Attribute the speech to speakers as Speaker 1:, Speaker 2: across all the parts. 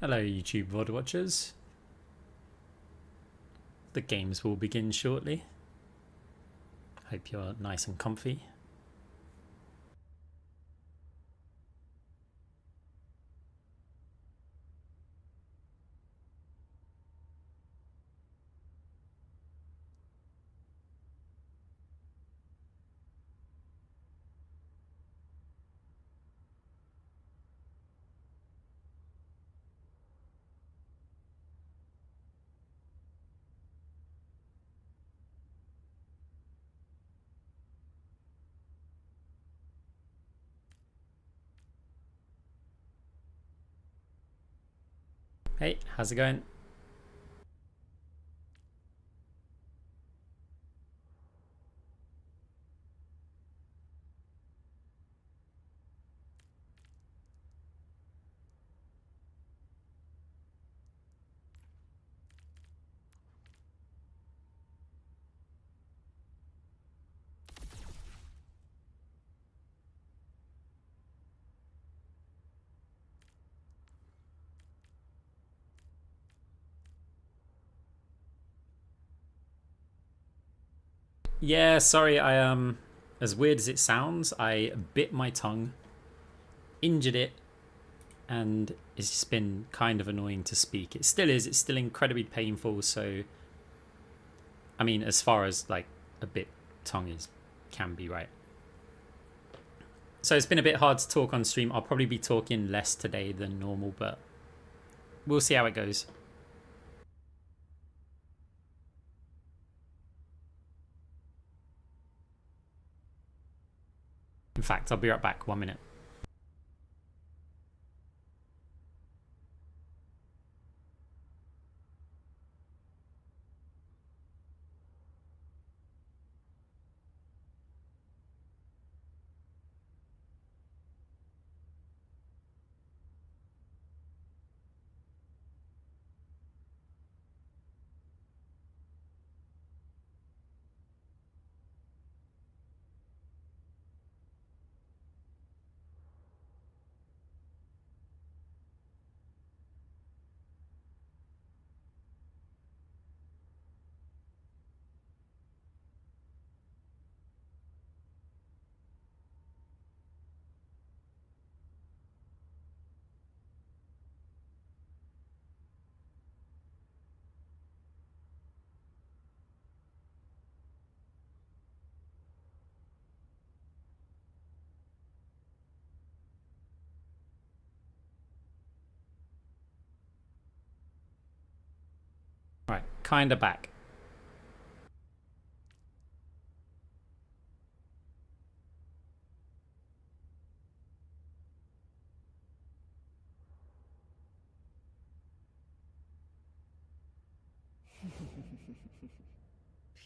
Speaker 1: Hello YouTube VOD watchers. The games will begin shortly. Hope you're nice and comfy. Hey, how's it going? Yeah, sorry, as weird as it sounds, I bit my tongue, injured it, and it's just been kind of annoying to speak. It still is, it's still incredibly painful, so I mean, as far as like a bit tongue is can be, right? So it's been a bit hard to talk on stream. I'll probably be talking less today than normal, but we'll see how it goes. In fact, I'll be right back. 1 minute. Right, kinda back.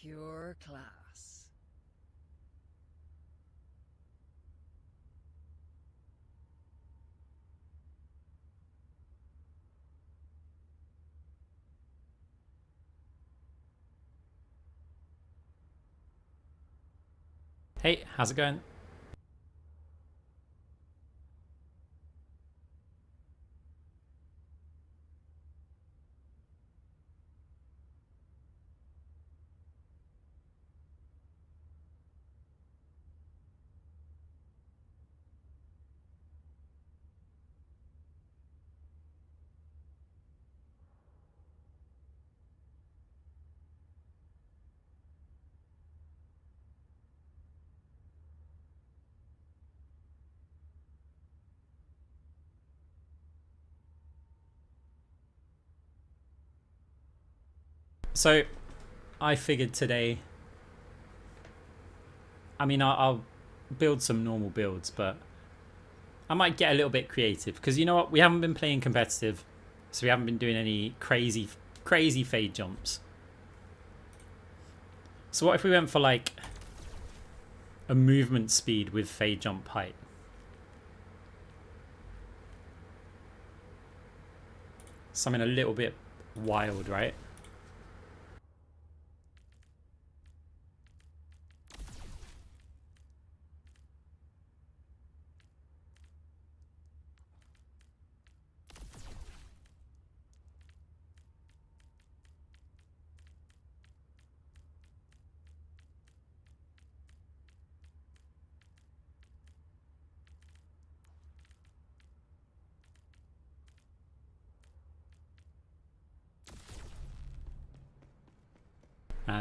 Speaker 2: Pure class.
Speaker 1: Hey, how's it going? So, I figured today, I mean, I'll build some normal builds, but I might get a little bit creative because you know what? We haven't been playing competitive, so we haven't been doing any crazy fade jumps. So what if we went for like a movement speed with fade jump height? Something a little bit wild, right?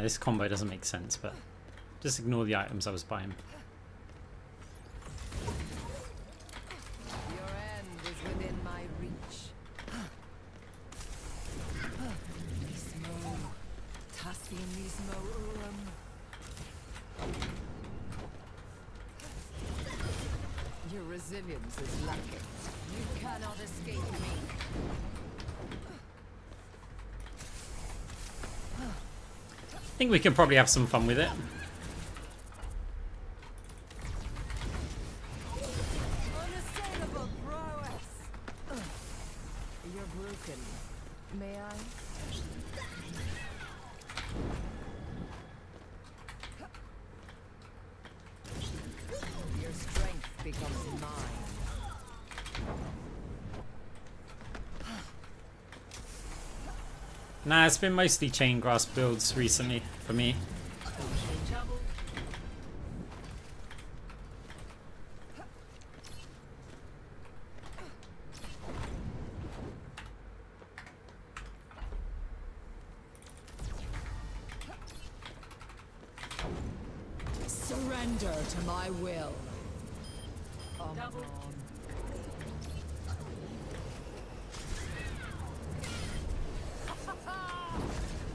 Speaker 1: This combo doesn't make sense, but just ignore the items I was buying.
Speaker 2: Your end is within my reach. Nismo, Tassi Nismo Urum. Your resilience is lacking. You cannot escape me.
Speaker 1: I think we can probably have some fun with it.
Speaker 2: Unassailable prowess. You're broken. May I? Your strength becomes mine.
Speaker 1: Nah, it's been mostly chain grass builds recently for me.
Speaker 2: Surrender to my will. Double.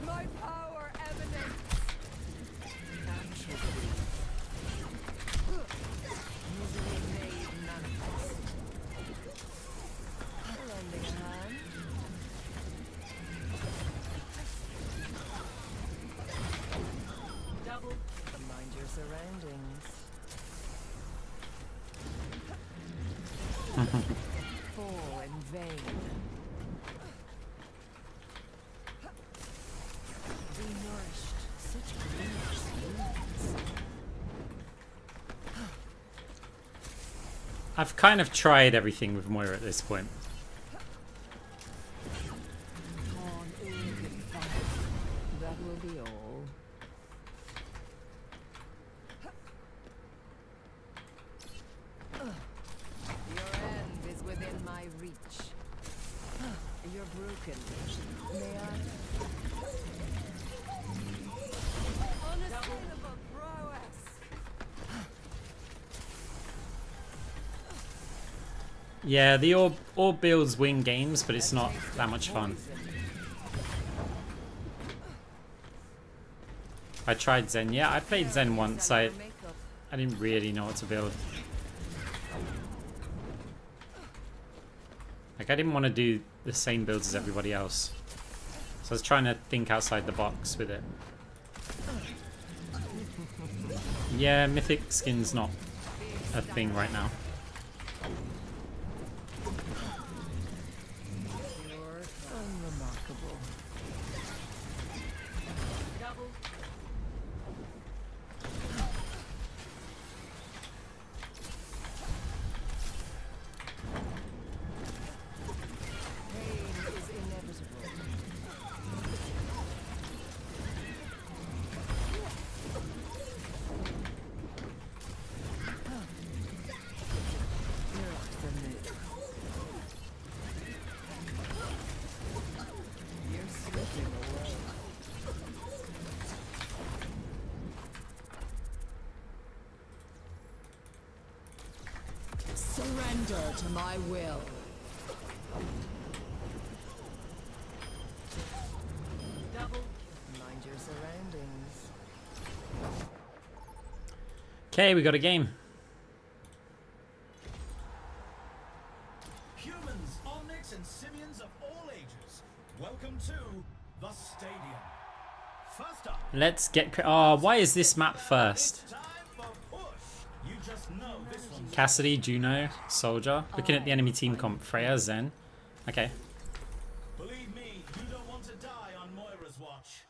Speaker 2: My power emanates. Naturally. Misery made manifest. Lending a hand. Double. Mind your surroundings. Fall in vain. Be nourished. Such greenish seeds.
Speaker 1: I've kind of tried everything with Moira at this point.
Speaker 2: On Urgan. That will be all. Your end is within my reach. You're broken. May I? Unassailable prowess.
Speaker 1: Yeah, the orb builds win games, but it's not that much fun. I tried Zen. Yeah, I played Zen once. I didn't really know what to build. Like, I didn't want to do the same builds as everybody else. So I was trying to think outside the box with it. Yeah, mythic skin's not a thing right now.
Speaker 2: You're unremarkable. Double. Pain is inevitable. You're the mood. You're slipping away. Surrender to my will. Double. Mind your surroundings.
Speaker 1: Okay, we got a game.
Speaker 3: Humans, omnics, and simians of all ages, welcome to the stadium. First up,
Speaker 1: Let's get... Oh, why is this map first?
Speaker 3: it's time for push. You just know this one's
Speaker 1: Cassidy, Juno, Soldier. Looking at the enemy team comp. Freya, Zen. Okay.
Speaker 3: Believe me, you don't want to die on Moira's watch.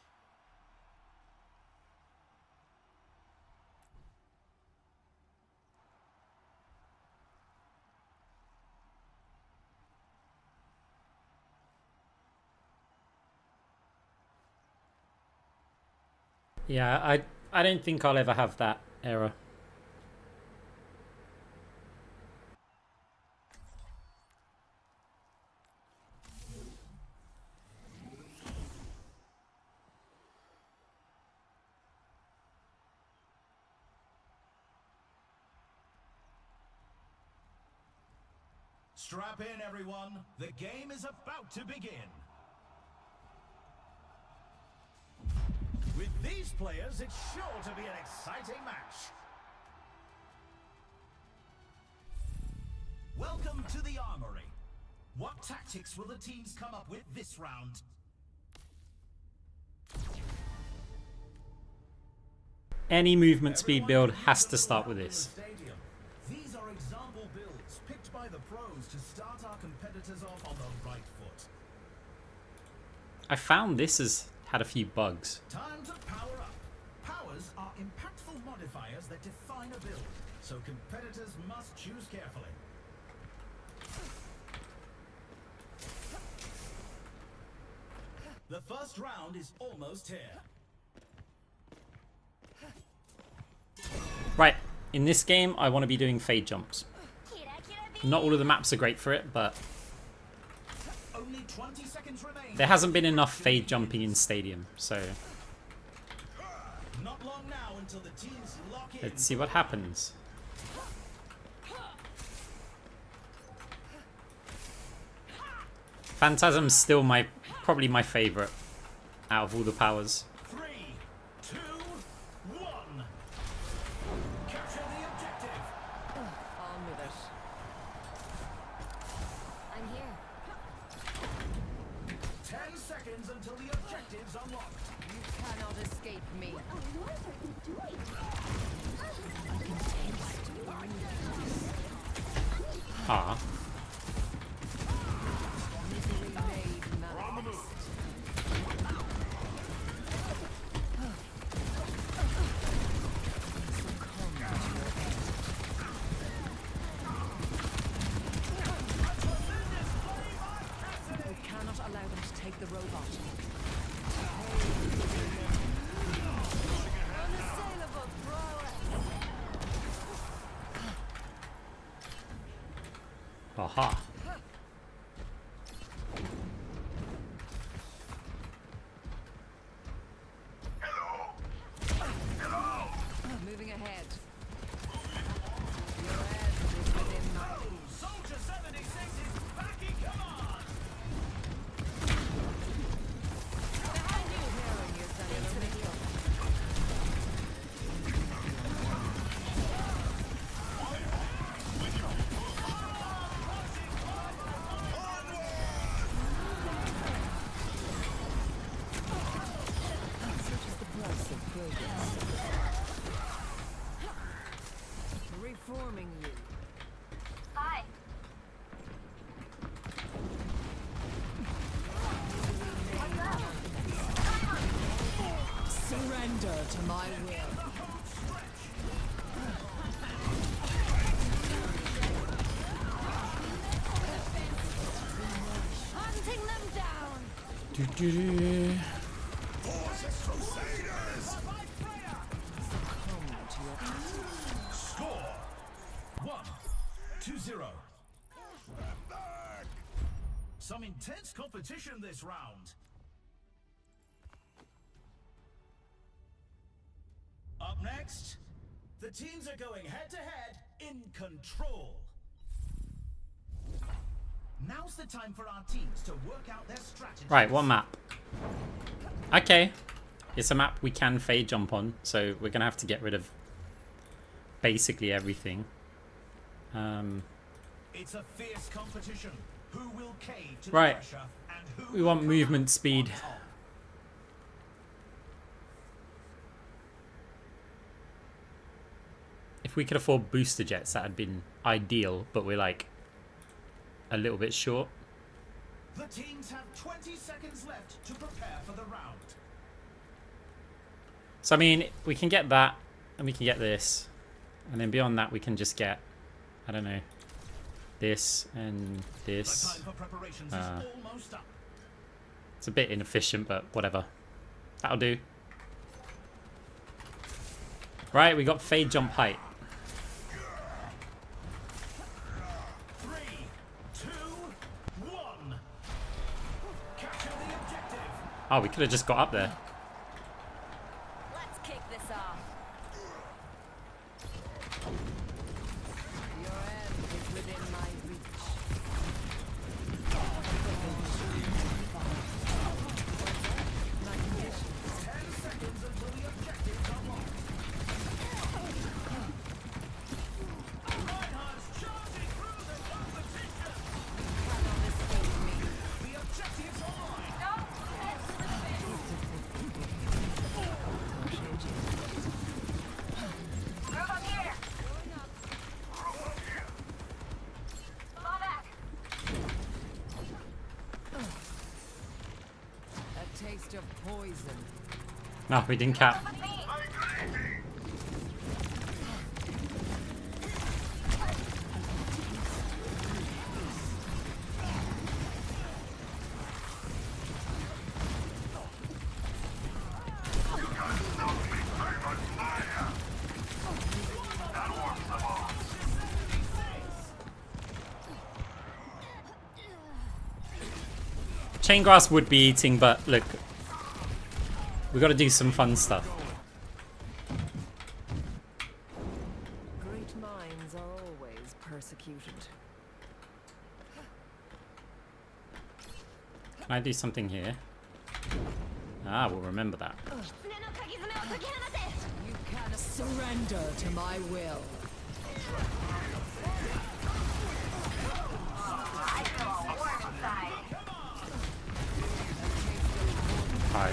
Speaker 1: Yeah, I don't think I'll ever have that error.
Speaker 3: Strap in, everyone. The game is about to begin. With these players, it's sure to be an exciting match. Welcome to the Armory. What tactics will the teams come up with this round?
Speaker 1: Any movement speed build has to start with this.
Speaker 3: These are example builds picked by the pros to start our competitors off on the right foot.
Speaker 1: I found this has had a few bugs.
Speaker 3: Time to power up. Powers are impactful modifiers that define a build, so competitors must choose carefully. The first round is almost here.
Speaker 1: Right, in this game, I want to be doing fade jumps. Not all of the maps are great for it, but
Speaker 3: Only 20 seconds remain.
Speaker 1: there hasn't been enough fade jumping in Stadium, so
Speaker 3: Not long now until the teams lock in.
Speaker 1: let's see what happens. Phantasm's still probably my favorite out of all the powers.
Speaker 3: 3, 2, 1. Capture the objective.
Speaker 2: On with it. I'm here.
Speaker 3: 10 seconds until the objective's unlocked.
Speaker 2: You cannot escape me.
Speaker 1: Ah,
Speaker 2: Misery made manifest. Succumb to your end. We cannot allow them to take the robot. Unassailable prowess.
Speaker 1: aha.
Speaker 2: Moving ahead. Your end is within my reach.
Speaker 3: Soldier 76 is back in command.
Speaker 2: Behind you, hearing your cellular radio. Such is the price of progress. Reforming you.
Speaker 4: Hi.
Speaker 2: Surrender to my will. Hunting them down.
Speaker 1: Doo-doo-doo.
Speaker 2: Succumb to your
Speaker 3: Score 1-0. Some intense competition this round. Up next, the teams are going head to head in Control. Now's the time for our teams to work out their strategies.
Speaker 1: Right, what map? Okay, it's a map we can fade jump on, so we're gonna have to get rid of basically everything.
Speaker 3: It's a fierce competition. Who will cave to
Speaker 1: Right.
Speaker 3: the pressure and who
Speaker 1: We
Speaker 3: will
Speaker 1: want
Speaker 3: come
Speaker 1: movement
Speaker 3: out
Speaker 1: speed.
Speaker 3: on top?
Speaker 1: If we could afford booster jets, that had been ideal, but we're like a little bit short.
Speaker 3: The teams have 20 seconds left to prepare for the round.
Speaker 1: So I mean, we can get that, and we can get this, and then beyond that we can just get, I don't know, this and
Speaker 3: The
Speaker 1: this.
Speaker 3: time for preparations is almost up.
Speaker 1: It's a bit inefficient, but whatever. That'll do. Right, we got fade jump height.
Speaker 3: 3, 2, 1. Capture the objective.
Speaker 1: Oh, we could have just got up there.
Speaker 4: Let's kick this off.
Speaker 2: Your end is within my reach. taste of poison.
Speaker 1: No, we didn't cap. Chain grass would be eating, but look, we got to do some fun stuff.
Speaker 2: Great minds are always persecuted.
Speaker 1: Can I do something here? Ah, we'll remember that.
Speaker 2: You cannot surrender to my will.
Speaker 1: Hi.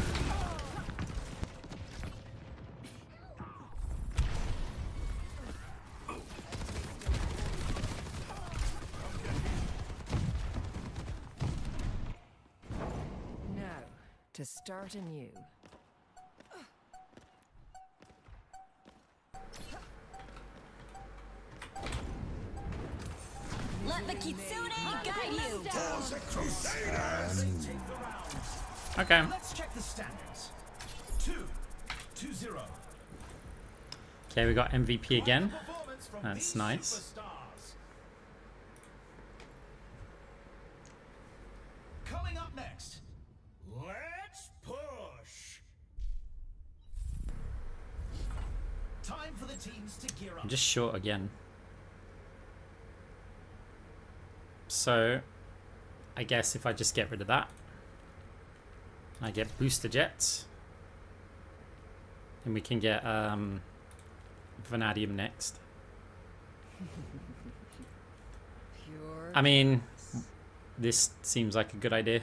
Speaker 2: Now, to start anew.
Speaker 4: Let the Kitsune guide you.
Speaker 1: Okay.
Speaker 3: Let's check the standings. 2-0.
Speaker 1: Okay, we got MVP again.
Speaker 3: Performance from
Speaker 1: That's
Speaker 3: these
Speaker 1: nice.
Speaker 3: superstars. Coming up next, let's push. Time for the teams to gear up.
Speaker 1: I'm just short again. So, I guess if I just get rid of that, I get booster jets. And we can get Vanadium next.
Speaker 2: Pure.
Speaker 1: I mean, this seems like a good idea.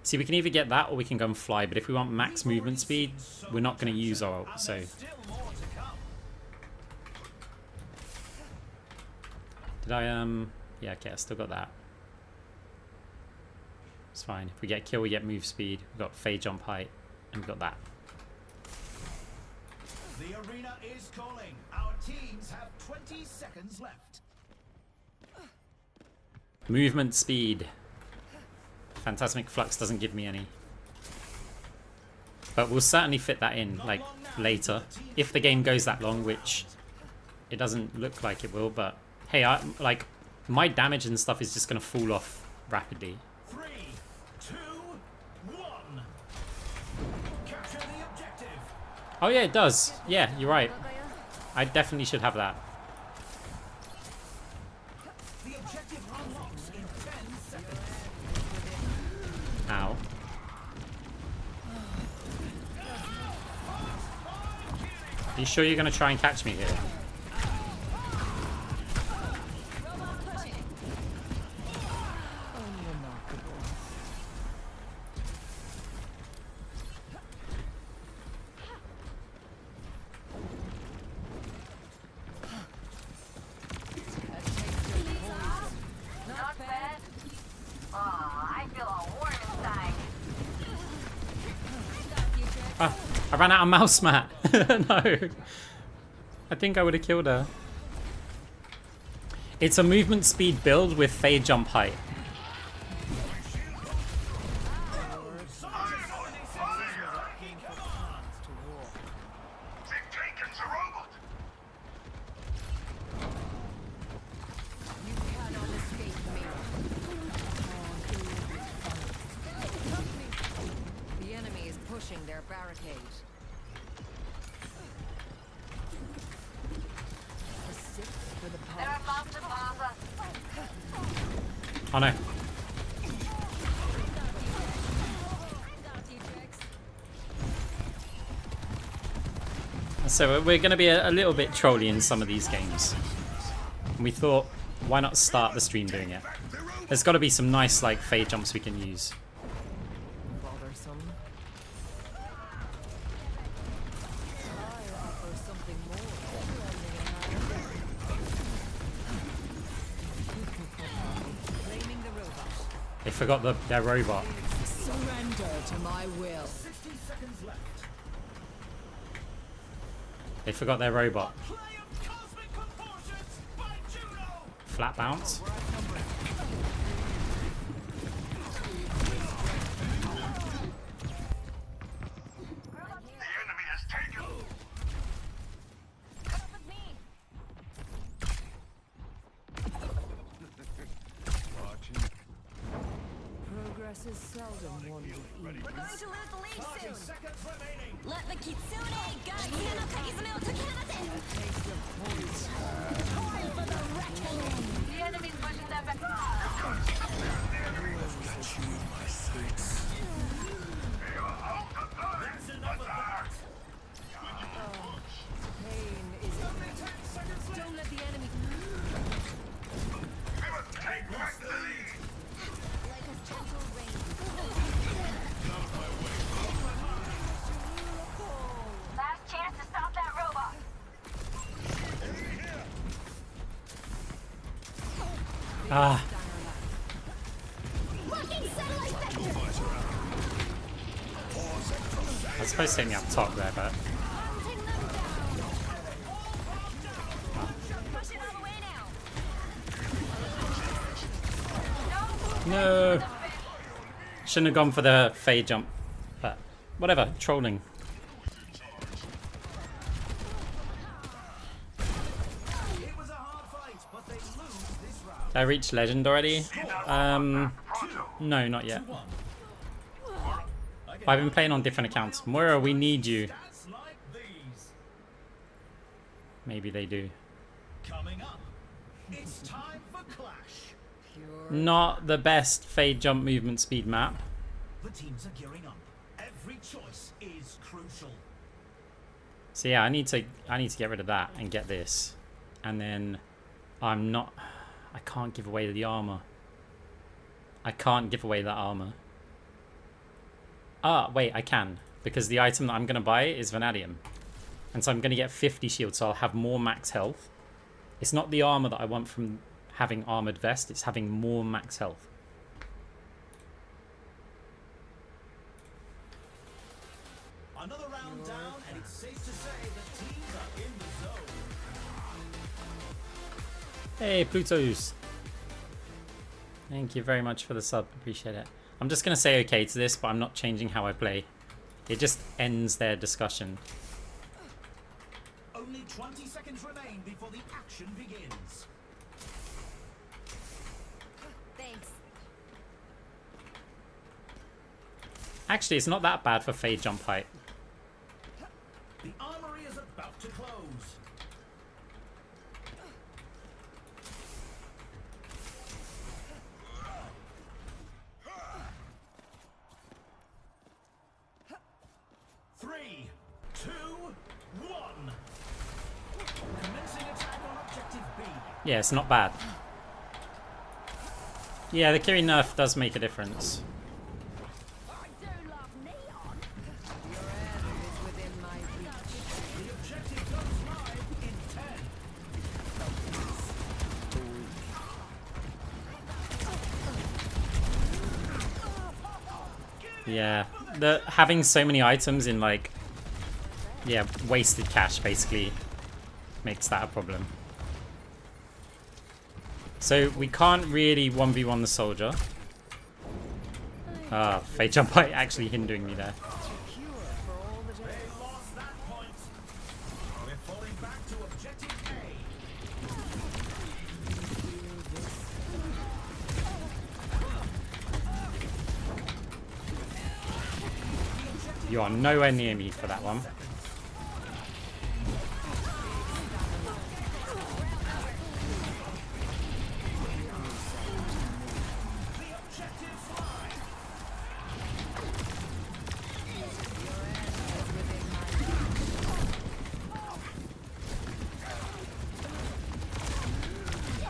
Speaker 1: See, we can either get that or we can go and fly, but if we want max movement speed, we're not going to use our ult, so...
Speaker 3: Still more to come.
Speaker 1: Did I, yeah, okay, I still got that. It's fine. If we get kill, we get move speed. We've got fade jump height, and we've got that.
Speaker 3: The arena is calling. Our teams have 20 seconds left.
Speaker 1: Movement speed. Phantasmic Flux doesn't give me any. But we'll certainly fit that in, like, later. If the game goes that long, which it doesn't look like it will, but hey, like, my damage and stuff is just going to fall off rapidly.
Speaker 3: 3, 2, 1. Capture the objective.
Speaker 1: Oh yeah, it does. Yeah, you're right. I definitely should have that.
Speaker 3: The objective unlocks in 10 seconds.
Speaker 1: Ow. Are you sure you're going to try and catch me here?
Speaker 2: Unremarkable.
Speaker 4: Not bad. I feel all warm inside.
Speaker 1: Ah, I ran out of mouse mat. No. I think I would have killed her. It's a movement speed build with fade jump height.
Speaker 2: You cannot escape me. The enemy is pushing their barricade. A sip for the
Speaker 4: There are
Speaker 2: punch.
Speaker 4: lots of lava.
Speaker 1: Oh no. So we're going to be a little bit trolly in some of these games. And we thought, why not start the stream doing it? There's got to be some nice like fade jumps we can use.
Speaker 2: Bothersome. I offer something more. Flaming
Speaker 1: They forgot their robot.
Speaker 2: Surrender to my will.
Speaker 3: 60 seconds left.
Speaker 1: They forgot their robot.
Speaker 3: Play of cosmic proportions by Juno.
Speaker 1: Flat bounce.
Speaker 2: Progress is seldom won with ease.
Speaker 4: We're going to lose the lead
Speaker 3: 30
Speaker 4: soon.
Speaker 3: seconds remaining.
Speaker 4: Let the Kitsune Gaijin no Kaizumi o Tokihanate.
Speaker 2: Taste of poison.
Speaker 4: Time for the reckoning. The enemy's pushing them back.
Speaker 3: That's enough of that.
Speaker 2: Pain is
Speaker 3: Only 10 seconds left.
Speaker 2: Don't let the enemy.
Speaker 3: They've lost the lead.
Speaker 4: Like a gentle rain. Last chance to stop that robot.
Speaker 1: Ah,
Speaker 4: Locking satellite vector.
Speaker 1: I was supposed to hit me up top there, but
Speaker 4: Hunting them down. Pushing all the way now.
Speaker 1: no. Shouldn't have gone for the fade jump, but whatever. Trolling.
Speaker 3: It was a hard fight, but they lose this round.
Speaker 1: Did I reach legend already? No, not yet.
Speaker 3: 1.
Speaker 1: I've been playing on different accounts. Moira, we need you.
Speaker 3: Stats like these.
Speaker 1: Maybe they do.
Speaker 3: Coming up, it's time for Clash.
Speaker 2: Pure.
Speaker 1: Not the best fade jump movement speed map.
Speaker 3: The teams are gearing up. Every choice is crucial.
Speaker 1: So yeah, I need to get rid of that and get this. And then I can't give away the armor. I can't give away that armor. Ah, wait, I can. Because the item that I'm going to buy is Vanadium. And so I'm going to get 50 shields, so I'll have more max health. It's not the armor that I want from having armored vest, it's having more max health.
Speaker 3: Another round down, and it's safe to say the teams are in the zone.
Speaker 1: Hey, Plutos. Thank you very much for the sub. Appreciate it. I'm just going to say okay to this, but I'm not changing how I play. It just ends their discussion.
Speaker 3: Only 20 seconds remain before the action begins.
Speaker 4: Thanks.
Speaker 1: Actually, it's not that bad for fade jump height.
Speaker 3: The armory is about to close. Three, two, one. Commencing attack on objective B.
Speaker 1: Yeah, it's not bad. Yeah, the Kiri nerf does make a difference.
Speaker 4: I do love neon.
Speaker 2: Your end is within my reach.
Speaker 3: The objective goes live in 10.
Speaker 1: Yeah, having so many items in like, yeah, wasted cash basically makes that a problem. So we can't really 1v1 the soldier. Ah, fade jump height actually hindering me there.
Speaker 2: Secure for all the day.
Speaker 3: They lost that point. We're falling back to objective A.
Speaker 1: You are nowhere near me for that one.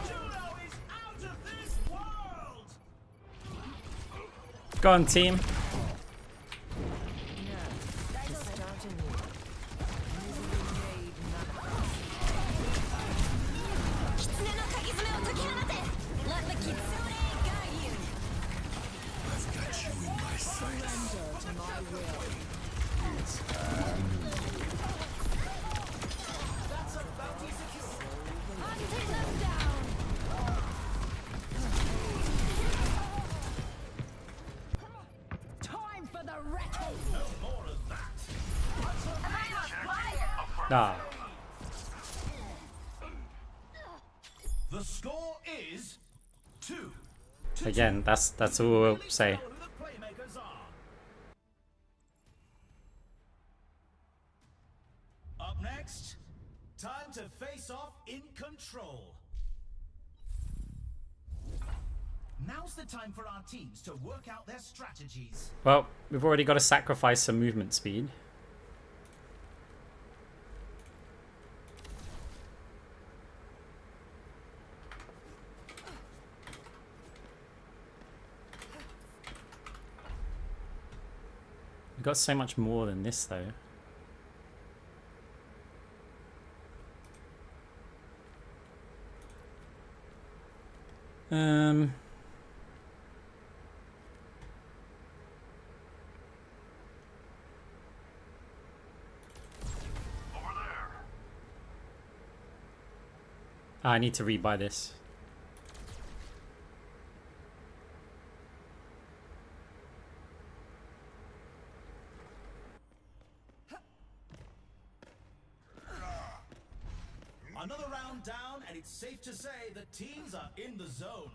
Speaker 3: Juno is out of this world.
Speaker 1: Go on, team.
Speaker 2: Starting with misery made manifest.
Speaker 4: Kitsune no Kaizumi o Tokihanate. Let the Kitsune guide you.
Speaker 1: Ah.
Speaker 3: The score is 2.
Speaker 1: Again, that's all we'll say.
Speaker 3: Who the playmakers are. Up next, time to face off in control. Now's the time for our teams to work out their strategies.
Speaker 1: Well, we've already got to sacrifice some movement speed. We've got so much more than this, though. I need to rebuy this.
Speaker 3: Another round down, and it's safe to say the teams are in the zone.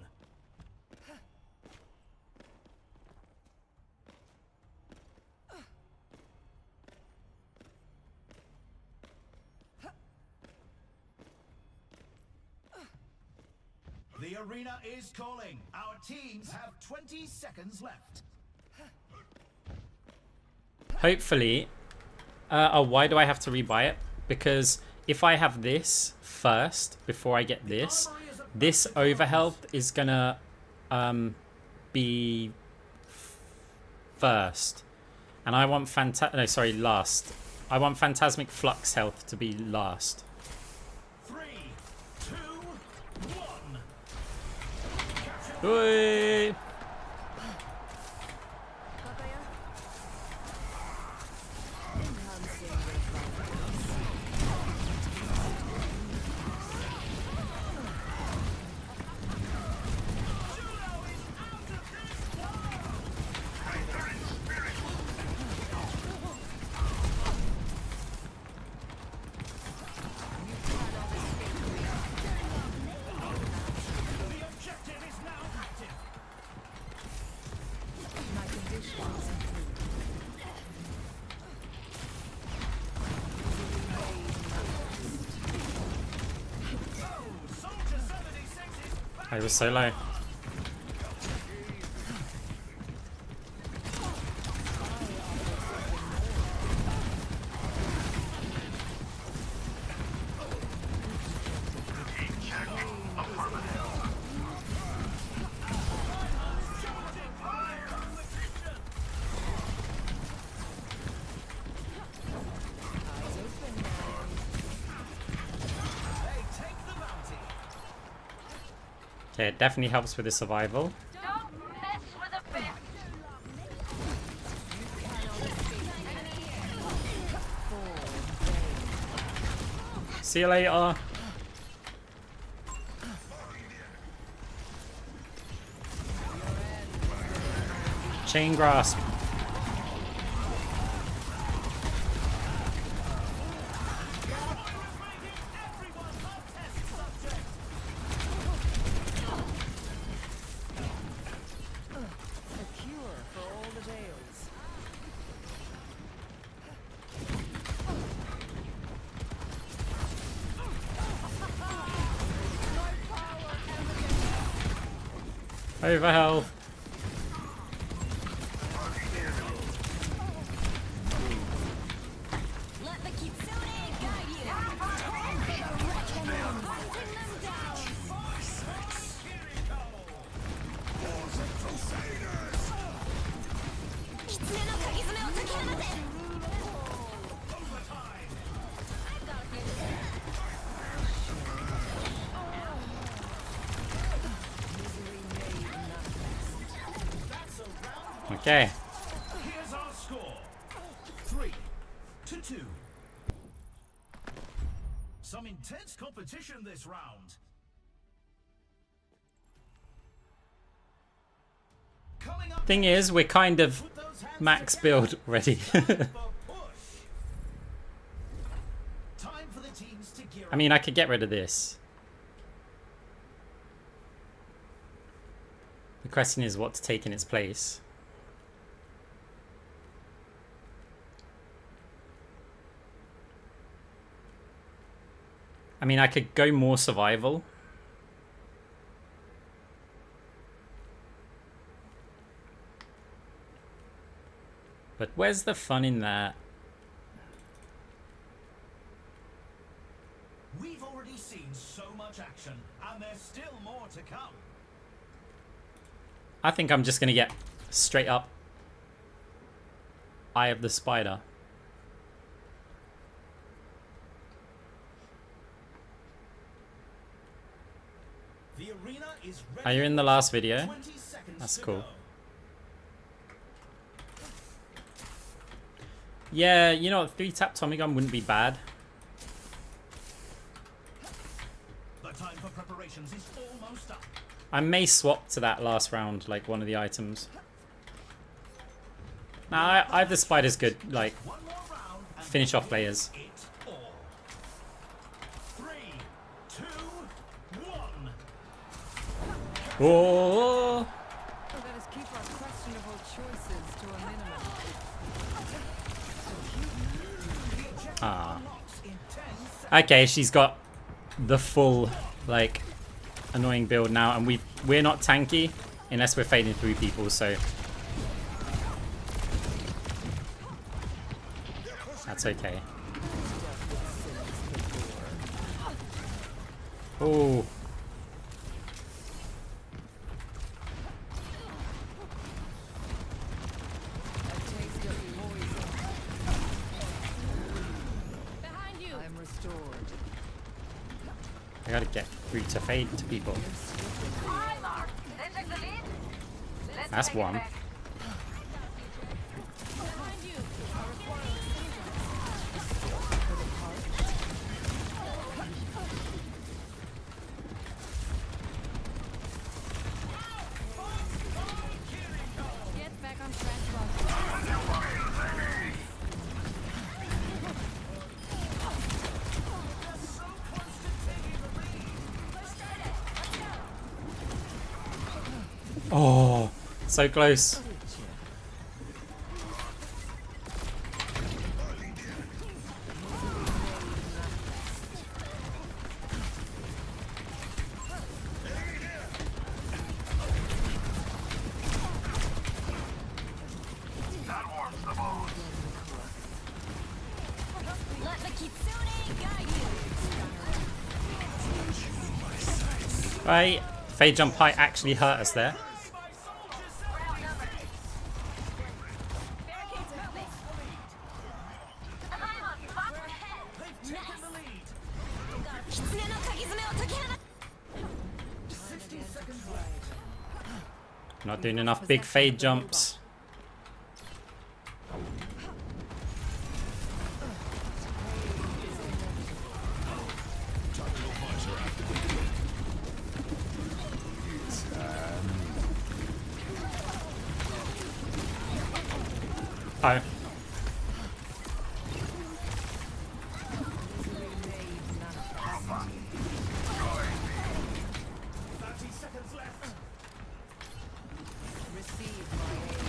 Speaker 3: The arena is calling. Our teams have 20 seconds left.
Speaker 1: Hopefully. Oh, why do I have to rebuy it? Because if I have this first before I get this overhealth is gonna be first, and I want last. I want Phantasmic Flux health to be last.
Speaker 3: 3, 2, 1.
Speaker 1: Oi! I was so low. Okay, it definitely helps with the survival.
Speaker 4: Don't mess with a bear.
Speaker 1: See you later. Chain grasp. Over health.
Speaker 5: Let the kitsune guide you. Time for the reckoning. Hunting them down. Kitsune no kagizume o takihanate.
Speaker 1: Okay.
Speaker 3: Here's our score. 3 to 2. Some intense competition this round. Coming up,
Speaker 1: Thing is, we're kind of
Speaker 3: put those hands
Speaker 1: max
Speaker 3: together.
Speaker 1: build already.
Speaker 3: Time for push.
Speaker 1: I mean, I could get rid of this. The question is what to take in its place. I mean, I could go more survival. But where's the fun in that?
Speaker 3: We've already seen so much action, and there's still more to come.
Speaker 1: I think I'm just going to get straight up Eye of the Spider.
Speaker 3: The arena is ready.
Speaker 1: Are you in the last video?
Speaker 3: 20 seconds
Speaker 1: That's
Speaker 3: to
Speaker 1: cool.
Speaker 3: go.
Speaker 1: Yeah, you know, 3-tap Tommy gun wouldn't be bad.
Speaker 3: The time for preparations is almost up.
Speaker 1: I may swap to that last round, like one of the items. Nah, I have the Spider's good, like,
Speaker 3: One more round and
Speaker 1: finish off players.
Speaker 3: it all. 3, 2, 1.
Speaker 1: Oh!
Speaker 2: Let us keep our questionable choices to a minimum.
Speaker 1: Ah.
Speaker 3: Unlocks in 10 seconds.
Speaker 1: Okay, she's got the full, like, annoying build now, and we're not tanky unless we're fading through people, so that's okay. Oh.
Speaker 5: Behind you.
Speaker 2: I'm restored.
Speaker 1: I gotta get through to fade to people.
Speaker 4: Hi, Mark. They took the lead. Let's
Speaker 1: That's
Speaker 4: take it
Speaker 1: one.
Speaker 4: back.
Speaker 5: Behind you. Get back on track, Roger.
Speaker 1: Oh, so close.
Speaker 5: Let the Kitsune guide you.
Speaker 1: Right, fade jump height actually hurt us there.
Speaker 5: Barricades moving.
Speaker 4: I'm on top.
Speaker 3: They've taken the lead.
Speaker 5: 狐の鍵爪を解き放
Speaker 3: 60 seconds left.
Speaker 1: Not doing enough big fade jumps. Oh.
Speaker 3: 30 seconds left.
Speaker 2: Receive my aid.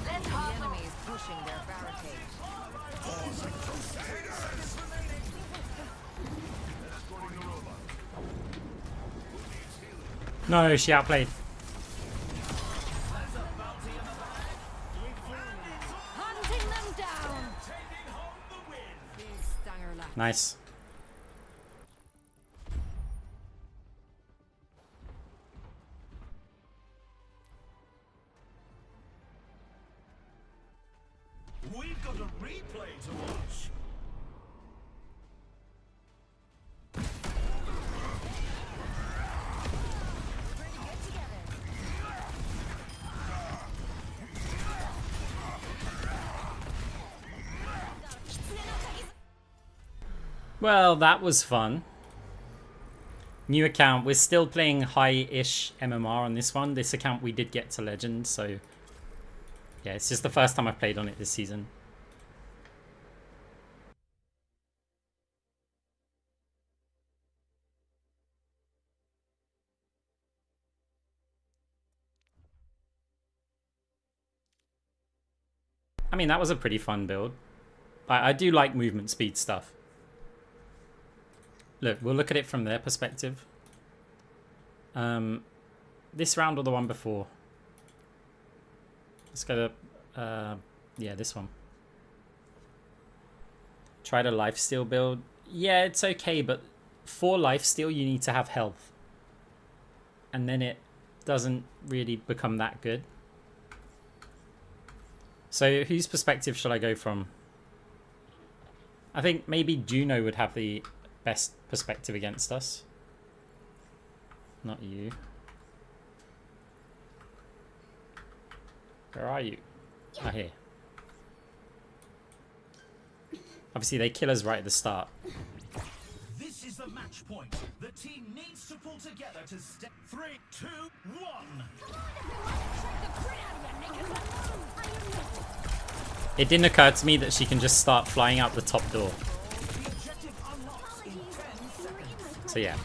Speaker 4: Let's
Speaker 2: The
Speaker 4: hustle.
Speaker 2: enemy is pushing their barricade.
Speaker 1: No, she outplayed.
Speaker 5: Hunting them down.
Speaker 3: Taking home the win.
Speaker 2: Big stanger lap.
Speaker 1: Nice.
Speaker 3: We've got a replay to watch.
Speaker 1: Well, that was fun. New account. We're still playing high-ish MMR on this one. This account we did get to Legend, so yeah, it's just the first time I've played on it this season. I mean, that was a pretty fun build. I do like movement speed stuff. Look, we'll look at it from their perspective. This round or the one before? Let's go to, yeah, this one. Try to lifesteal build. Yeah, it's okay, but for lifesteal, you need to have health. And then it doesn't really become that good. So whose perspective should I go from? I think maybe Juno would have the best perspective against us. Not you. Where are you? Ah, here. Obviously, they kill us right at the start.
Speaker 3: This is the match point. The team needs to pull together to step 3, 2, 1.
Speaker 1: It didn't occur to me that she can just start flying out the top door.
Speaker 3: The objective unlocks in 10 seconds.
Speaker 1: So yeah.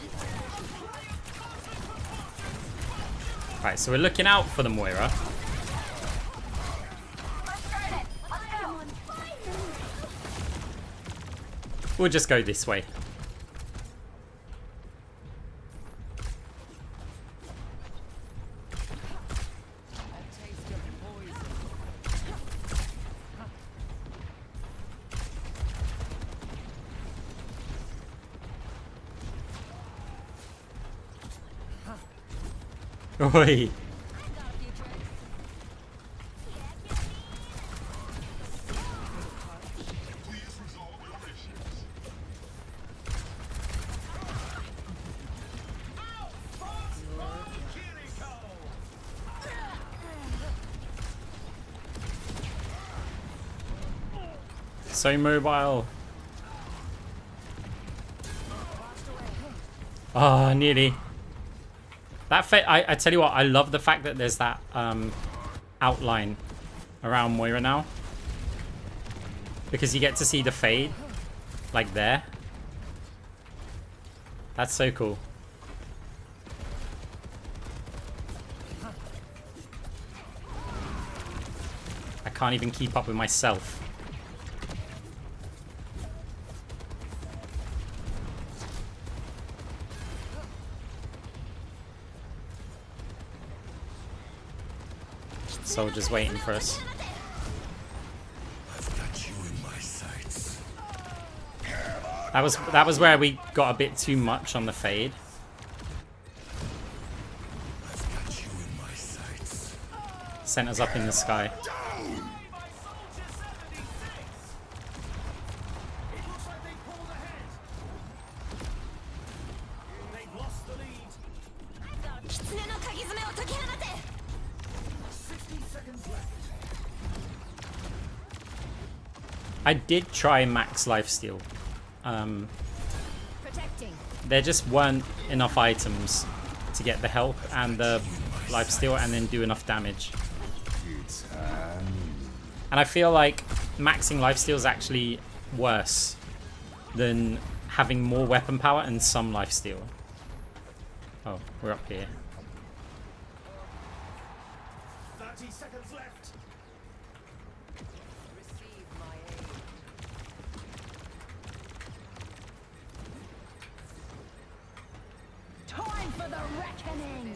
Speaker 1: Right, so we're looking out for the Moira.
Speaker 4: Let's try it. Let's go.
Speaker 1: We'll just go this way.
Speaker 2: A taste of poison.
Speaker 1: Oi. So mobile. Oh, nearly. That I tell you what, I love the fact that there's that outline around Moira now. Because you get to see the fade. Like there. That's so cool. I can't even keep up with myself. Soldiers waiting for us.
Speaker 3: I've got you in my sights.
Speaker 1: That was where we got a bit too much on the fade.
Speaker 3: I've got you in my sights.
Speaker 1: Sent us up in the sky. I did try max lifesteal.
Speaker 5: Protecting.
Speaker 1: There just weren't enough items to get the health and the lifesteal and then do enough damage. And I feel like maxing lifesteal is actually worse than having more weapon power and some lifesteal. Oh, we're up here.
Speaker 3: 30 seconds left.
Speaker 2: Receive my aid.
Speaker 5: Time for the reckoning.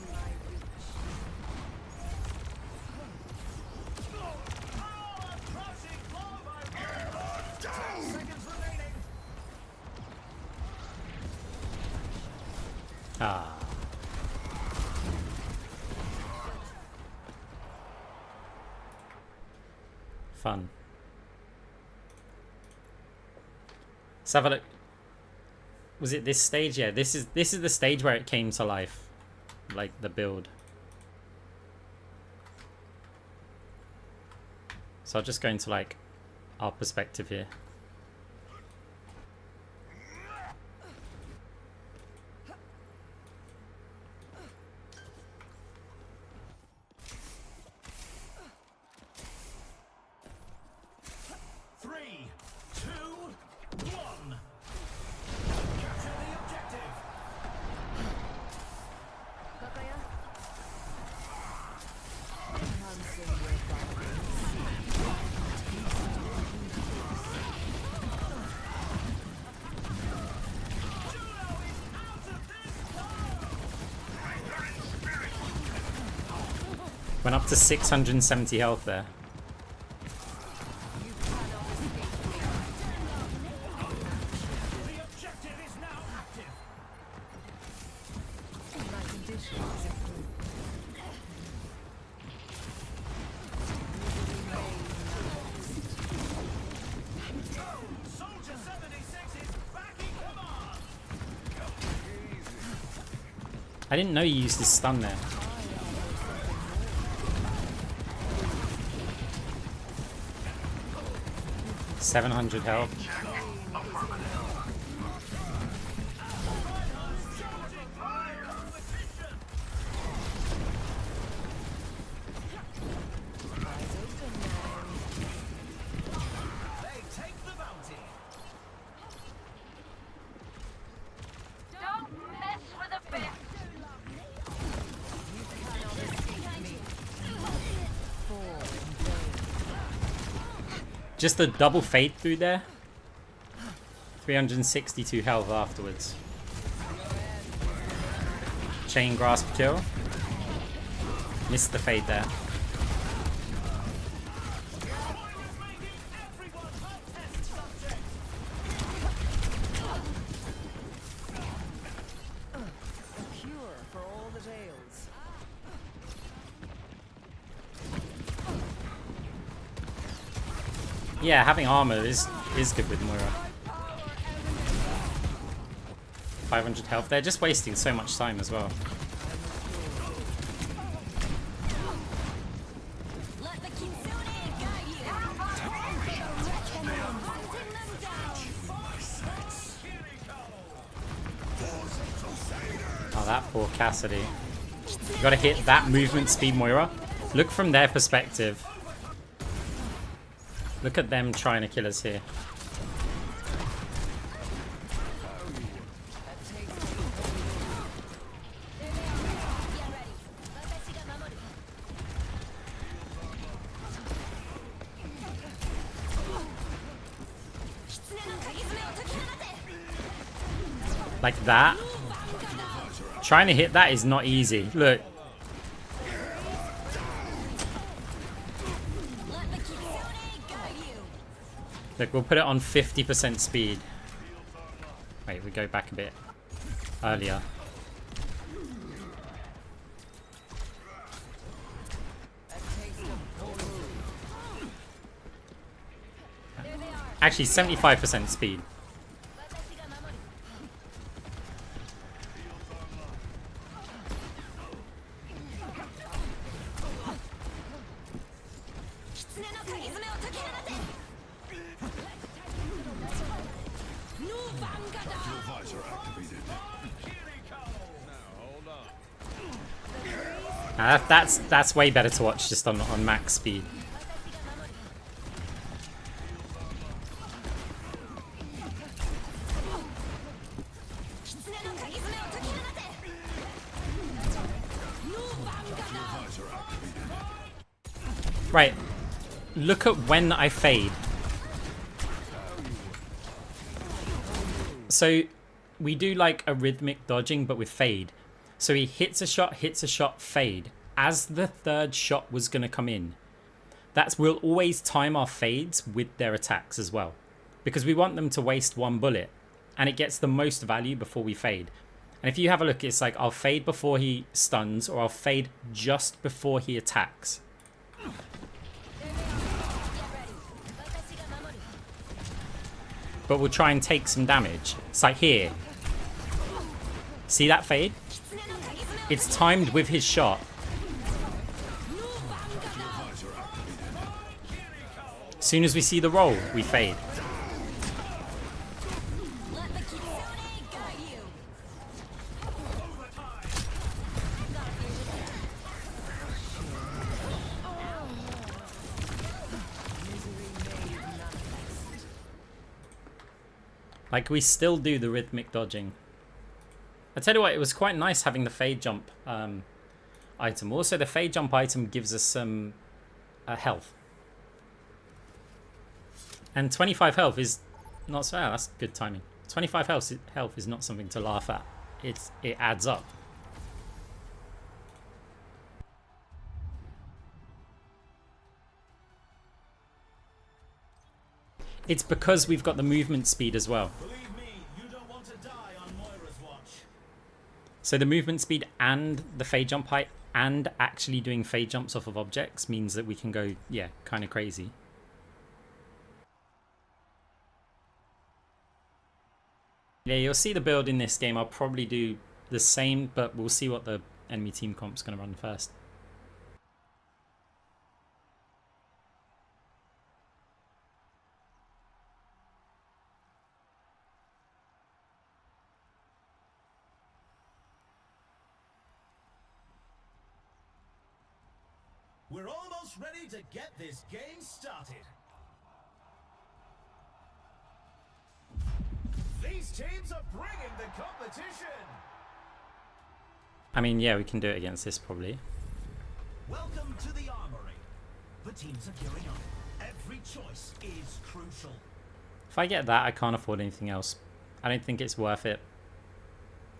Speaker 1: Ah. Fun. Let's have a look. Was it this stage? Yeah, this is the stage where it came to life. Like the build. So I'll just go into like our perspective here. Went up to 670 health there.
Speaker 3: The objective is now active.
Speaker 2: My condition is improved.
Speaker 3: Soldier 76 is back in command.
Speaker 1: I didn't know you used his stun there. $700 health.
Speaker 2: Eyes open now.
Speaker 3: They take the bounty.
Speaker 4: Don't mess with the best.
Speaker 2: You cannot escape me. Fall in vain.
Speaker 1: Just a double fade through there. 362 health afterwards. Chain grasp kill. Missed the fade there.
Speaker 3: Everyone a test subject.
Speaker 2: A cure for all the tales.
Speaker 1: Yeah, having armor is good with Moira. 500 health. They're just wasting so much time as well.
Speaker 5: Let the Kitsune guide you. Hunting them down.
Speaker 1: Oh, that poor Cassidy. You gotta hit that movement speed, Moira. Look from their perspective. Look at them trying to kill us here. Like that. Trying to hit that is not easy. Look.
Speaker 5: Let the Kitsune guide you.
Speaker 1: Look, we'll put it on 50% speed. Wait, we go back a bit earlier. Actually, 75% speed. That's way better to watch just on max speed. Right. Look at when I fade. So we do like a rhythmic dodging, but with fade. So he hits a shot, fade. As the third shot was going to come in. We'll always time our fades with their attacks as well. Because we want them to waste one bullet. And it gets the most value before we fade. And if you have a look, it's like I'll fade before he stuns, or I'll fade just before he attacks. But we'll try and take some damage. It's like here. See that fade? It's timed with his shot. As soon as we see the roll, we fade.
Speaker 5: Let the Kitsune guide you.
Speaker 1: Like, we still do the rhythmic dodging. I tell you what, it was quite nice having the fade jump item. Also, the fade jump item gives us some health. And 25 health is not so bad. That's good timing. 25 health is not something to laugh at. It adds up. It's because we've got the movement speed as well.
Speaker 3: Believe me, you don't want to die on Moira's watch.
Speaker 1: So the movement speed and the fade jump height and actually doing fade jumps off of objects means that we can go, yeah, kind of crazy. Yeah, you'll see the build in this game. I'll probably do the same, but we'll see what the enemy team comp's going to run first.
Speaker 3: We're almost ready to get this game started. These teams are bringing the competition.
Speaker 1: I mean, yeah, we can do it against this probably.
Speaker 3: Welcome to the armory. The teams are gearing up. Every choice is crucial.
Speaker 1: If I get that, I can't afford anything else. I don't think it's worth it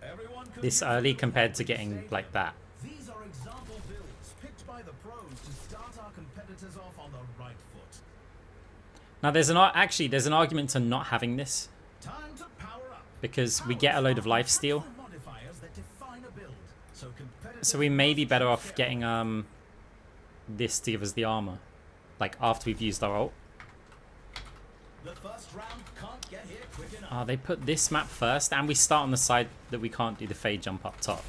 Speaker 3: Everyone could
Speaker 1: this
Speaker 3: use a
Speaker 1: early
Speaker 3: little
Speaker 1: compared
Speaker 3: help
Speaker 1: to
Speaker 3: with
Speaker 1: getting
Speaker 3: stadium.
Speaker 1: like that.
Speaker 3: These are example builds picked by the pros to start our competitors off on the right foot.
Speaker 1: Now there's an argument to not having this
Speaker 3: Time to power up.
Speaker 1: because we get a load of life steal.
Speaker 3: Modifiers that define a build, so competitors
Speaker 1: So we may be
Speaker 3: must
Speaker 1: better
Speaker 3: choose
Speaker 1: off
Speaker 3: carefully.
Speaker 1: getting this to give us the armor, like after we've used our ult.
Speaker 3: The first round can't get here quick enough.
Speaker 1: They put this map first, and we start on the side that we can't do the fade jump up top.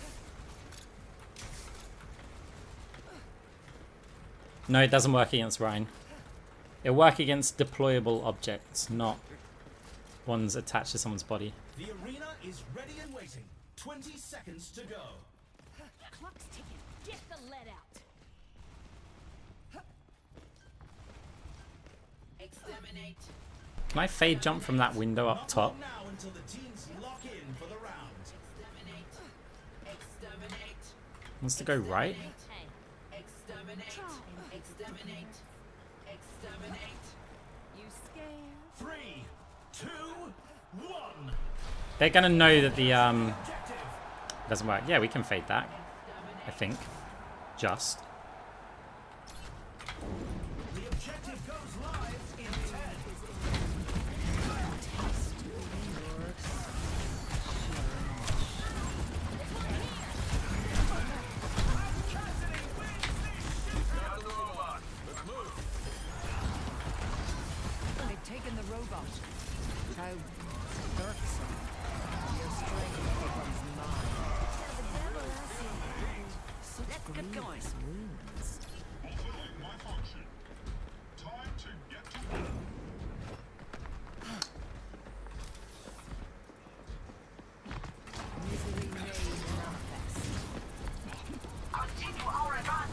Speaker 1: No, it doesn't work against Rhine. It'll work against deployable objects, not ones attached to someone's body.
Speaker 3: The arena is ready and waiting. 20 seconds to go.
Speaker 5: Clock's ticking. Get the lead out.
Speaker 4: Exterminate.
Speaker 1: Can I fade jump from that window up
Speaker 3: Not
Speaker 1: top?
Speaker 3: long now until the teams lock in for the round.
Speaker 4: Exterminate. Exterminate.
Speaker 1: Wants to go right?
Speaker 4: Exterminate. Exterminate. Exterminate.
Speaker 2: You scared?
Speaker 3: 3, 2, 1.
Speaker 1: They're gonna know that the
Speaker 3: Objective.
Speaker 1: doesn't work. Yeah, we can fade that. I think. Just.
Speaker 3: The objective goes live in 10.
Speaker 2: They've taken the robot. How irksome. Your strength becomes mine. Such grievous wounds.
Speaker 6: My function. Time to get to work.
Speaker 2: Misery made manifest.
Speaker 4: Continue our advance.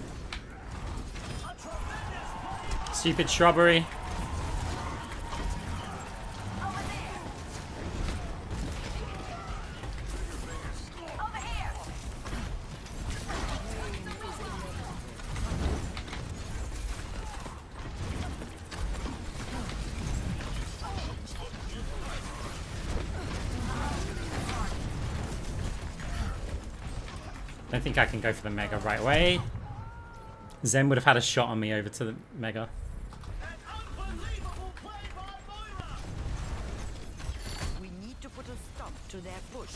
Speaker 1: Stupid shrubbery.
Speaker 4: Over there. Over here.
Speaker 1: Don't think I can go for the mega right away. Zen would have had a shot on me over to the mega.
Speaker 3: An unbelievable play by Moira.
Speaker 2: We need to put a stop to their push.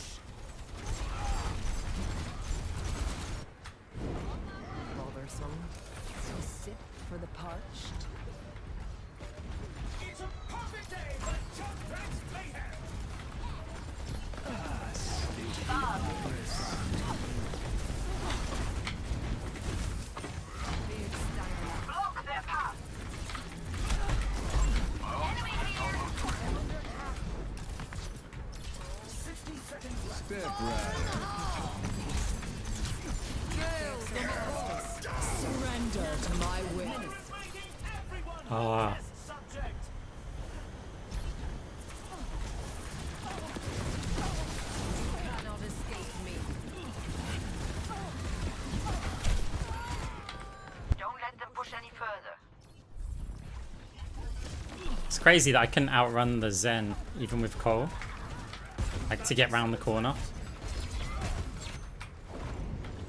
Speaker 2: Bothersome. A sip for the parched.
Speaker 3: It's a perfect day for Chuck Rex mayhem.
Speaker 4: Block their path. Enemy here.
Speaker 3: 60 seconds left.
Speaker 2: Surrender to my will.
Speaker 3: Making everyone
Speaker 1: Ah.
Speaker 3: test subject.
Speaker 2: Cannot escape me.
Speaker 4: Don't let them push any further.
Speaker 1: It's crazy that I couldn't outrun the Zen even with Cole. Like to get round the corner.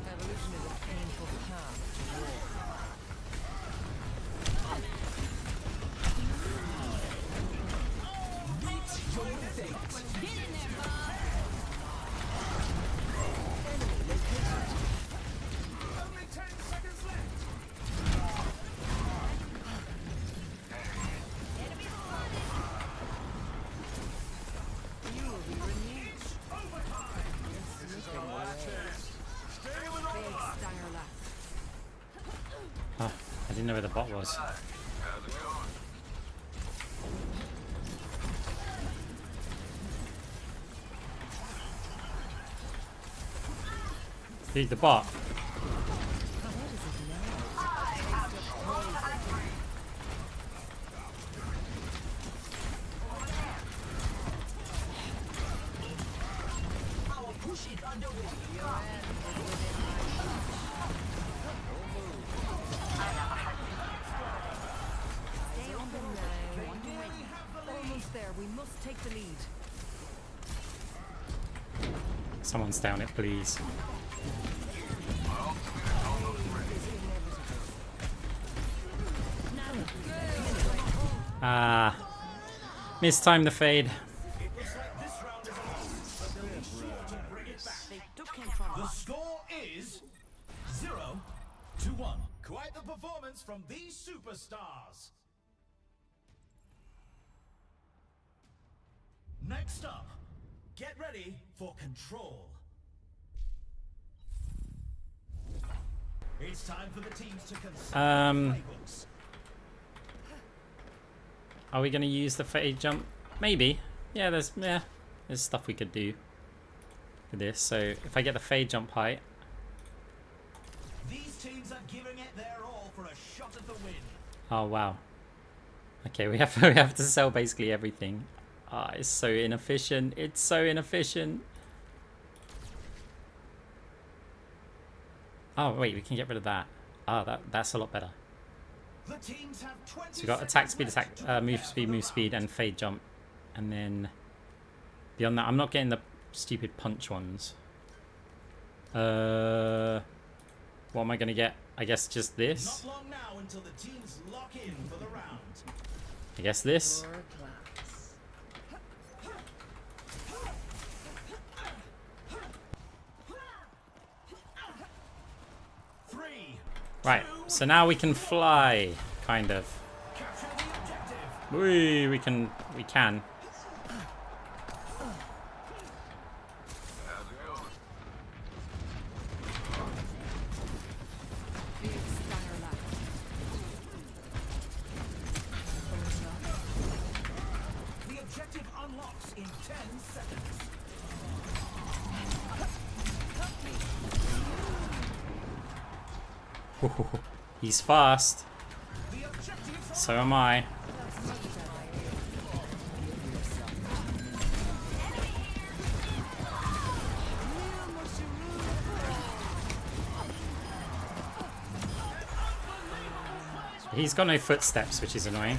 Speaker 2: Evolution is a painful path to walk.
Speaker 1: didn't know where the bot was. Dude, the bot.
Speaker 2: Stay on the line. Almost there. We must take the lead.
Speaker 1: Someone's down it, please. Ah, mistimed the fade.
Speaker 2: They took him from
Speaker 3: The
Speaker 2: us.
Speaker 3: score is 0-1. Quite the performance from these superstars. Next up, get ready for control. It's time for the teams to consult playbooks.
Speaker 1: Are we going to use the fade jump? Maybe. Yeah, there's stuff we could do for this. So if I get the fade jump height.
Speaker 3: These teams are giving it their all for a shot at the win.
Speaker 1: Oh wow. Okay, we have to sell basically everything. Ah, it's so inefficient. It's so inefficient. Oh wait, we can get rid of that. Ah, that's a lot better.
Speaker 3: The teams have 20
Speaker 1: So we got attack speed, move speed, and fade jump. And then beyond that, I'm not getting the stupid punch ones. What am I gonna get? I guess just this.
Speaker 3: Not long now until the teams lock in for the round.
Speaker 1: I guess this.
Speaker 2: Your class.
Speaker 3: 3.
Speaker 1: Right. So now we can fly, kind of.
Speaker 3: Capture the objective.
Speaker 1: We can.
Speaker 2: Big stunner lap.
Speaker 3: The objective unlocks in 10 seconds.
Speaker 1: He's fast.
Speaker 3: The objectives
Speaker 1: So am I. He's got no footsteps, which is annoying.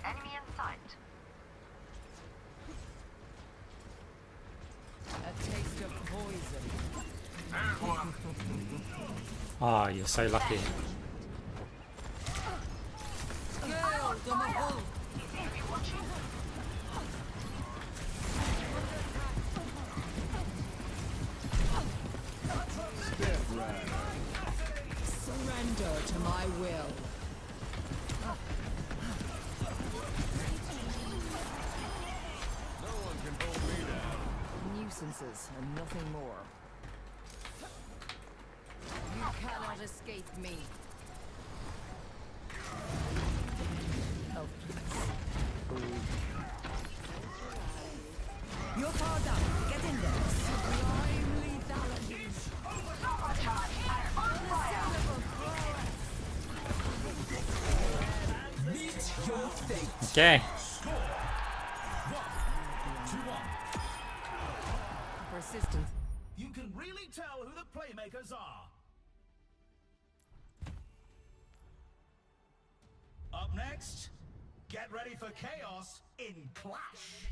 Speaker 4: Enemy in sight.
Speaker 2: A taste of poison.
Speaker 1: Oh, you're so lucky.
Speaker 2: Surrender to my will. Nuisances and nothing more. You cannot escape me. Oh, you're far down. Get in there. Sublime lethality.
Speaker 3: meet your fate.
Speaker 1: Okay.
Speaker 3: 2-1.
Speaker 2: Persistence.
Speaker 3: You can really tell who the playmakers are. Up next, get ready for chaos in Clash.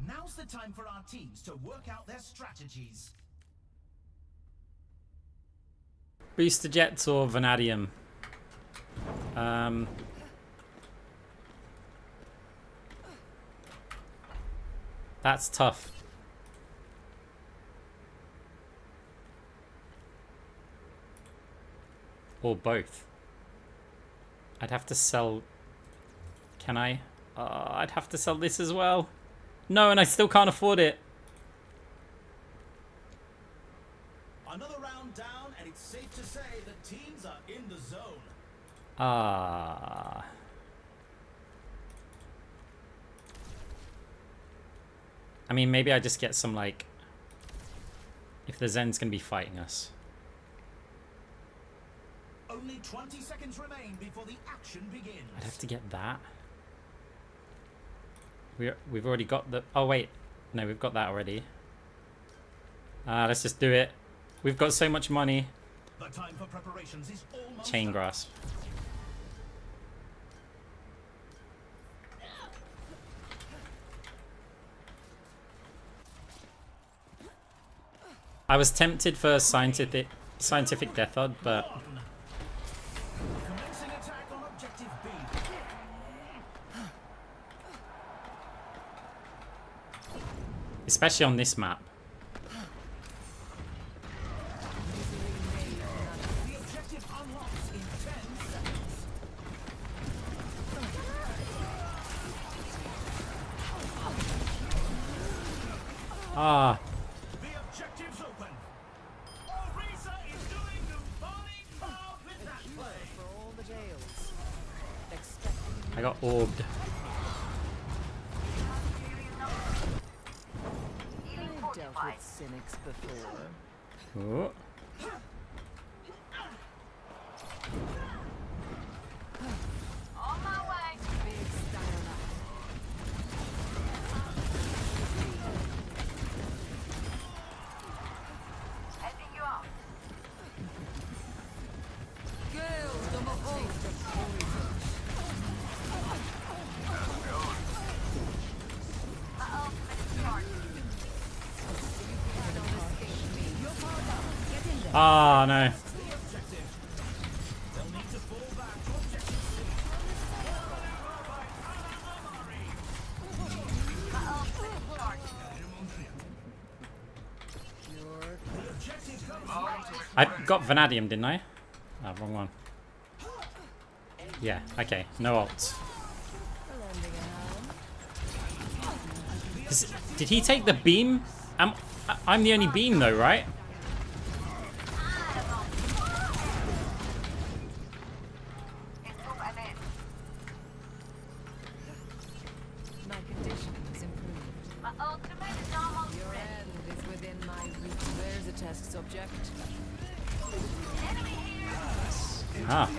Speaker 3: Now's the time for our teams to work out their strategies.
Speaker 1: Booster Jets or Vanadium? That's tough. Or both. I'd have to sell... Can I? I'd have to sell this as well. No, and I still can't afford it.
Speaker 3: Another round down, and it's safe to say that teams are in the zone.
Speaker 1: I mean, maybe I just get some, like... If the Zen's going to be fighting us.
Speaker 3: Only 20 seconds remain before the action begins.
Speaker 1: I'd have to get that. We've already got the... Oh, wait. No, we've got that already. Let's just do it. We've got so much money.
Speaker 3: The time for preparations is almost
Speaker 1: Chain
Speaker 3: up.
Speaker 1: grasp. I was tempted for scientific death odd, but
Speaker 3: Commencing attack on objective B.
Speaker 1: especially on this map.
Speaker 3: The objective unlocks in 10 seconds.
Speaker 1: Ah,
Speaker 3: The objective's open. Orisa is doing the falling ball with that play.
Speaker 2: For all the tales. Expecting
Speaker 1: I got orbed.
Speaker 2: I've dealt with cynics before.
Speaker 1: Oh.
Speaker 4: On my way.
Speaker 2: Big style up.
Speaker 4: Heading you out.
Speaker 2: Gales the Mahone.
Speaker 4: My ultimate is charged.
Speaker 1: Ah, no.
Speaker 3: They'll need to fall back to objective C.
Speaker 4: My ultimate is charged.
Speaker 3: The objective comes
Speaker 1: I got Vanadium, didn't I? Ah, wrong one. Yeah, okay. No ult. Did he take the beam? I'm the only beam though, right?
Speaker 4: I'm in.
Speaker 2: My condition is improved.
Speaker 4: My ultimate is almost
Speaker 2: Your
Speaker 4: ready.
Speaker 2: end is within my reach. Where's the test subject?
Speaker 4: Enemy here.
Speaker 1: Ah.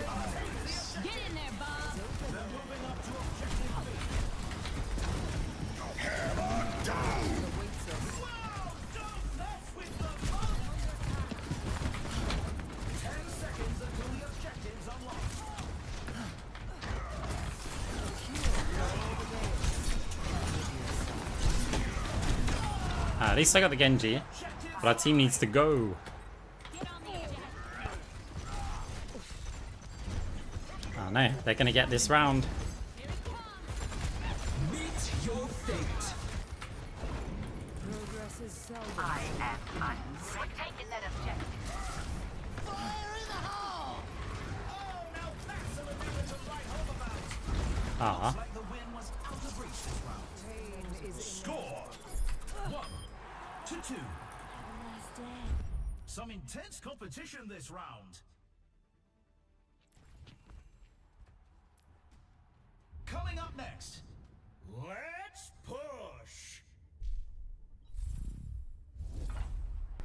Speaker 5: Get in there, Bob.
Speaker 2: Awaits us.
Speaker 3: Don't mess with the ball. 10 seconds until the objective's unlocked.
Speaker 1: At least I got the Genji. But our team needs to go.
Speaker 5: Get on the edge.
Speaker 1: Oh no, they're gonna get this round.
Speaker 5: Here it comes.
Speaker 2: Progress is seldom.
Speaker 4: I am hot. We're taking that objective.
Speaker 3: Now that's a maneuver to write home about.
Speaker 1: Ah.
Speaker 3: Like the win was out of reach this round.
Speaker 2: Pain is in
Speaker 3: Score 1 to 2. Some intense competition this round. Coming up next, let's push.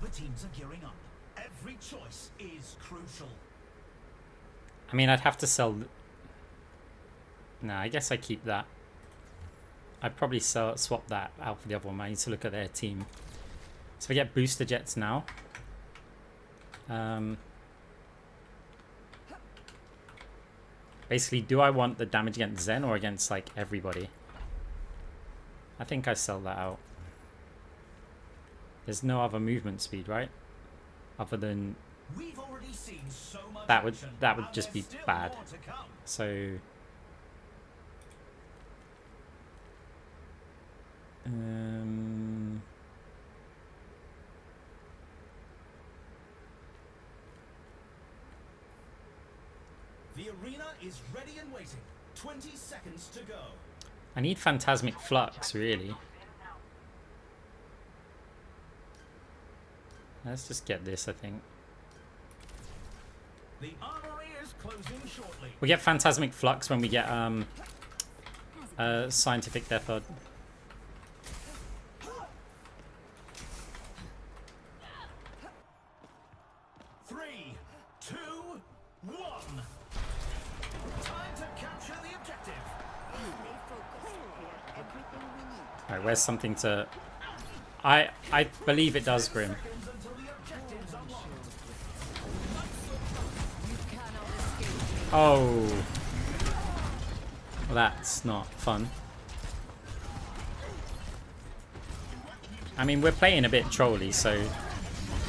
Speaker 3: The teams are gearing up. Every choice is crucial.
Speaker 1: I mean, I'd have to sell... Nah, I guess I keep that. I'd probably swap that out for the other one. I need to look at their team. So we get booster jets now. Basically, do I want the damage against Zen or against, like, everybody? I think I sell that out. There's no other movement speed, right? Other than...
Speaker 3: We've already seen so much
Speaker 1: That would
Speaker 3: action,
Speaker 1: just
Speaker 3: and there's
Speaker 1: be
Speaker 3: still
Speaker 1: bad.
Speaker 3: more to come.
Speaker 1: So...
Speaker 3: The arena is ready and waiting. 20 seconds to go.
Speaker 1: I need Phantasmic Flux, really. Let's just get this, I think.
Speaker 3: The armory is closing shortly.
Speaker 1: We get Phantasmic Flux when we get Scientific Death Odd.
Speaker 3: Three, two, one. Time to capture the objective.
Speaker 2: Stay focused. We have everything we need.
Speaker 1: Alright, where's something to... I believe it does, Grim.
Speaker 3: Seconds until the objective's unlocked.
Speaker 2: You cannot escape me.
Speaker 1: Oh. Well, that's not fun. I mean, we're playing a bit trolly, so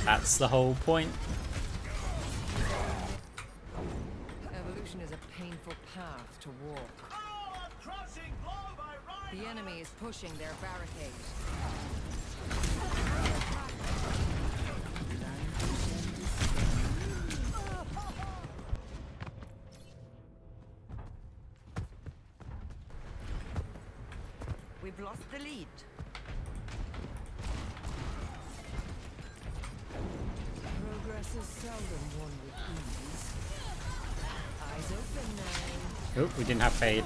Speaker 1: that's the whole point.
Speaker 2: Evolution is a painful path to walk.
Speaker 3: Oh, a crushing blow by Ryan.
Speaker 2: The enemy is pushing their barricade. We've lost the lead. Progress is seldom won with ease. Eyes open now.
Speaker 1: Oh, we didn't have fade.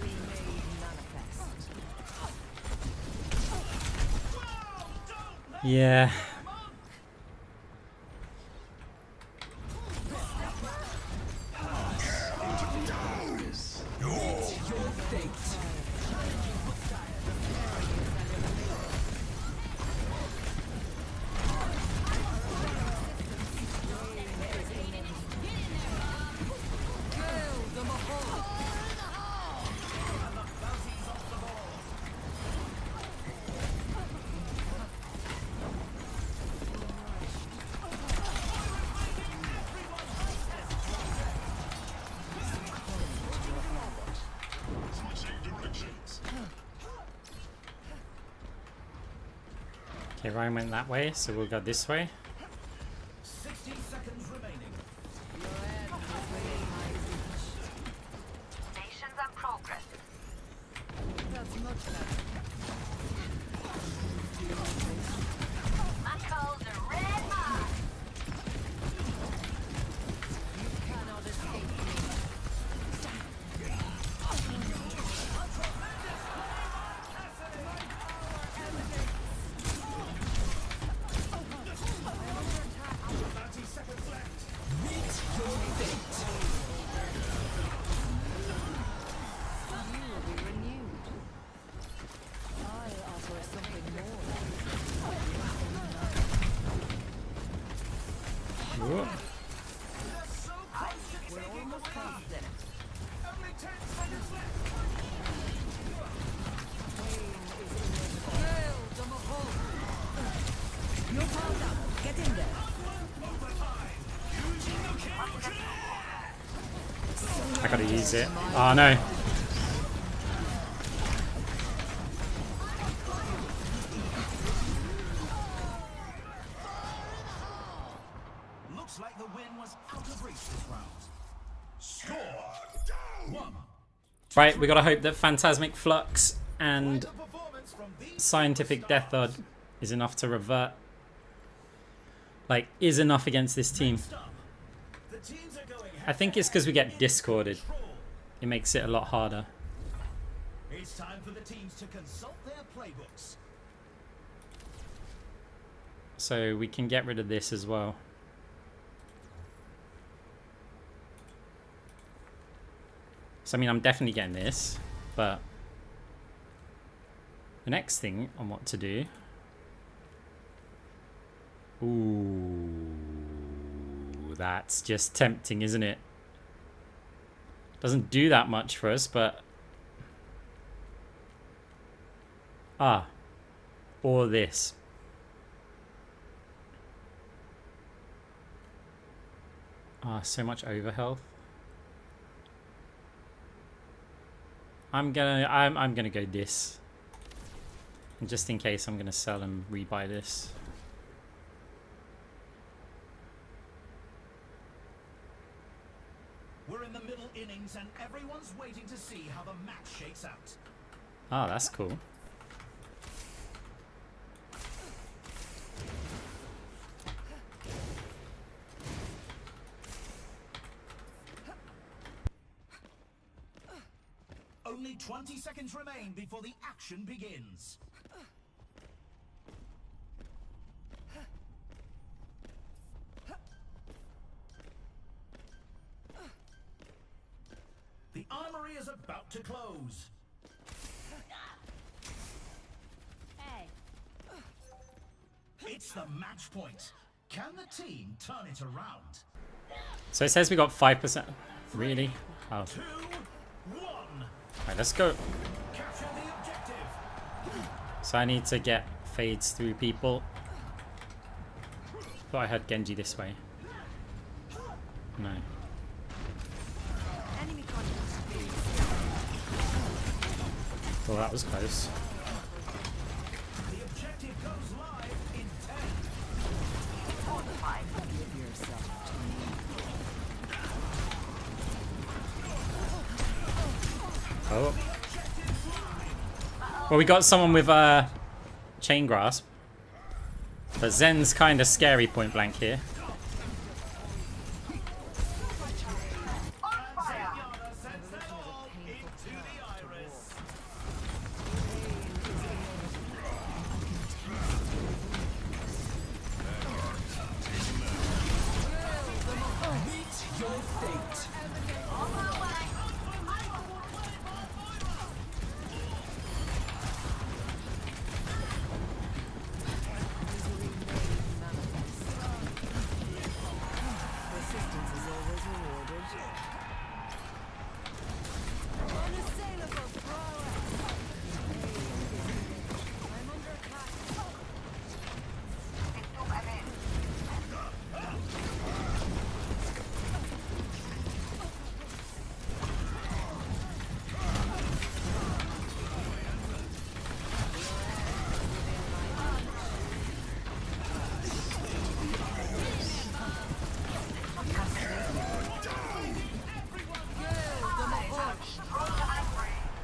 Speaker 2: Misery made manifest.
Speaker 1: Yeah. Okay, Ryan went that way, so we'll go this way.
Speaker 3: 60 seconds remaining.
Speaker 2: Your end is within my reach.
Speaker 4: Stations and progress.
Speaker 2: That's much better.
Speaker 4: My calls are red hot.
Speaker 2: You cannot escape me. You will be renewed. I'll offer something more.
Speaker 1: Ooh.
Speaker 2: We're almost past it.
Speaker 3: Only 10 seconds left.
Speaker 2: Hail the Mahal! You're powered up. Get in there.
Speaker 1: I gotta use it. Oh no.
Speaker 3: Looks like the win was out of reach this round. Score 1.
Speaker 1: Right, we gotta hope that Phantasmic Flux and
Speaker 3: The performance from these
Speaker 1: Scientific Death Odd is enough to revert. Like, is enough against this team.
Speaker 3: stop. The teams are going
Speaker 1: I think it's because we get discorded.
Speaker 3: control.
Speaker 1: It makes it a lot harder.
Speaker 3: It's time for the teams to consult their playbooks.
Speaker 1: So we can get rid of this as well. So I mean, I'm definitely getting this, but the next thing on what to do. Ooh, that's just tempting, isn't it? Doesn't do that much for us, but or this. So much overhealth. I'm gonna go this. And just in case, I'm gonna sell and rebuy this.
Speaker 3: We're in the middle innings and everyone's waiting to see how the match shakes out.
Speaker 1: Oh, that's cool.
Speaker 3: Only 20 seconds remain before the action begins. The armory is about to close.
Speaker 5: Hey.
Speaker 3: It's the match point. Can the team turn it around?
Speaker 1: So it says we got 5%. Really? Oh.
Speaker 3: 2, 1.
Speaker 1: Right, let's go.
Speaker 3: Capture the objective.
Speaker 1: So I need to get fades through people. Thought I had Genji this way. No.
Speaker 2: Enemy contact.
Speaker 1: Oh, that was close.
Speaker 3: The objective goes live in 10.
Speaker 2: Give yourself to me.
Speaker 1: Oh. Well, we got someone with chain grasp. But Zen's kind of scary point blank here.
Speaker 3: Zenyatta sends them all into the iris. Meet your fate.
Speaker 2: Persistence is always rewarded. Unassailable prowess. I'm under attack.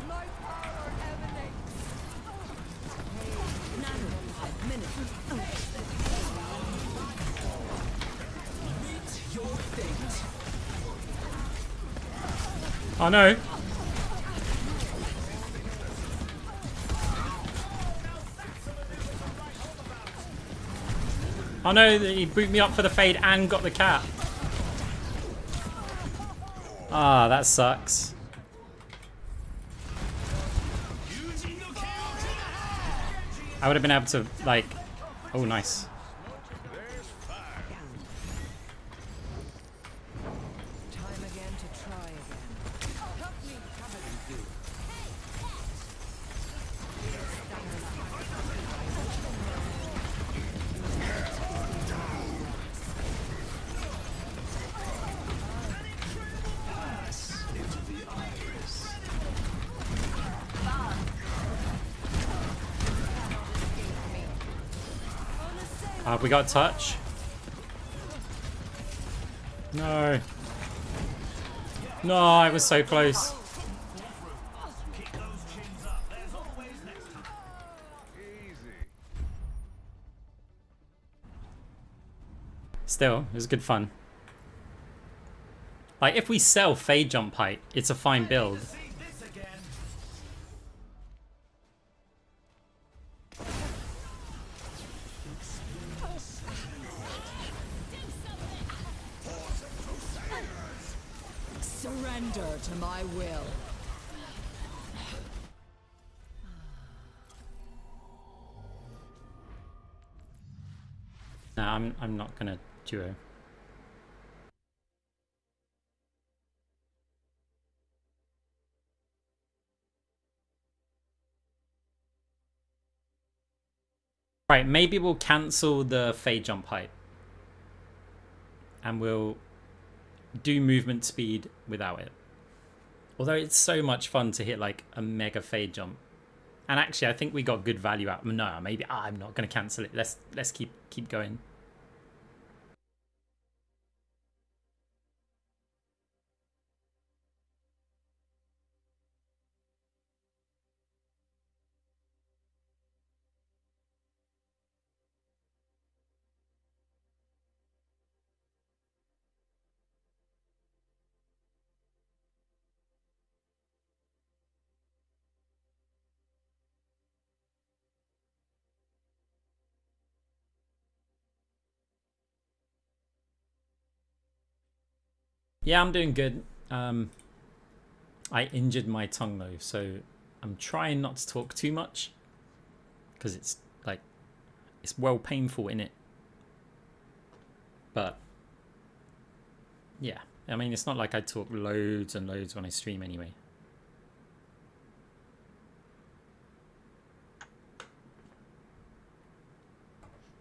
Speaker 2: My power emanates.
Speaker 3: Meet your fate.
Speaker 1: Oh no! Oh no, he booped me up for the fade and got the cap. Ah, that sucks. I would have been able to, like... Oh, nice.
Speaker 2: Time again to try again. Help me.
Speaker 1: We got touch. No. No, I was so close.
Speaker 3: Keep those chins up. There's always next time.
Speaker 1: Still, it was good fun. Like, if we sell Fade Jump Height, it's a fine build.
Speaker 3: See this again.
Speaker 2: Surrender to my will.
Speaker 1: No, I'm not gonna duo. Right, maybe we'll cancel the Fade Jump Height. And we'll do movement speed without it. Although it's so much fun to hit like a mega Fade Jump. And actually I think we got good value out. No, maybe I'm not gonna cancel it. Let's keep going. Yeah, I'm doing good. I injured my tongue though, so I'm trying not to talk too much because it's like it's well painful in it. But yeah, I mean, it's not like I talk loads and loads when I stream anyway.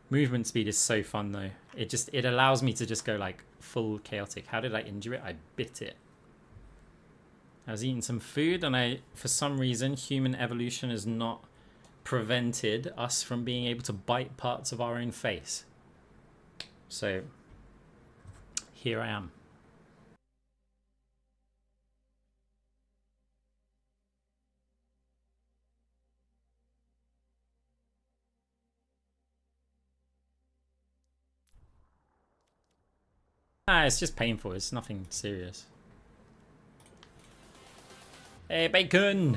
Speaker 1: Movement speed is so fun though. It allows me to just go like full chaotic. How did I injure it? I bit it. I was eating some food and for some reason, human evolution has not prevented us from being able to bite parts of our own face. So here I am. It's just painful. It's nothing serious. Hey, Bacon!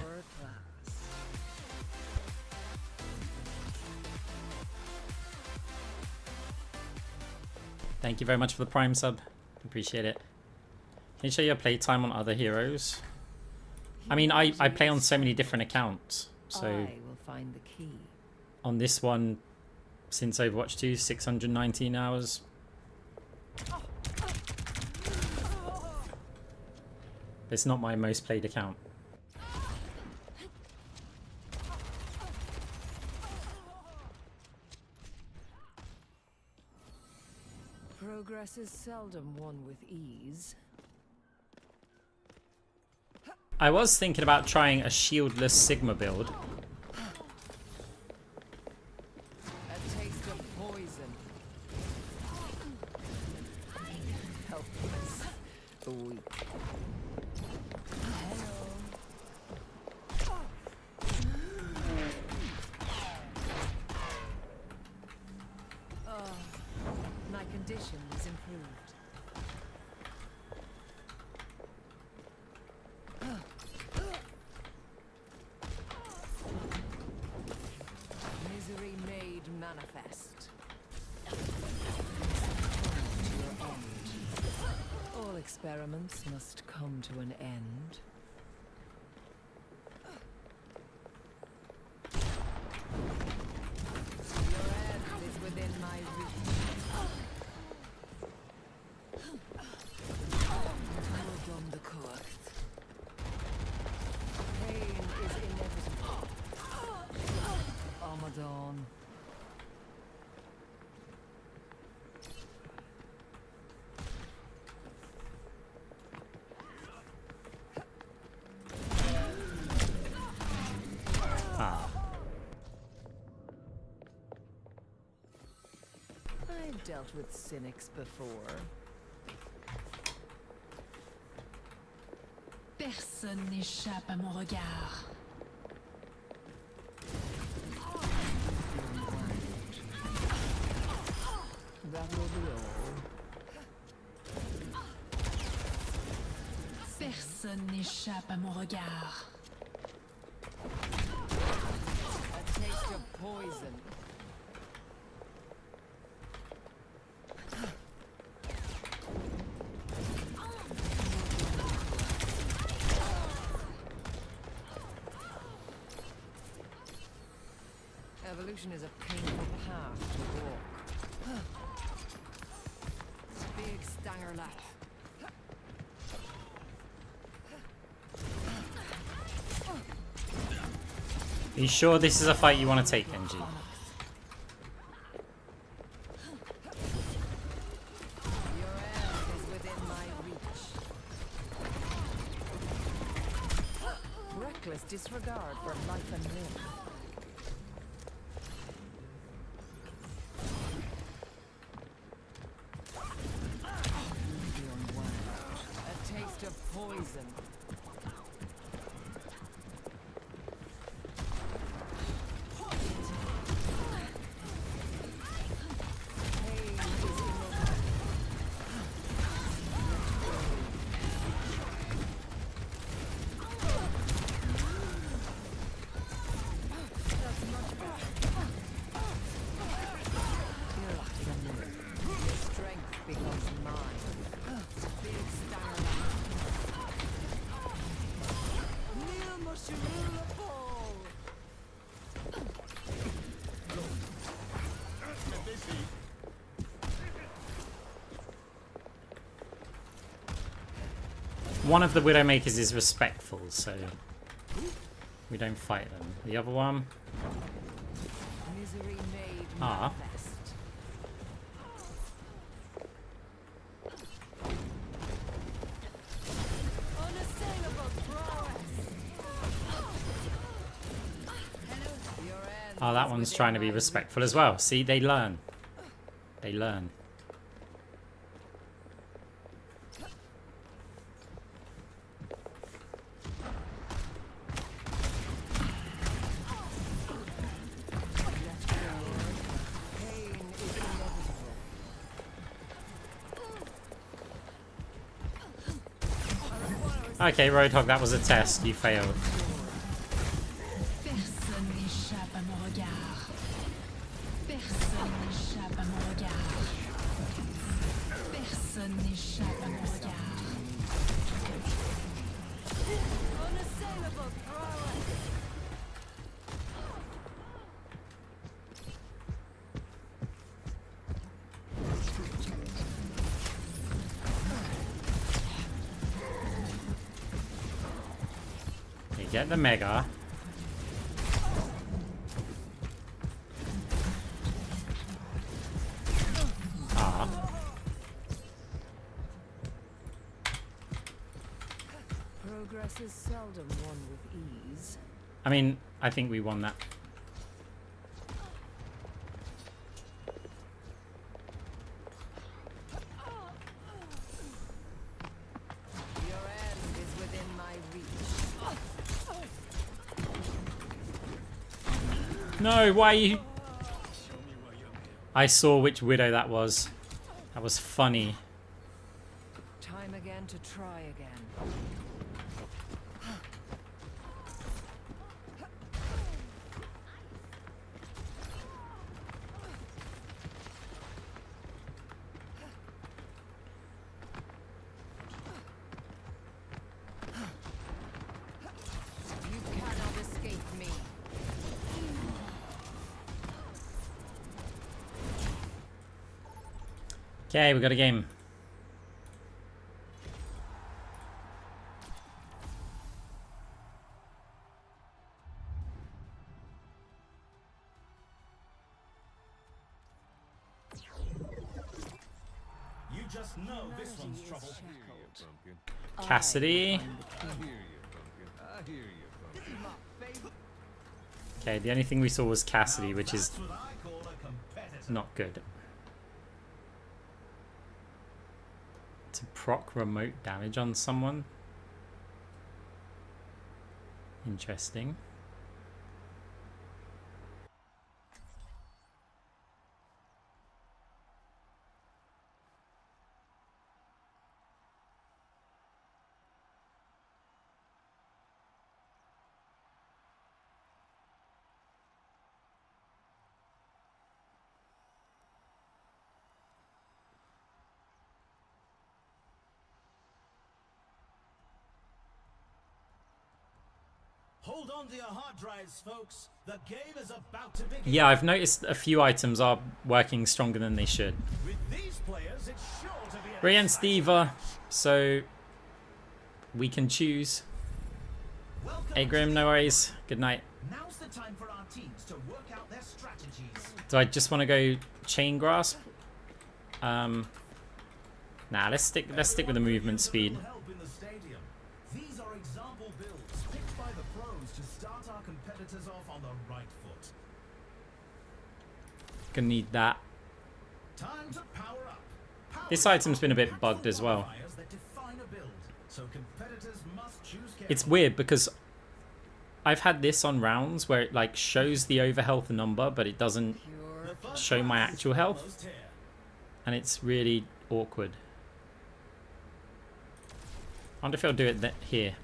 Speaker 1: Thank you very much for the Prime sub. Appreciate it. Can you show your playtime on other heroes? I mean, I play on so many different accounts. So
Speaker 2: I will find the key.
Speaker 1: on this one, since Overwatch 2, 619 hours. It's not my most played account.
Speaker 2: Progress is seldom won with ease.
Speaker 1: I was thinking about trying a shieldless Sigma build.
Speaker 2: A taste of poison. Helpless. Weak. My condition is improved. Misery made manifest. To your end. All experiments must come to an end. Your end is within my reach. From the court. Pain is inevitable. Armadon.
Speaker 1: Ah.
Speaker 2: I've dealt with cynics before.
Speaker 5: Personne n'échappe à mon regard.
Speaker 2: That will be all.
Speaker 5: Personne n'échappe à mon regard.
Speaker 2: A taste of poison. Evolution is a painful path to walk. Big stanger lap.
Speaker 1: Are you sure this is a fight you want to take, NG?
Speaker 2: Your end is within my reach. Reckless disregard for life and limb. A taste of poison. Pain is immovable.
Speaker 1: one of the Widowmakers is respectful, so we don't fight them. The other one,
Speaker 2: Misery made
Speaker 1: Ah.
Speaker 2: manifest. Unassailable prowess. Your end
Speaker 1: oh, that
Speaker 2: is
Speaker 1: one's
Speaker 2: within
Speaker 1: trying to be
Speaker 2: my
Speaker 1: respectful as well. See, they learn. They learn.
Speaker 2: pain is inevitable.
Speaker 1: Okay, Roadhog, that was a test. You failed.
Speaker 5: Personne n'échappe à mon regard. Personne n'échappe à mon regard. Personne n'échappe à mon regard.
Speaker 2: Unassailable prowess.
Speaker 1: Okay, get the Mega. Ah.
Speaker 2: Progress is seldom won with ease.
Speaker 1: I mean, I think we won that.
Speaker 2: Your end is within my reach.
Speaker 1: No, why you... I saw which Widow that was. That was funny.
Speaker 2: Time again to try again. You cannot escape me.
Speaker 1: Okay, we got a game.
Speaker 3: You just know this one's
Speaker 2: Humanity is
Speaker 3: trouble.
Speaker 2: shackled.
Speaker 1: Cassidy. Okay, the only thing we saw was Cassidy, which is
Speaker 3: That's what I call a competitor.
Speaker 1: not good. To proc remote damage on someone. Interesting.
Speaker 3: Hold on to your hard drives, folks. The game is about to begin.
Speaker 1: Yeah, I've noticed a few items are working stronger than they should.
Speaker 3: With these players, it's sure to be
Speaker 1: We're against Diva, so we can choose.
Speaker 3: Welcome
Speaker 1: Hey Grim, no worries. Good night.
Speaker 3: Now's the time for our teams to work out their strategies.
Speaker 1: Do I just want to go chain grasp? Nah, let's stick with the movement speed.
Speaker 3: Help in the stadium. These are example builds picked by the pros to start our competitors off on the right foot.
Speaker 1: Gonna need that.
Speaker 3: Time to power up. Power
Speaker 1: This item's been a bit bugged as well.
Speaker 3: modifiers that define a build, so competitors must choose carefully.
Speaker 1: It's weird because I've had this on rounds where it like shows the overhealth number, but it doesn't
Speaker 2: Pure
Speaker 3: The first
Speaker 1: show my
Speaker 3: round is
Speaker 1: actual health,
Speaker 3: almost here.
Speaker 1: and it's really awkward. I wonder if I'll do it here.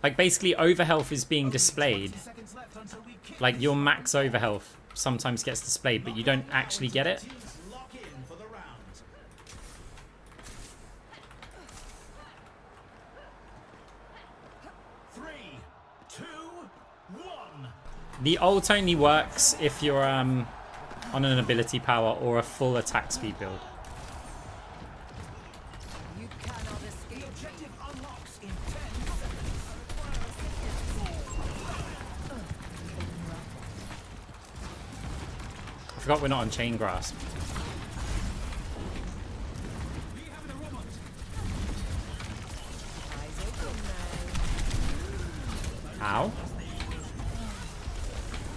Speaker 1: Like basically overhealth is being displayed.
Speaker 3: 20 seconds left until we kick
Speaker 1: Like
Speaker 3: this
Speaker 1: your
Speaker 3: off.
Speaker 1: max overhealth sometimes gets displayed, but you don't actually get it.
Speaker 3: Teams lock in for the round. Three, two, one.
Speaker 1: The ult only works if you're on an ability power or a full attack speed build. forgot we're not on chain grasp.
Speaker 2: Eyes open now.
Speaker 1: Ow.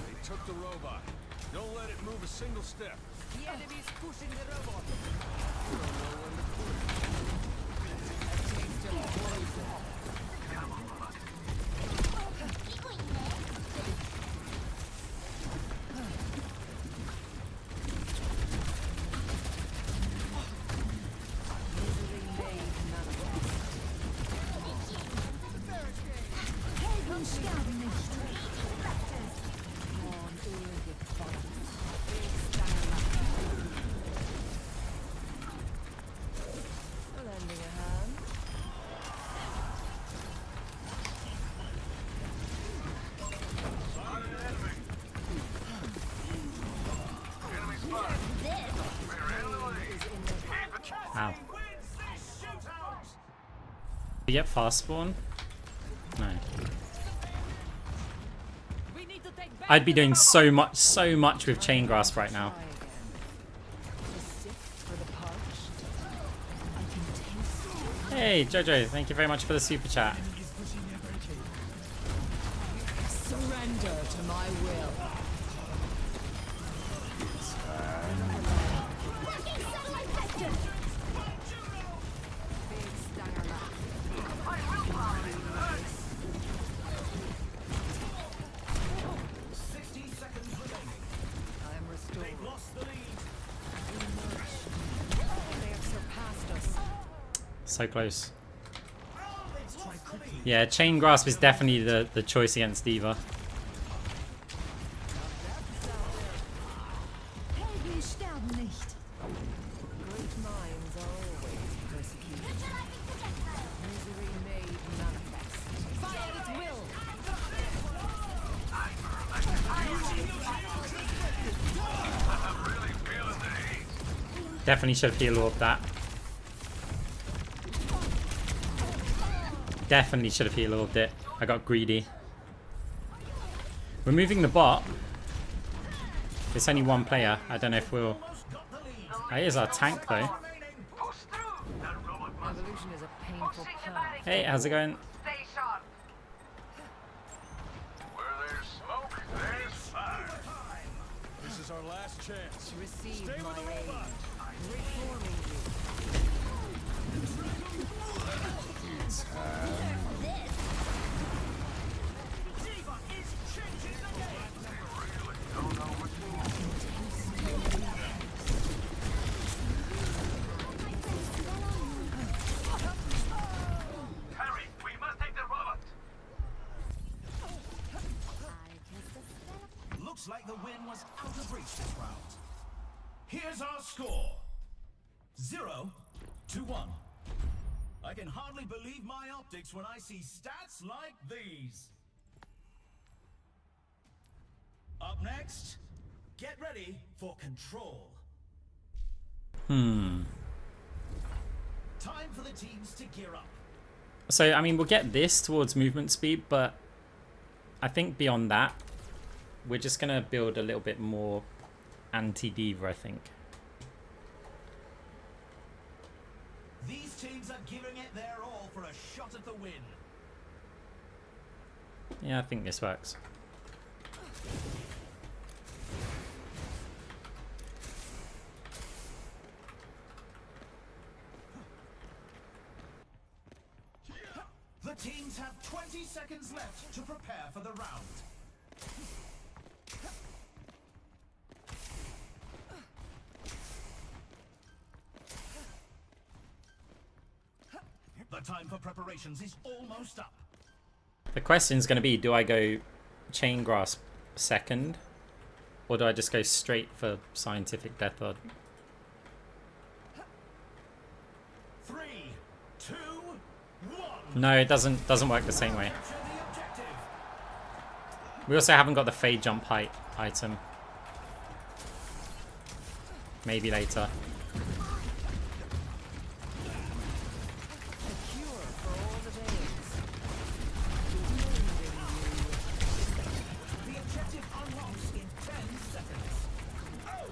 Speaker 7: They took the robot. Don't let it move a single step.
Speaker 2: The enemy's pushing the robot. Lending a hand.
Speaker 1: Ow. You get fast spawn? No.
Speaker 2: We need to take back
Speaker 1: I'd be
Speaker 2: the
Speaker 1: doing
Speaker 2: robot.
Speaker 1: so much with chain grasp right now.
Speaker 2: Try again. The sift for the parched. I can taste it.
Speaker 1: Hey, Jojo, thank you very much for the super chat.
Speaker 2: Surrender to my will.
Speaker 5: Working satellite vector.
Speaker 2: Big stanger lap.
Speaker 4: My willpower is hurt.
Speaker 3: 60 seconds remaining.
Speaker 2: I am restored.
Speaker 3: They've lost the lead.
Speaker 2: They have surpassed us.
Speaker 1: So close.
Speaker 3: They've lost the lead.
Speaker 1: Yeah, chain grasp is definitely the choice against D.Va.
Speaker 5: Helden sterben nicht.
Speaker 2: Great minds are always persecuted. Misery made manifest. Fire its will.
Speaker 1: Definitely should have healed orbed that. Definitely should have healed orbed it. I got greedy. We're moving the bot. It's only one player. I don't know if we'll...
Speaker 3: Almost got the lead.
Speaker 1: That is our tank though.
Speaker 3: Remaining.
Speaker 4: Push through. That robot must
Speaker 2: Evolution is a painful
Speaker 4: pushing the
Speaker 2: path.
Speaker 4: barricade.
Speaker 1: Hey, how's it going?
Speaker 4: Stay sharp.
Speaker 6: Where there's smoke, there's fire.
Speaker 7: This is our last chance.
Speaker 2: Receive
Speaker 7: Stay
Speaker 2: my
Speaker 7: with the
Speaker 2: aid.
Speaker 7: robot.
Speaker 2: Reforming you.
Speaker 3: Diva is changing the game.
Speaker 6: Don't know what
Speaker 4: Harry, we must take the robot.
Speaker 3: Looks like the win was out of reach this round. Here's our score. 0-1. I can hardly believe my optics when I see stats like these. Up next, get ready for control. Time for the teams to gear up.
Speaker 1: So, I mean, we'll get this towards movement speed, but I think beyond that, we're just going to build a little bit more anti-D.Va, I think.
Speaker 3: These teams are giving it their all for a shot at the win.
Speaker 1: Yeah, I think this works.
Speaker 3: The teams have 20 seconds left to prepare for the round. The time for preparations is almost up.
Speaker 1: The question's going to be, do I go chain grasp second? Or do I just go straight for scientific death odd?
Speaker 3: 3, 2, 1.
Speaker 1: No, it doesn't work the same way.
Speaker 3: Capture the objective.
Speaker 1: We also haven't got the fade jump height item. Maybe later.
Speaker 2: A cure for all the days.
Speaker 3: The objective unlocks in 10 seconds. Oh,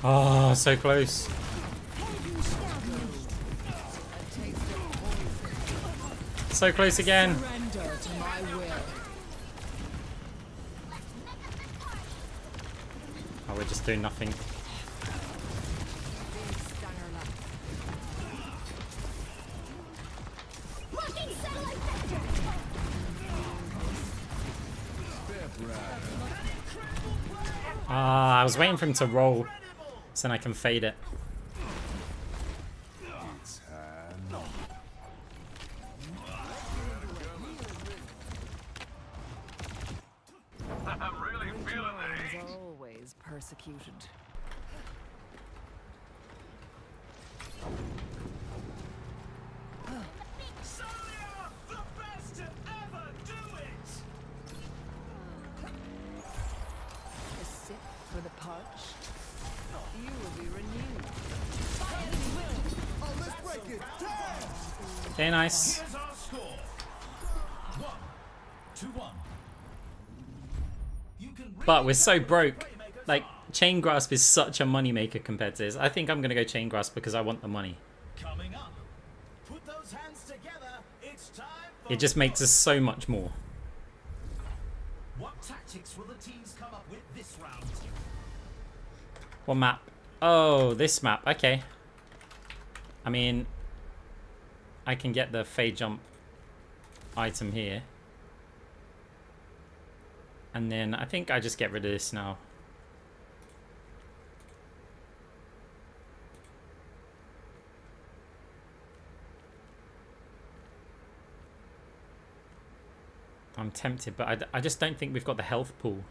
Speaker 1: Oh, so close. So close again.
Speaker 2: Surrender to my will.
Speaker 1: Oh, we're just doing nothing.
Speaker 2: Big stunner luck.
Speaker 5: Marking satellite vector.
Speaker 1: Ah, I was waiting for him to roll so then I can fade it.
Speaker 6: I'm really feeling the heat.
Speaker 2: Is always persecuted.
Speaker 3: Sonia, the best to ever do it!
Speaker 2: A sip for the parch. You will be renewed.
Speaker 1: Okay, nice.
Speaker 3: Here's our score. 1-1. You can
Speaker 1: But we're so broke. Like, Chain Grasp is such a moneymaker compared to this. I think I'm going to go Chain Grasp because I want the money.
Speaker 3: coming up. Put those hands together. It's time for
Speaker 1: It just makes us so much more.
Speaker 3: What tactics will the teams come up with this round?
Speaker 1: What map? Oh, this map. Okay. I mean, I can get the fade jump item here. And then I think I just get rid of this now. I'm tempted, but I just don't think we've got the health pool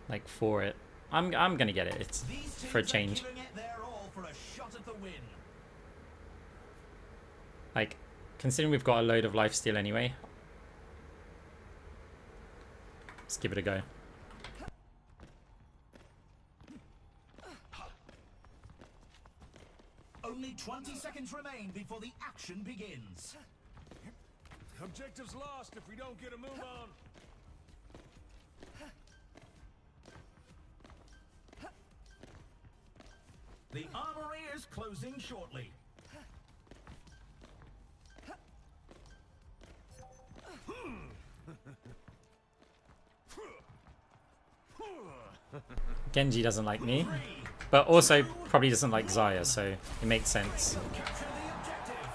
Speaker 1: like for it. I'm gonna get it. It's
Speaker 3: These
Speaker 1: for a
Speaker 3: teams are
Speaker 1: change.
Speaker 3: giving it their all for a shot at the win.
Speaker 1: Like, considering we've got a load of lifesteal anyway, let's give it a go.
Speaker 3: Only 20 seconds remain before the action begins.
Speaker 7: Objective's lost if we don't get a move on.
Speaker 3: The armory is closing shortly.
Speaker 1: Genji doesn't like me, but also probably doesn't like Xayah, so it makes sense.
Speaker 3: Capture the objective.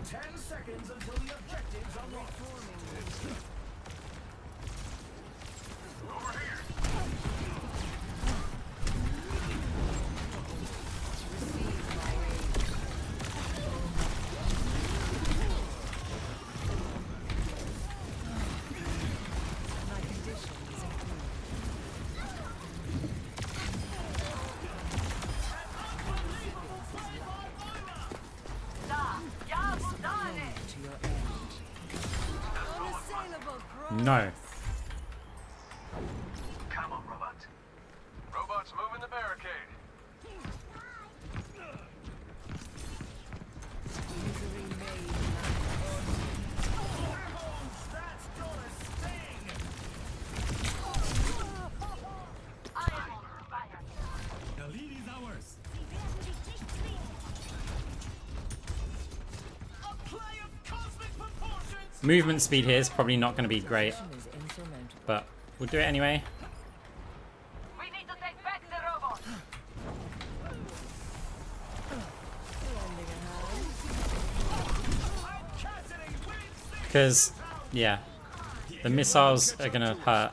Speaker 3: Ten seconds until the objectives unlocked.
Speaker 2: My condition is improved.
Speaker 4: Y'all done it.
Speaker 2: To your end. Unassailable growth.
Speaker 1: No.
Speaker 6: Come on, robot. Robots moving the barricade.
Speaker 2: Misery made
Speaker 3: That's gonna sting.
Speaker 4: I am on fire.
Speaker 3: The lead is ours. A play of cosmic proportions.
Speaker 1: Movement speed here is probably not going to be great,
Speaker 2: is insurmountable.
Speaker 1: but we'll do it anyway.
Speaker 4: We need to take back the robot.
Speaker 2: Lending a hand.
Speaker 3: Cassidy wins this.
Speaker 1: Because, yeah, the missiles are going to hurt.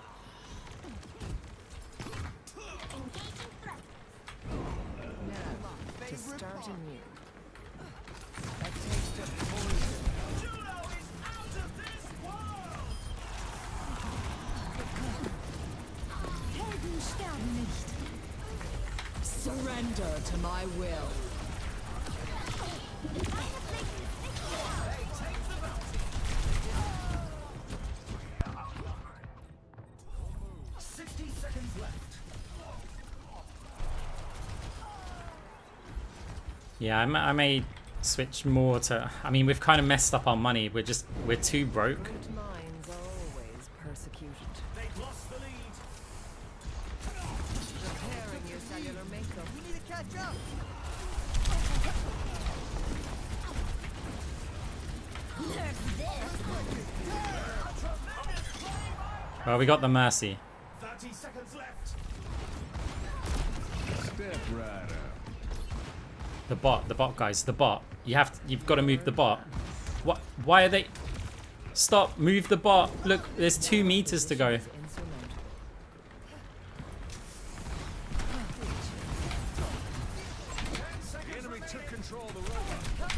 Speaker 2: Now, to start anew. A taste of poison.
Speaker 3: Juno is out of this world.
Speaker 5: Helden sterben nicht.
Speaker 2: Surrender to my will.
Speaker 3: They take the bounty. 60 seconds left.
Speaker 1: Yeah, I may switch more to... I mean, we've kind of messed up our money. We're too broke.
Speaker 2: Good minds always Flamenco. We need to catch up.
Speaker 1: Well, we got the mercy.
Speaker 3: 30 seconds left.
Speaker 7: Step right up.
Speaker 1: The bot, guys, the bot. You've got to move the bot. What? Why are they? Stop! Move the bot. Look, there's 2 meters to go.
Speaker 7: The enemy took control of the robot.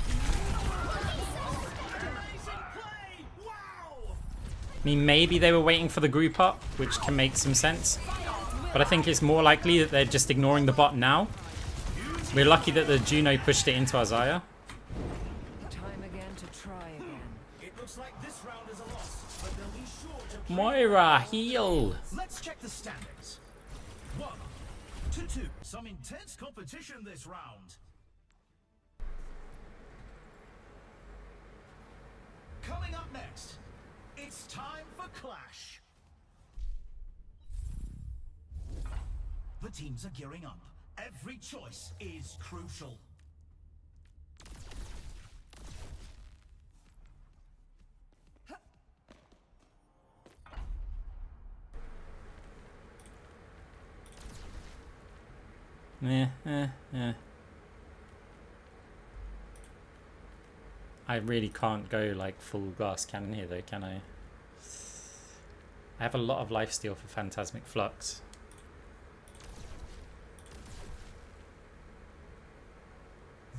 Speaker 1: I mean, maybe they were waiting for the group up, which can make some sense. But I think it's more likely that they're just ignoring the bot now. We're lucky that the Juno pushed it into Isaiah.
Speaker 2: Time again to try again.
Speaker 3: It looks like this round is a loss, but they'll be sure to.
Speaker 1: Moira, heal!
Speaker 3: Let's check the standings. 1 to 2. Some intense competition this round. Coming up next, it's time for Clash. The teams are gearing up. Every choice is crucial.
Speaker 1: I really can't go like full glass cannon here though, can I? I have a lot of lifesteal for Phantasmic Flux.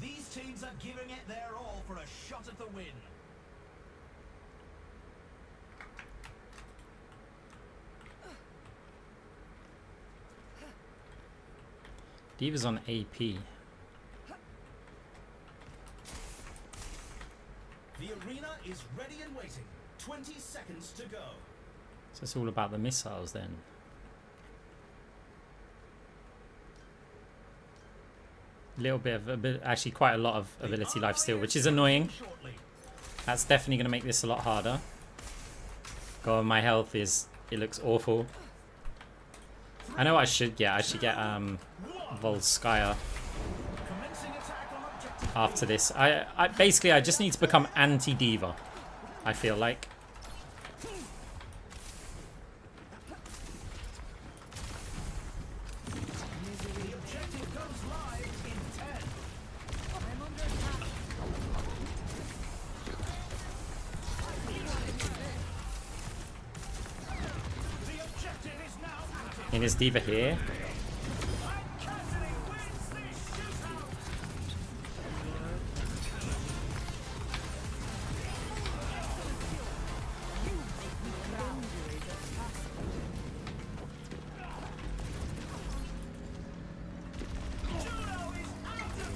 Speaker 3: These teams are giving it their all for a shot at the win.
Speaker 1: Diva's on AP.
Speaker 3: The arena is ready and waiting. 20 seconds to go.
Speaker 1: So it's all about the missiles then. Little bit of actually quite a lot of ability lifesteal, which is annoying.
Speaker 3: Shortly.
Speaker 1: That's definitely going to make this a lot harder. God, my health is, it looks awful. I know what I should get. I should get Volskaya
Speaker 3: Commencing attack on objective.
Speaker 1: after this. I basically I just need to become anti-diva, I feel like.
Speaker 3: The objective goes live in 10.
Speaker 2: I'm under attack.
Speaker 3: The objective is now active.
Speaker 1: And is Diva here?
Speaker 3: Cassidy wins this shootout. Juno is out of this one.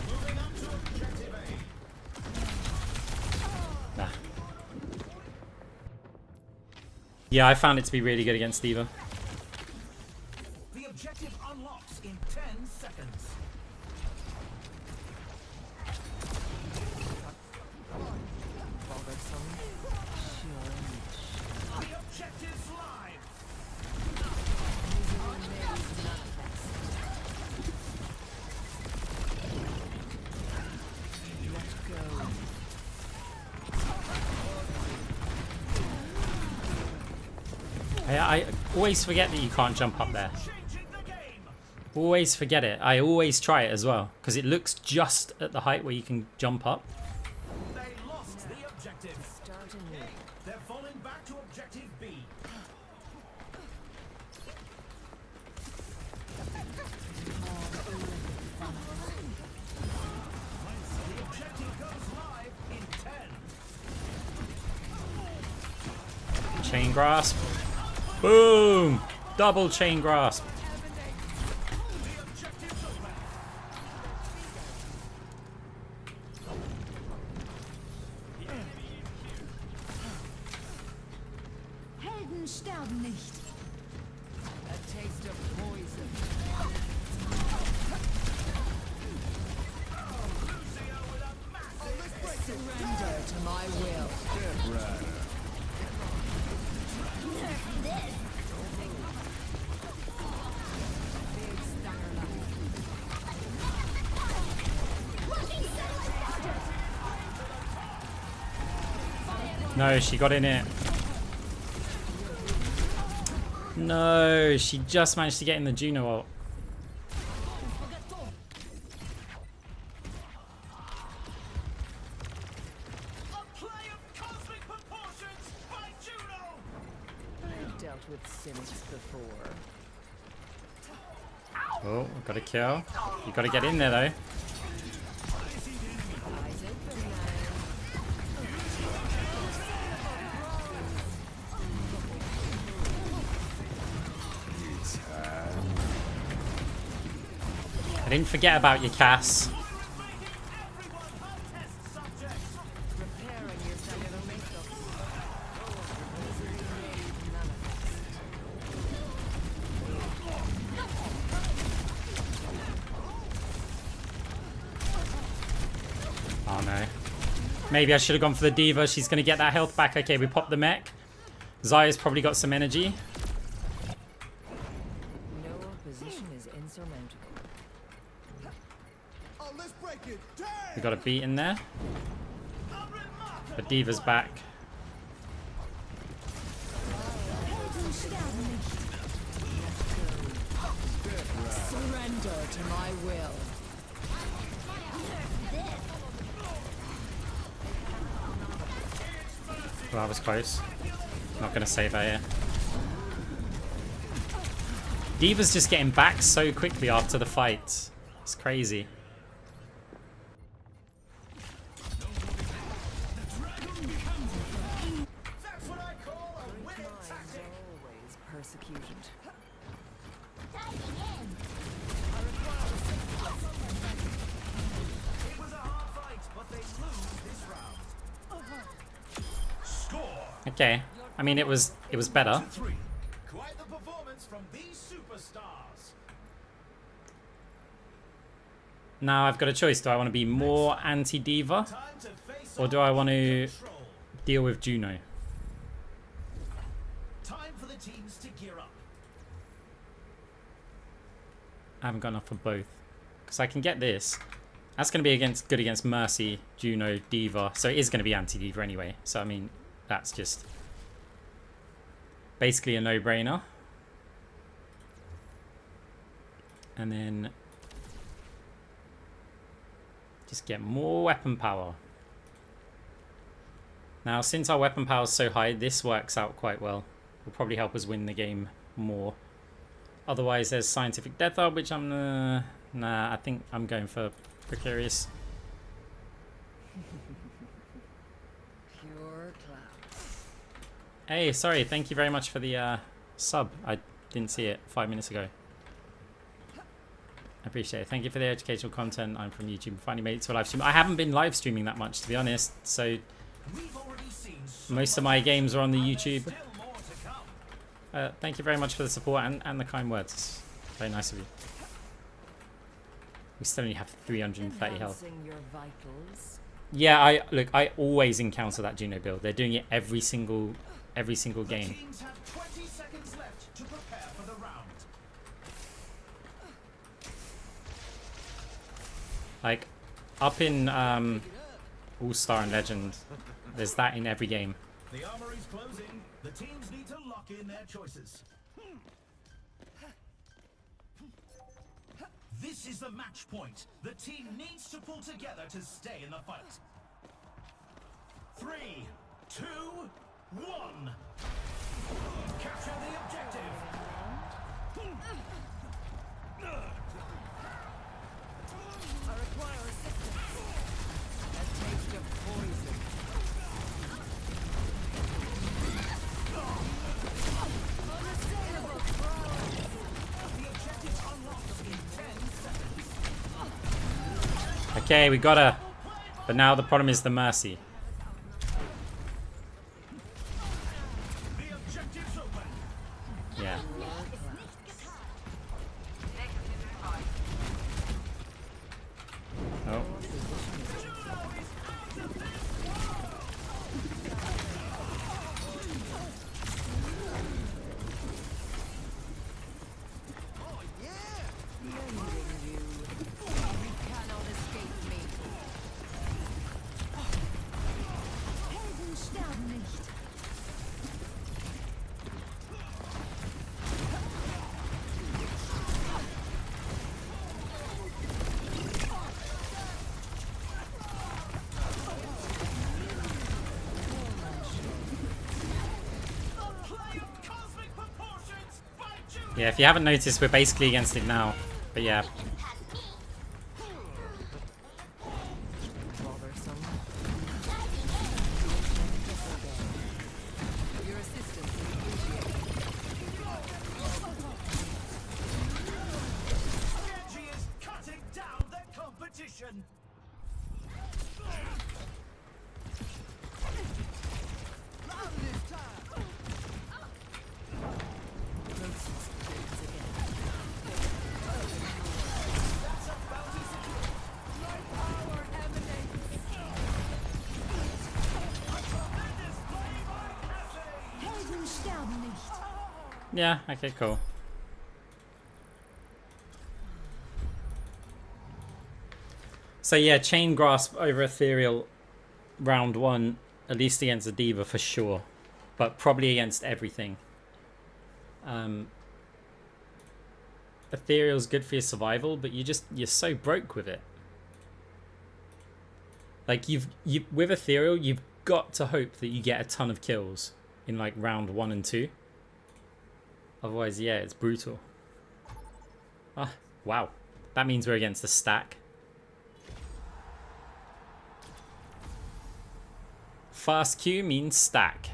Speaker 3: Moving up to objective A.
Speaker 1: Nah. Yeah, I found it to be really good against Diva.
Speaker 3: The objective unlocks in 10 seconds. The objective's live.
Speaker 1: I always forget that you can't jump up there.
Speaker 3: Changing the game.
Speaker 1: Always forget it. I always try it as well, because it looks just at the height where you can jump up.
Speaker 3: They lost the objective.
Speaker 2: Starting new.
Speaker 3: They're falling back to objective B. The objective goes live in 10.
Speaker 1: Chain grasp. Boom! Double chain grasp.
Speaker 3: The objective's open.
Speaker 5: Helden sterben nicht.
Speaker 2: A taste of poison.
Speaker 3: Lucio with a massive
Speaker 2: Surrender to my will.
Speaker 7: Step right up.
Speaker 1: No, she got in it. No, she just managed to get in the Juno ult.
Speaker 3: A play of cosmic proportions by Juno!
Speaker 2: I've dealt with cynics before.
Speaker 1: Oh, got a kill. You got to get in there though.
Speaker 2: Eyes open now.
Speaker 1: I didn't forget about your Cass.
Speaker 2: Repairing your cellular makeup.
Speaker 1: Oh no. Maybe I should have gone for the Diva. She's going to get that health back. Okay, we popped the mech. Zaya's probably got some energy.
Speaker 2: No opposition is insurmountable.
Speaker 1: We got a beat in there. The Diva's back.
Speaker 2: Surrender to my will.
Speaker 1: Well, that was close. Not going to save her here. Diva's just getting back so quickly after the fight. It's crazy.
Speaker 3: That's what I call a winning
Speaker 2: Minds
Speaker 3: tactic!
Speaker 2: always persecuted.
Speaker 3: It was a hard fight, but they lose this round. Score!
Speaker 1: Okay. I mean, it was better.
Speaker 3: 3. Quite the performance from these superstars.
Speaker 1: Now I've got a choice. Do I want to be more anti-Diva?
Speaker 3: Time to face
Speaker 1: Or
Speaker 3: off
Speaker 1: do I want to
Speaker 3: control.
Speaker 1: deal with Juno?
Speaker 3: Time for the teams to gear up.
Speaker 1: I haven't got enough for both. Because I can get this. That's going to be good against Mercy, Juno, Diva. So it is going to be anti-Diva anyway. So, I mean, that's just basically a no-brainer. And then just get more weapon power. Now, since our weapon power is so high, this works out quite well. Will probably help us win the game more. Otherwise, there's Scientific Death Art, which I'm nah, I think I'm going for Precarious.
Speaker 2: Pure cloud.
Speaker 1: Hey, sorry, thank you very much for the sub. I didn't see it 5 minutes ago. I appreciate it. Thank you for the educational content. I'm from YouTube. Finally made it to a live stream. I haven't been live streaming that much, to be honest. So
Speaker 3: We've already seen so
Speaker 1: most of
Speaker 3: much
Speaker 1: my
Speaker 3: action,
Speaker 1: games are on the
Speaker 3: and
Speaker 1: YouTube.
Speaker 3: there's still more to come.
Speaker 1: Thank you very much for the support and the kind words. It's very nice of you. We still only have 330 health.
Speaker 2: Enhancing your vitals.
Speaker 1: Yeah, I always encounter that Juno build. They're doing it every single
Speaker 3: The
Speaker 1: game.
Speaker 3: teams have 20 seconds left to prepare for the round.
Speaker 1: Like up in All-Star and Legend, there's that in every game.
Speaker 3: The armory's closing. The teams need to lock in their choices. This is the match point. The team needs to pull together to stay in the fight. 3, 2, 1. Capture the objective.
Speaker 2: I require assistance. A taste of poison. Unassailable prowess.
Speaker 3: The objective's unlocked in 10 seconds.
Speaker 1: Okay, we got her. But now the problem is the Mercy.
Speaker 3: The objective's open.
Speaker 1: Yeah. Oh.
Speaker 2: You cannot escape me.
Speaker 1: Yeah, if you haven't noticed, we're basically against it now. But yeah.
Speaker 2: Bothersome. Your assistance is appreciated.
Speaker 3: Genji is cutting down the competition.
Speaker 5: Helden sterben nicht.
Speaker 1: Yeah, okay, cool. So yeah, Chain Grasp over Ethereal round 1, at least against the Diva for sure. But probably against everything. Ethereal's good for your survival, but you're so broke with it. Like with Ethereal, you've got to hope that you get a ton of kills in like round 1 and 2. Otherwise, yeah, it's brutal. Ah, wow. That means we're against a stack. Fast Q means stack.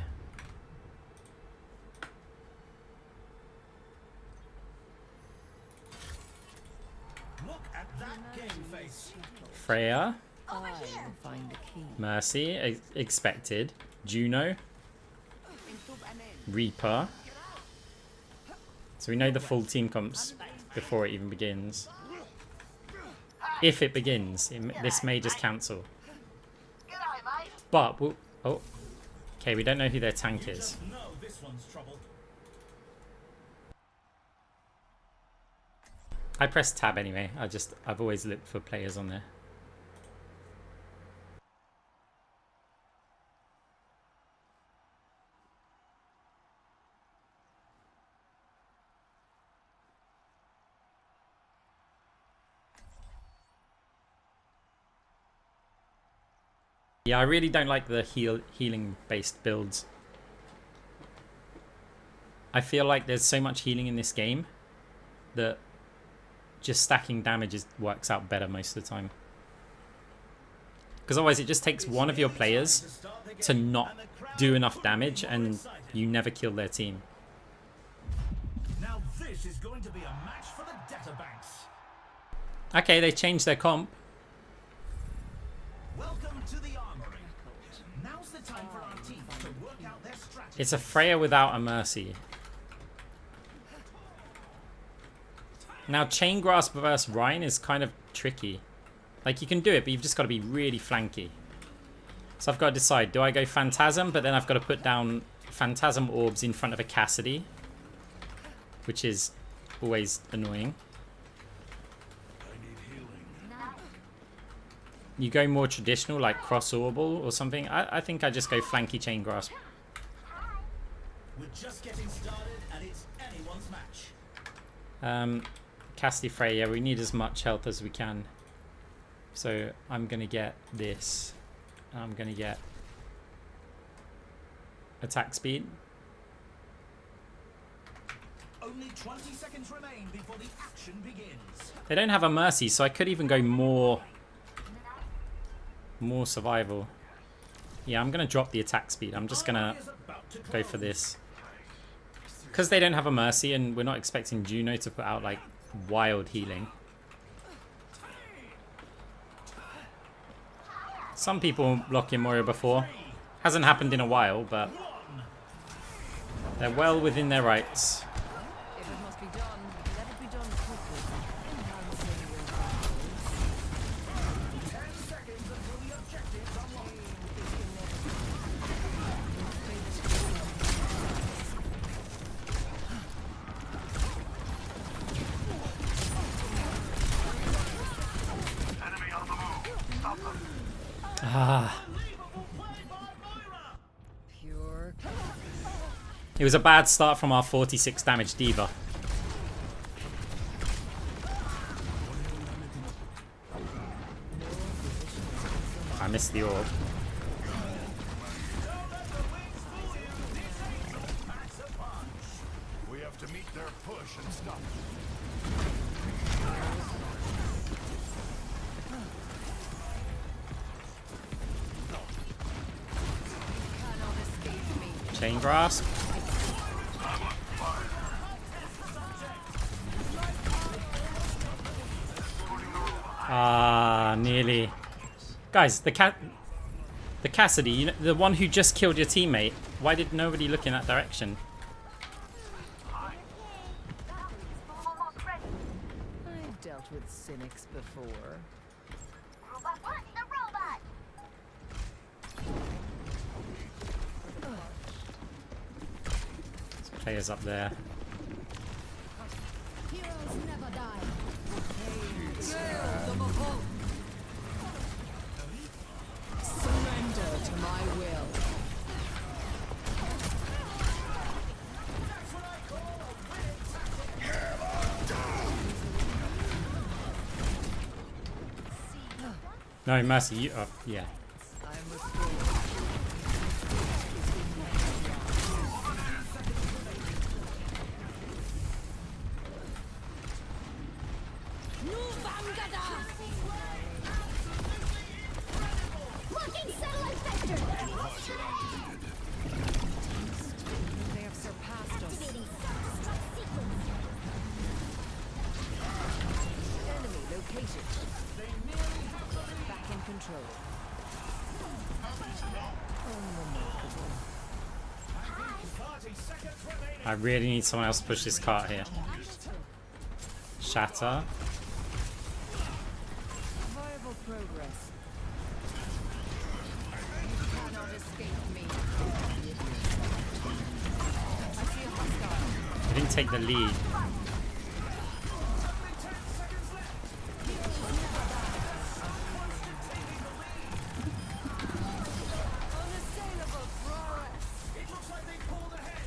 Speaker 3: Look at that game face.
Speaker 1: Freya,
Speaker 2: I will find the key.
Speaker 1: Mercy, expected. Juno, Reaper. So we know the full team comps before it even begins. If it begins, this may just cancel.
Speaker 4: G'day, mate.
Speaker 1: But we'll, oh, okay, we don't know who their tank is.
Speaker 3: Just know this one's trouble.
Speaker 1: I pressed tab anyway. I've always looked for players on there. Yeah, I really don't like the healing based builds. I feel like there's so much healing in this game that just stacking damage works out better most of the time. Because otherwise it just takes one of your players to not do enough damage and you never kill their team.
Speaker 3: Now this is going to be a match for the debtor banks.
Speaker 1: Okay, they changed their comp.
Speaker 3: Welcome to the armory. Now's the time for our teams to work out their strategy.
Speaker 1: It's a Freya without a Mercy. Now, Chain Grasp versus Rhine is kind of tricky. Like, you can do it, but you've just got to be really flanky. So I've got to decide, do I go Phantasm, but then I've got to put down Phantasm Orbs in front of a Cassidy, which is always annoying. You go more traditional, like Cross Orbal or something. I think I just go flanky Chain Grasp.
Speaker 3: We're just getting started, and it's anyone's match.
Speaker 1: Cassidy Freya, we need as much health as we can. So I'm going to get this. I'm going to get attack speed.
Speaker 3: Only 20 seconds remain before the action begins.
Speaker 1: They don't have a Mercy, so I could even go more survival. Yeah, I'm going to drop the attack speed. I'm just going to go for this. Because they don't have a Mercy and we're not expecting Juno to put out like wild healing. Some people block in Moira before. Hasn't happened in a while, but they're well within their rights.
Speaker 2: If it must be done, let it be done quickly. Enhancing your battles.
Speaker 3: 10 seconds until the objective's unlocked.
Speaker 1: Ah,
Speaker 3: Unbelievable play by Moira.
Speaker 2: Pure.
Speaker 1: it was a bad start from our 46 damage Diva. I missed the orb.
Speaker 3: Don't let the wings fool you. This ain't no pack a punch.
Speaker 6: We have to meet their push and
Speaker 1: Chain grasp. Ah, nearly. Guys, the Cassidy, you know, the one who just killed your teammate. Why did nobody look in that direction?
Speaker 4: Almost ready.
Speaker 2: I've dealt with cynics before.
Speaker 4: Robot, punch the robot.
Speaker 1: There's players up there.
Speaker 5: Heroes never die.
Speaker 2: Surrender to my will.
Speaker 1: No, Mercy, you. Oh, yeah.
Speaker 2: I'm restored.
Speaker 5: Blocking satellite vector.
Speaker 2: They have surpassed us.
Speaker 5: Activating self-destruct sequence.
Speaker 2: Enemy located. Back in control. Unremarkable.
Speaker 3: 30 seconds remaining.
Speaker 1: I really need someone else to push this cart here. Shatter.
Speaker 2: Viable progress. You cannot escape me. I see a hostile.
Speaker 1: I didn't take the lead.
Speaker 2: Unassailable prowess. It looks like they pulled ahead.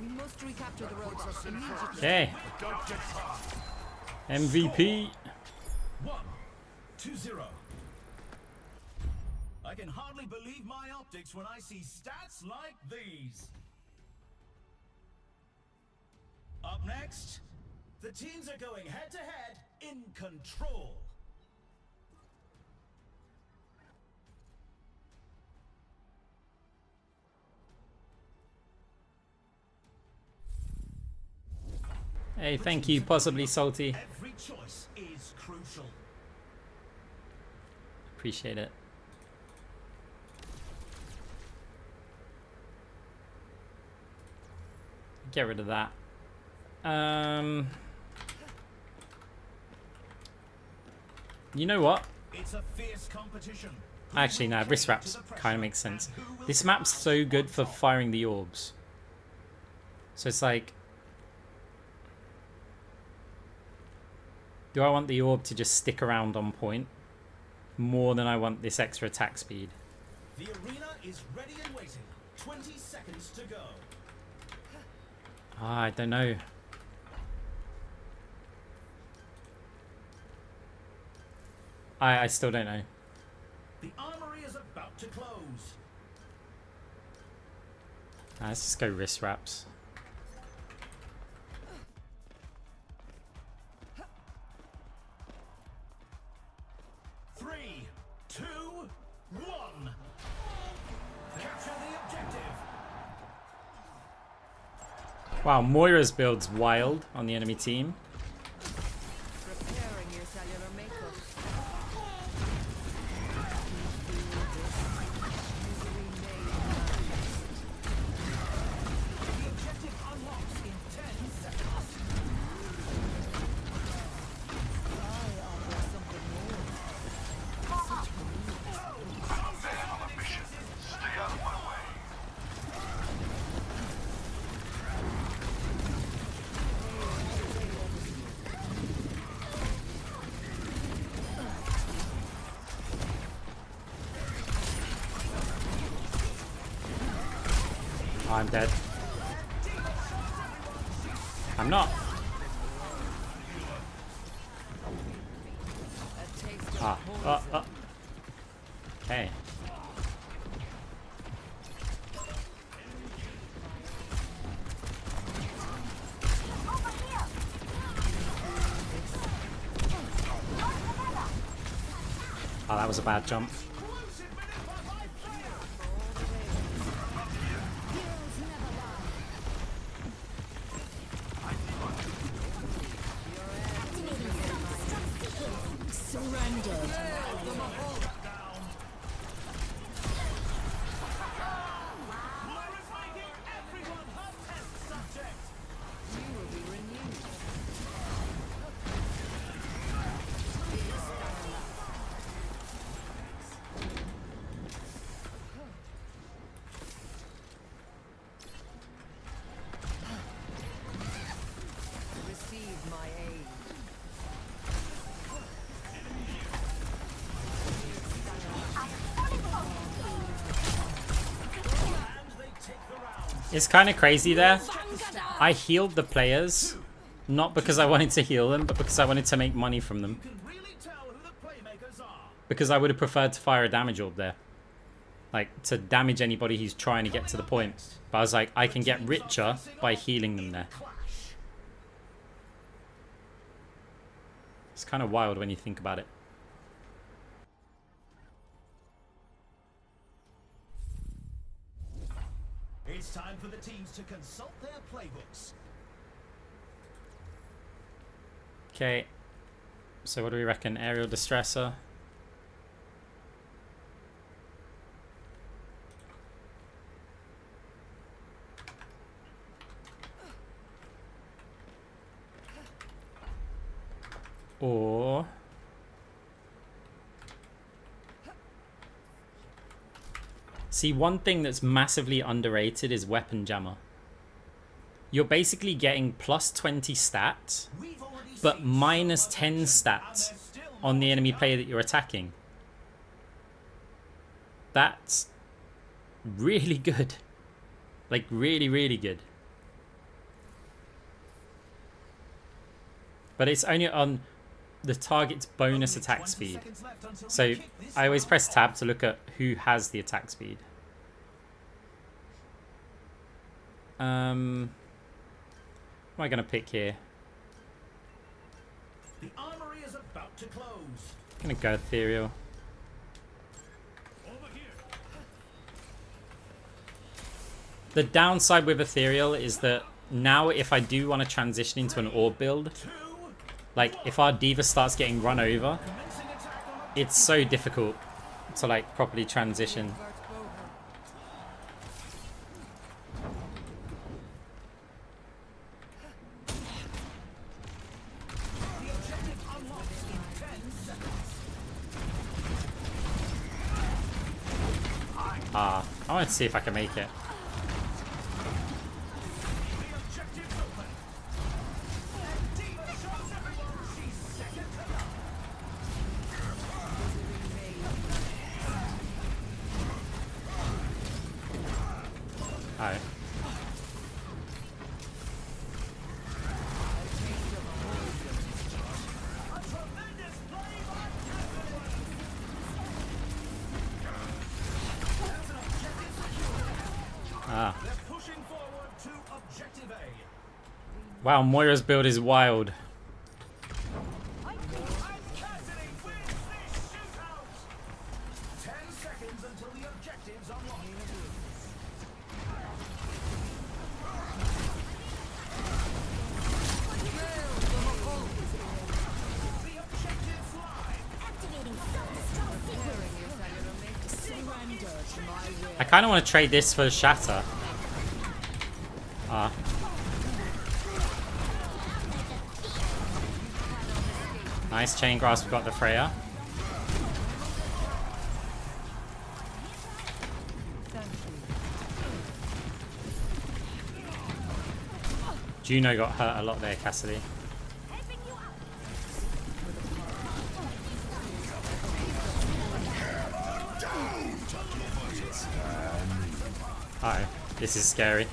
Speaker 2: We must recapture the robots immediately.
Speaker 1: Okay. MVP.
Speaker 3: 1-0. I can hardly believe my optics when I see stats like these. Up next, the teams are going head to head in control.
Speaker 1: Hey, thank you, possibly salty.
Speaker 3: Every choice is crucial.
Speaker 1: Appreciate it. Get rid of that. You know what?
Speaker 3: It's a fierce competition.
Speaker 1: Actually, no, wrist wraps kind of makes sense. This map's so good for firing the orbs. So it's like, do I want the orb to just stick around on point more than I want this extra attack speed?
Speaker 3: The arena is ready and waiting. 20 seconds to go.
Speaker 1: I don't know. I still don't know.
Speaker 3: The armory is about to close.
Speaker 1: Let's just go wrist wraps.
Speaker 3: Three, two, one. Capture the objective.
Speaker 1: Wow, Moira's build's wild on the enemy team.
Speaker 2: Repairing your cellular makeup.
Speaker 3: The objective unlocks in 10 seconds.
Speaker 2: I offer something more.
Speaker 1: Oh, I'm dead. I'm not.
Speaker 2: A taste of
Speaker 1: Ah. Okay. Oh, that was a bad jump. It's kind of crazy there. I healed the players, not because I wanted to heal them, but because I wanted to make money from them.
Speaker 3: You can really tell who the playmakers are.
Speaker 1: Because I would have preferred to fire a damage orb there. Like, to damage anybody who's trying to get to the point. But I was like, I can get richer by healing them there. It's kind of wild when you think about it.
Speaker 3: It's time for the teams to consult their playbooks.
Speaker 1: Okay. So what do we reckon? Aerial distressor. Or see, one thing that's massively underrated is weapon jammer. You're basically getting plus 20 stats, but minus 10 stats on the enemy player that you're attacking. That's really good. Like, really, really good. But it's only on the target's bonus attack speed. So I always press tab to look at who has the attack speed. What am I going to pick here?
Speaker 3: The armory is about to close.
Speaker 1: I'm going to go ethereal. The downside with ethereal is that now if I do want to transition into an orb build, like if our diva starts getting run over, it's so difficult to like properly transition. I want to see if I can make it. Alright. Wow, Moira's build is wild. I kind of want to trade this for Shatter. Nice chain grasp, we got the Freya. Juno got hurt a lot there, Cassidy. Uh-oh, this is scary.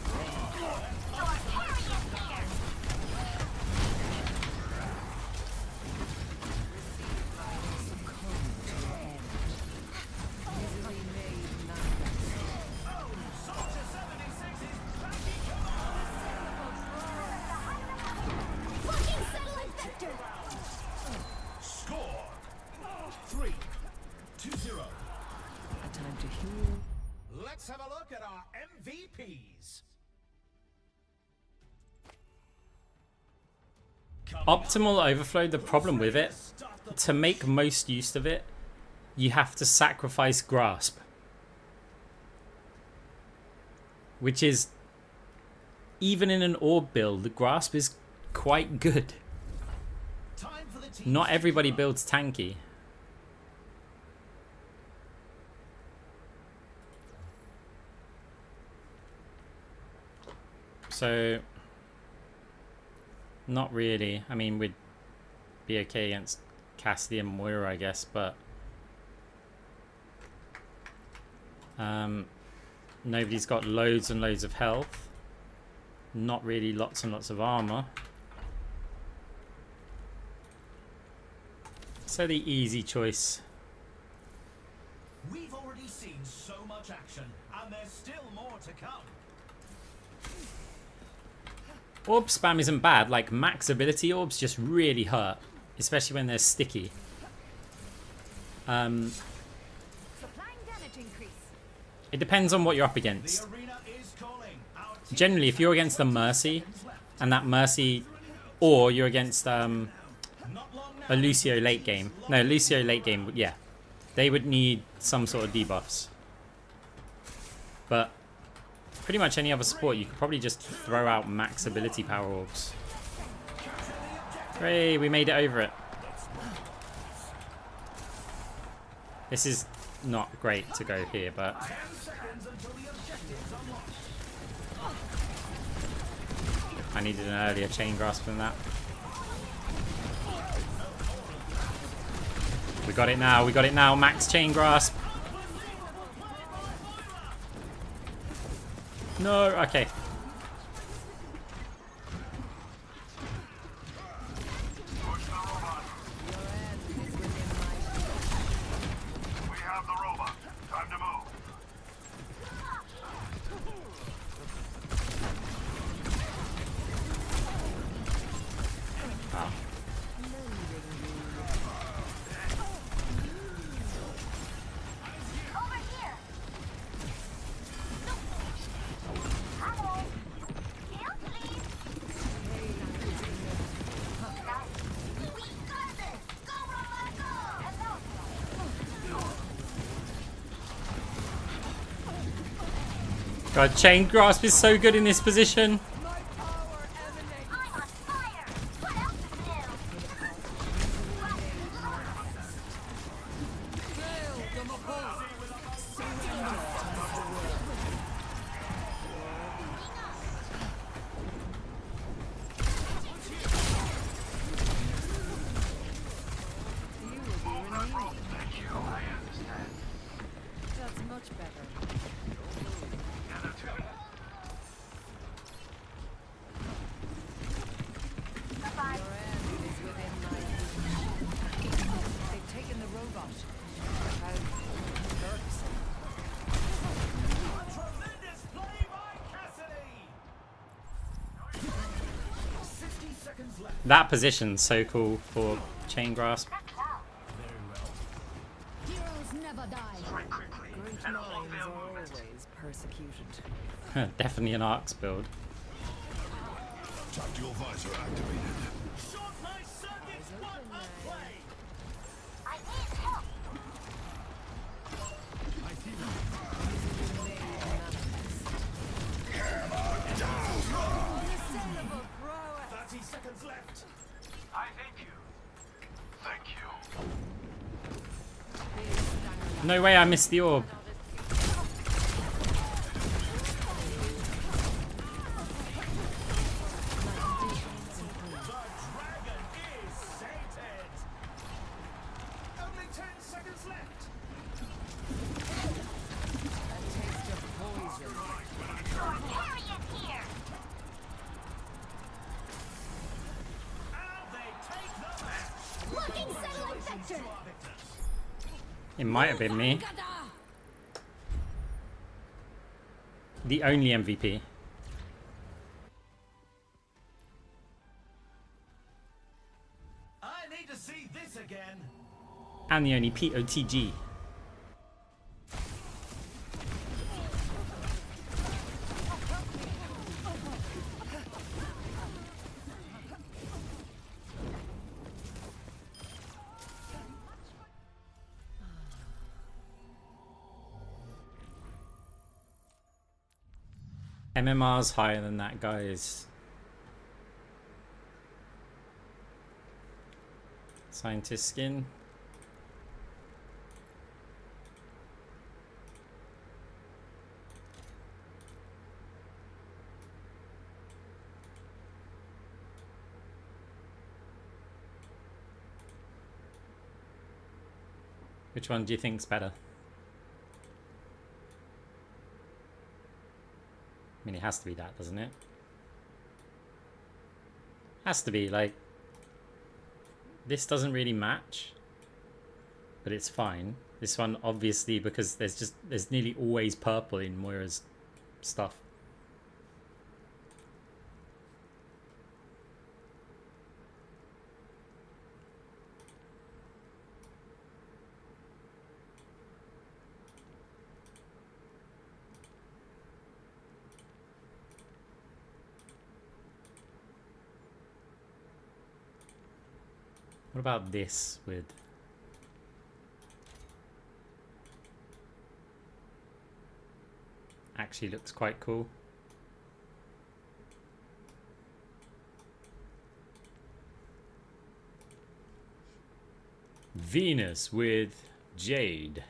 Speaker 3: Let's have a look at our MVPs.
Speaker 1: Optimal overflow, the problem with it, to make most use of it, you have to sacrifice grasp. Which is, even in an orb build, the grasp is quite good. Not everybody builds tanky. So, not really. I mean, we'd be okay against Cassidy and Moira, I guess, but nobody's got loads and loads of health. Not really lots and lots of armor. So the easy choice.
Speaker 3: We've already seen so much action, and there's still more to come.
Speaker 1: Orb spam isn't bad. Like, max ability orbs just really hurt. Especially when they're sticky.
Speaker 2: Supplying damage increase.
Speaker 1: It depends on what you're up
Speaker 3: The
Speaker 1: against.
Speaker 3: arena is calling. Our team
Speaker 1: Generally, if you're against the Mercy, and that Mercy, or you're against
Speaker 3: not long now.
Speaker 1: a Lucio late game. No, Lucio late game, yeah. They would need some sort of debuffs. But pretty much any other support, you could probably just throw out max ability power orbs. Hooray, we made it over it. This is not great to go here, but
Speaker 3: 10 seconds until the objective's unlocked.
Speaker 1: I needed an earlier chain grasp than that. We got it now, we got it now. Max chain grasp. No, okay.
Speaker 6: Push the robot. We have the robot. Time to move.
Speaker 1: Oh.
Speaker 4: Over here. Hello. Heal, please. We got this. Go, robot, go. Hello.
Speaker 1: God, chain grasp is so good in this position.
Speaker 2: My power emanates.
Speaker 4: I'm on fire. What else is new?
Speaker 2: Fail the Mahal. That's much better.
Speaker 4: Bye-bye.
Speaker 2: Your end is within my reach. They've taken the robot. How irksome.
Speaker 3: Tremendous play by Cassidy. 60 seconds left.
Speaker 1: That position's so cool for chain grasp.
Speaker 5: Heroes never die.
Speaker 6: Strike quickly
Speaker 2: Great
Speaker 6: and
Speaker 2: minds
Speaker 6: hold their
Speaker 2: are
Speaker 6: movement.
Speaker 2: always persecuted.
Speaker 1: Definitely an Arcs build.
Speaker 6: Tactical visor activated.
Speaker 3: Short night circuits, what a play.
Speaker 4: I need help.
Speaker 2: Unassailable prowess.
Speaker 3: 30 seconds left.
Speaker 6: I thank you. Thank you.
Speaker 1: No way I missed the orb.
Speaker 3: The dragon is sated. Only 10 seconds left.
Speaker 2: A taste of poison.
Speaker 4: Harry is here.
Speaker 3: And they take the match.
Speaker 5: Blocking satellite vector.
Speaker 3: To our victors.
Speaker 1: It might have been me.
Speaker 5: Gada.
Speaker 1: The only MVP.
Speaker 3: I need to see this again.
Speaker 1: And the only POTG. MMR's higher than that, guys. Scientist skin. Which one do you think's better? I mean, it has to be that, doesn't it? Has to be, like, this doesn't really match, but it's fine. This one, obviously, because there's nearly always purple in Moira's stuff. What about this with... Actually looks quite cool. Venus with Jade.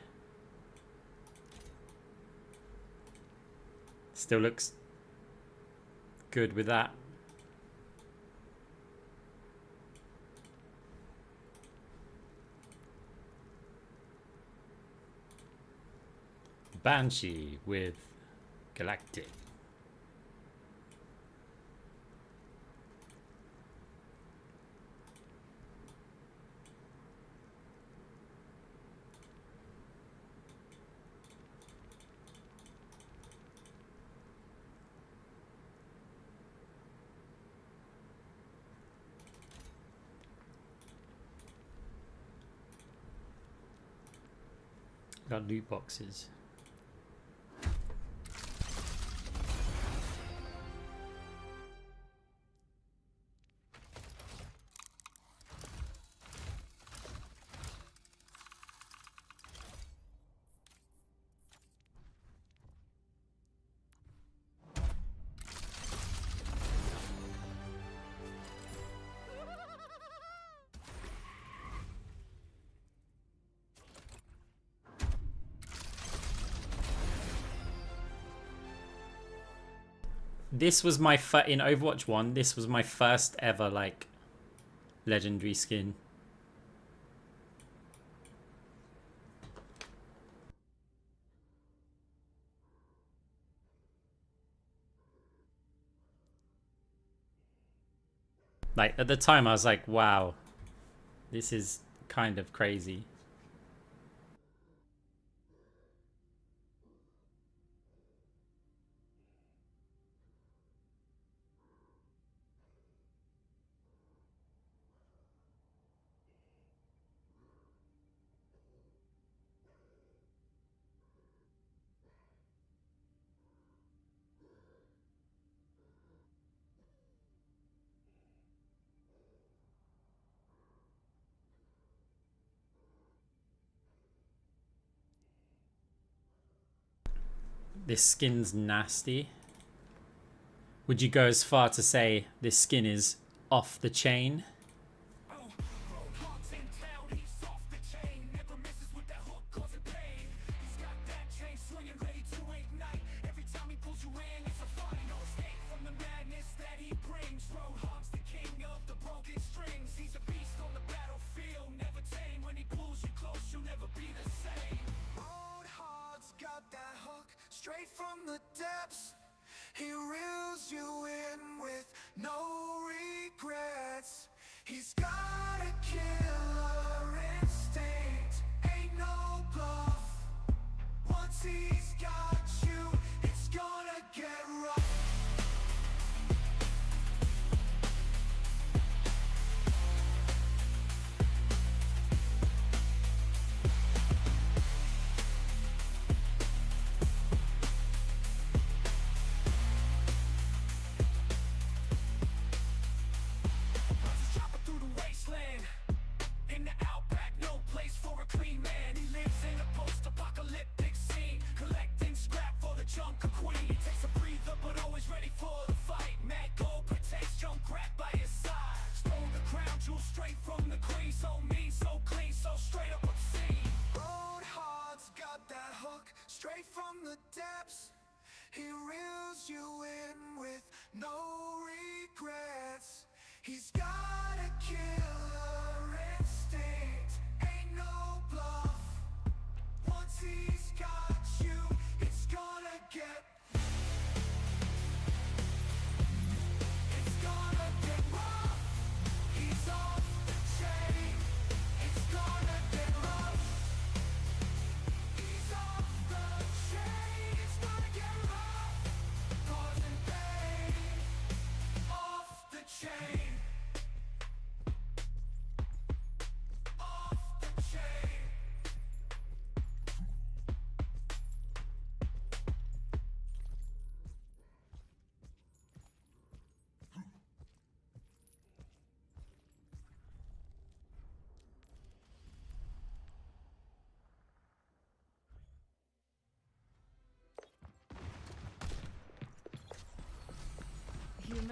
Speaker 1: Still looks good with that. Banshee with Galactic. Got loot boxes. This was my in Overwatch 1, this was my first ever, like, legendary skin. Like, at the time I was like, wow, this is kind of crazy. This skin's nasty. Would you go as far to say this skin is off the chain?
Speaker 8: Straight from the depths, he reels you in with no regrets. He's got a killer instinct, ain't no bluff. Once he's got you, it's gonna get rough. Straight from the depths, he reels you in with no regrets. He's got a killer instinct, ain't no bluff. Once he's got you, it's gonna get rough.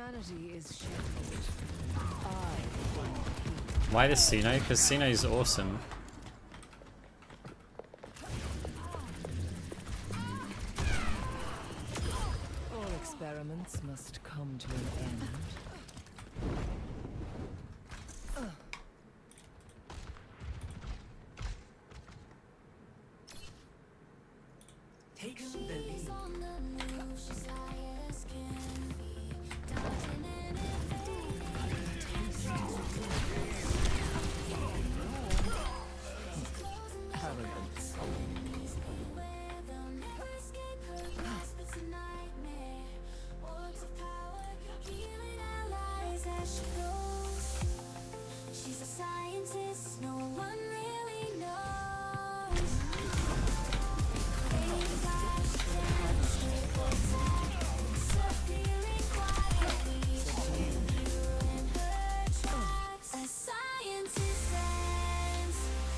Speaker 2: Humanity is shattered.
Speaker 1: Why this Suno? Because Suno's awesome.
Speaker 2: All experiments must come to an end.
Speaker 8: Taking the lead.
Speaker 5: On the move, she's high as can be. Dodging and evading.
Speaker 2: Arrogance.
Speaker 5: Where they'll never escape her grasp. It's a nightmare. Words of power, healing allies as she goes. She's a scientist, no one really knows. A scientist stands,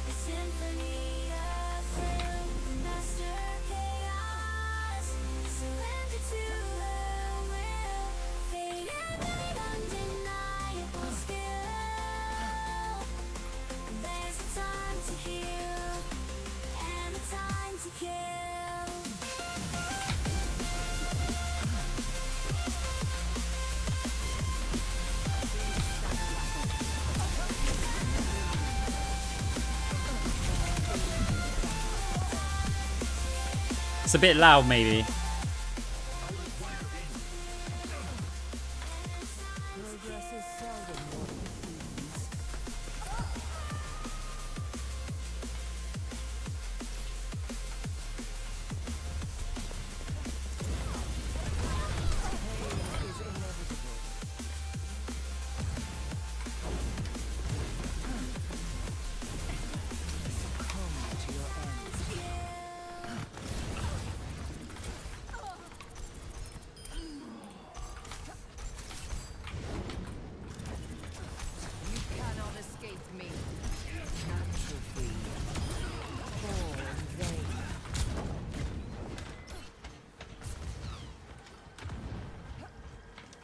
Speaker 5: a symphony of thrill, master chaos, surrender to her will, fate and undeniable skill. There's a time to heal, and a time to kill.
Speaker 1: It's a bit loud, maybe.
Speaker 2: Progress is seldom what we please. Pain is inevitable. Succumb to your ends. You cannot escape me. Atrophy. All in vain.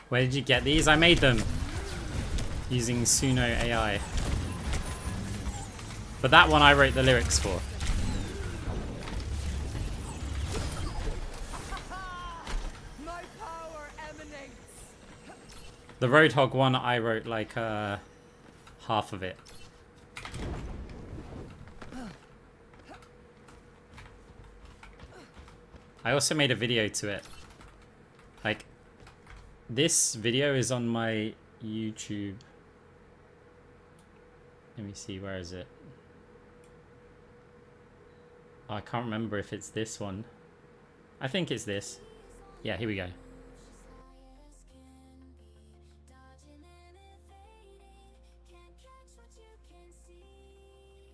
Speaker 1: Where did you get these? I made them using Suno AI. But that one I wrote the lyrics for.
Speaker 2: My power emanates.
Speaker 1: The Roadhog one I wrote like half of it. I also made a video to it. Like, this video is on my YouTube. Let me see, where is it? Oh, I can't remember if it's this one. I think it's this. Yeah, here we go.
Speaker 5: Dodging and evading, can't catch what you can see.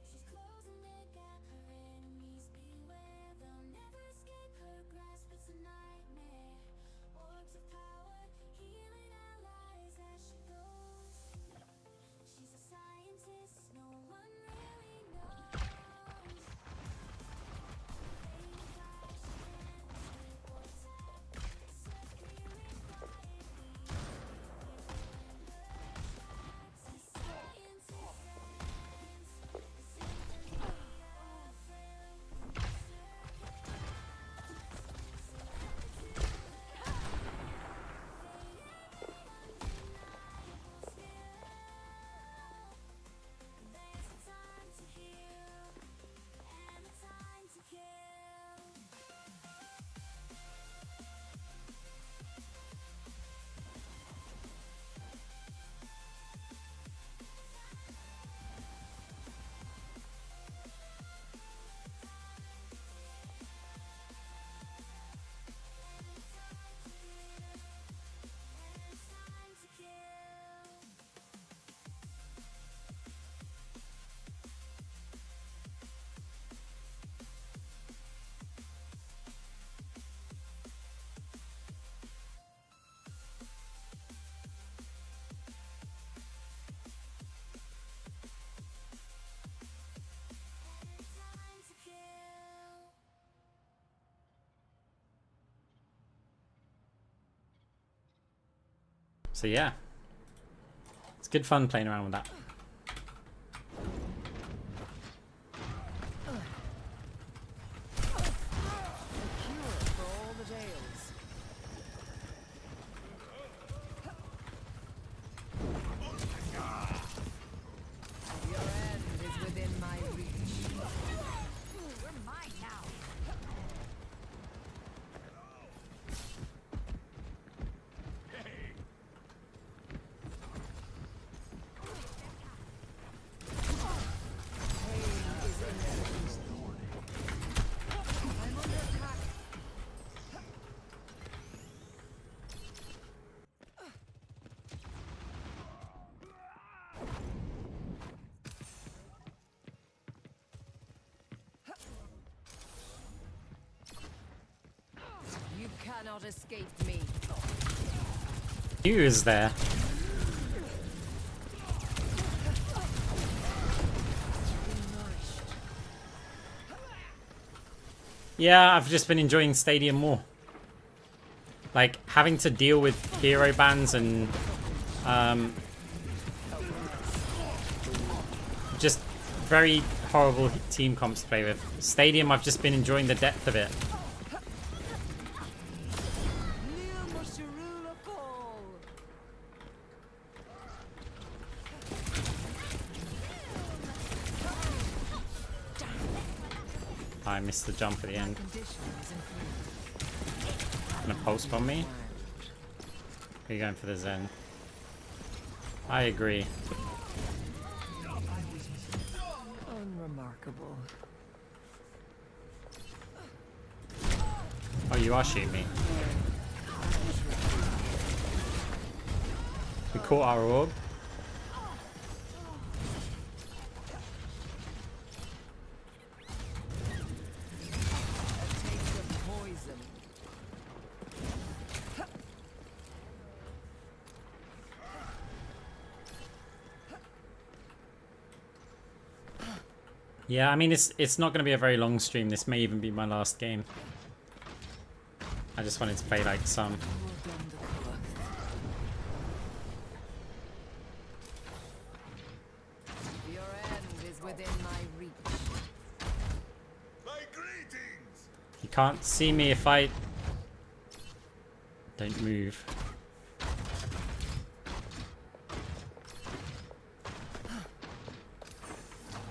Speaker 5: She's closing the gap, her enemies beware. They'll never escape her grasp, it's a nightmare. Orbs of power, healing allies as she goes. She's a scientist, no one really knows. Fading flash, she can't escape
Speaker 1: So yeah, it's good fun playing around with that.
Speaker 2: You cannot escape me.
Speaker 1: Who is there? Yeah, I've just been enjoying Stadium more. Like, having to deal with hero bans and just very horrible team comps to play with. Stadium, I've just been enjoying the depth of it. I missed the jump at the end. Gonna pulse bomb me? Are you going for the Zen? I agree.
Speaker 2: Unremarkable.
Speaker 1: Oh, you are shooting me. We caught our orb. Yeah, I mean, it's not going to be a very long stream. This may even be my last game. I just wanted to play like some.
Speaker 2: Your end is within my reach.
Speaker 8: My greetings.
Speaker 1: You can't see me if I don't move.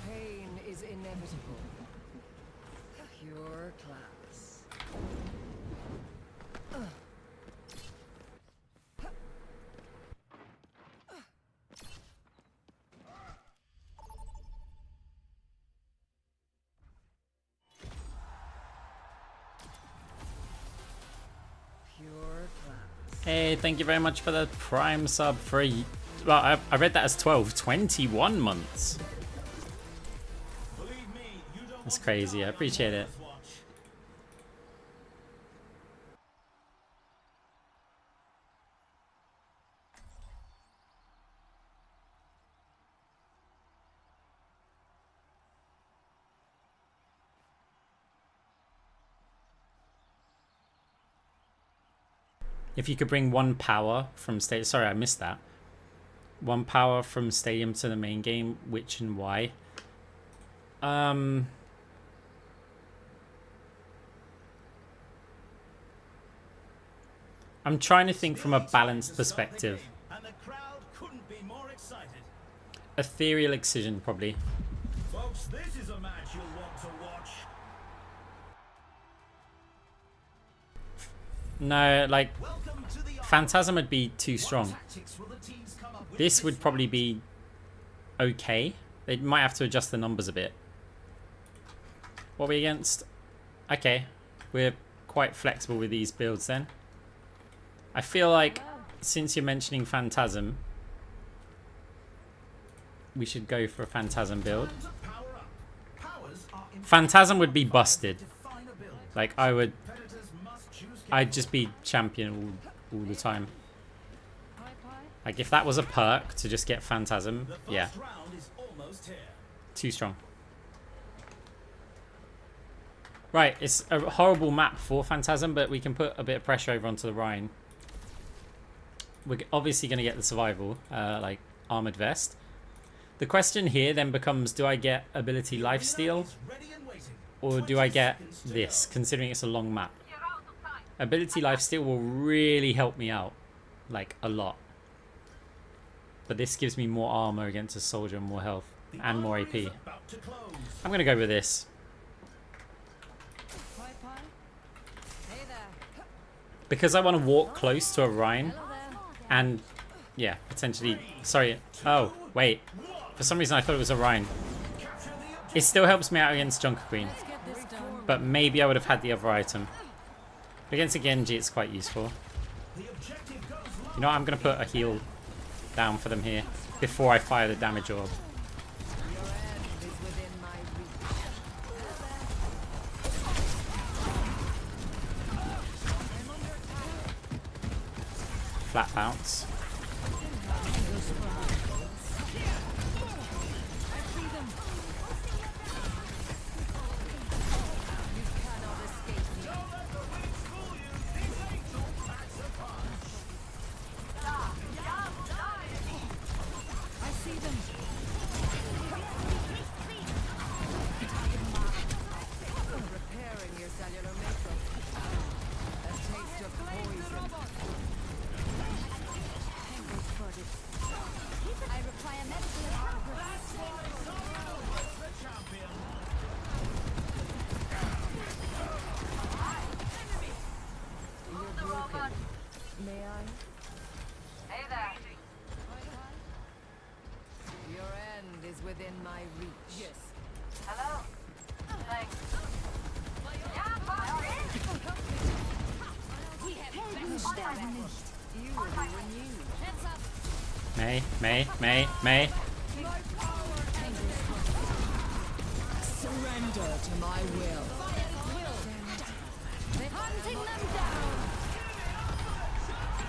Speaker 2: Pain is inevitable. Pure class. Pure class.
Speaker 1: Hey, thank you very much for the Prime sub for a... Well, I read that as 12. 21 months.
Speaker 3: Believe me, you don't
Speaker 1: That's
Speaker 3: want to
Speaker 1: crazy.
Speaker 3: die
Speaker 1: I
Speaker 3: on
Speaker 1: appreciate it.
Speaker 3: Moira's watch.
Speaker 1: If you could bring one power from Stadium... Sorry, I missed that. One power from Stadium to the main game, which and why? I'm trying to think from a balanced perspective.
Speaker 3: And the crowd couldn't be more excited.
Speaker 1: Ethereal Excision, probably.
Speaker 3: Folks, this is a match you'll want to watch.
Speaker 1: No, like,
Speaker 3: Welcome to the
Speaker 1: Phantasm would be too strong.
Speaker 3: tactics will the teams come up with
Speaker 1: This would probably be okay. They might have to adjust the numbers a bit. What are we against? Okay, we're quite flexible with these builds then. I feel like, since you're mentioning Phantasm, we should go for a Phantasm build.
Speaker 3: Time to power up. Powers are
Speaker 1: Phantasm would be busted.
Speaker 3: define a build.
Speaker 1: Like, I'd
Speaker 3: Competitors must choose
Speaker 1: just be champion all the time.
Speaker 2: Pie pie.
Speaker 1: Like, if that was a perk to just get Phantasm,
Speaker 3: The first
Speaker 1: yeah,
Speaker 3: round is almost here.
Speaker 1: too strong. Right, it's a horrible map for Phantasm, but we can put a bit of pressure over onto the Rhine. we're obviously going to get the survival, like armored vest. The question here then becomes, do I get ability lifesteal or do I get this, considering it's a long map? Ability lifesteal will really help me out, like a lot. But this gives me more armor against a soldier and more health and more AP. I'm going to go with this.
Speaker 2: Hey there.
Speaker 1: Because I want to walk close to a Rhine
Speaker 2: Hello there.
Speaker 1: and, yeah, potentially... Sorry. Oh, wait. For some reason I thought it was a Rhine. It still helps me out against Junker Queen.
Speaker 2: Let's get this done.
Speaker 1: But maybe I would have had the other item. Against a Genji, it's quite useful. You know what? I'm going to put a heal down for them here before I fire the damage orb.
Speaker 2: Your end is within my reach.
Speaker 1: Flat bounce.
Speaker 2: Repairing your cellular makeup. A taste of poison.
Speaker 5: I require medical
Speaker 2: You're broken. May I?
Speaker 4: Hey there.
Speaker 2: Your end is within my reach. Yes.
Speaker 4: Hello. Thanks. Yeah, boss.
Speaker 5: We have sterben nicht.
Speaker 2: You will be renewed.
Speaker 5: Hands up.
Speaker 1: May.
Speaker 2: Surrender to my will.
Speaker 5: Hunting them down.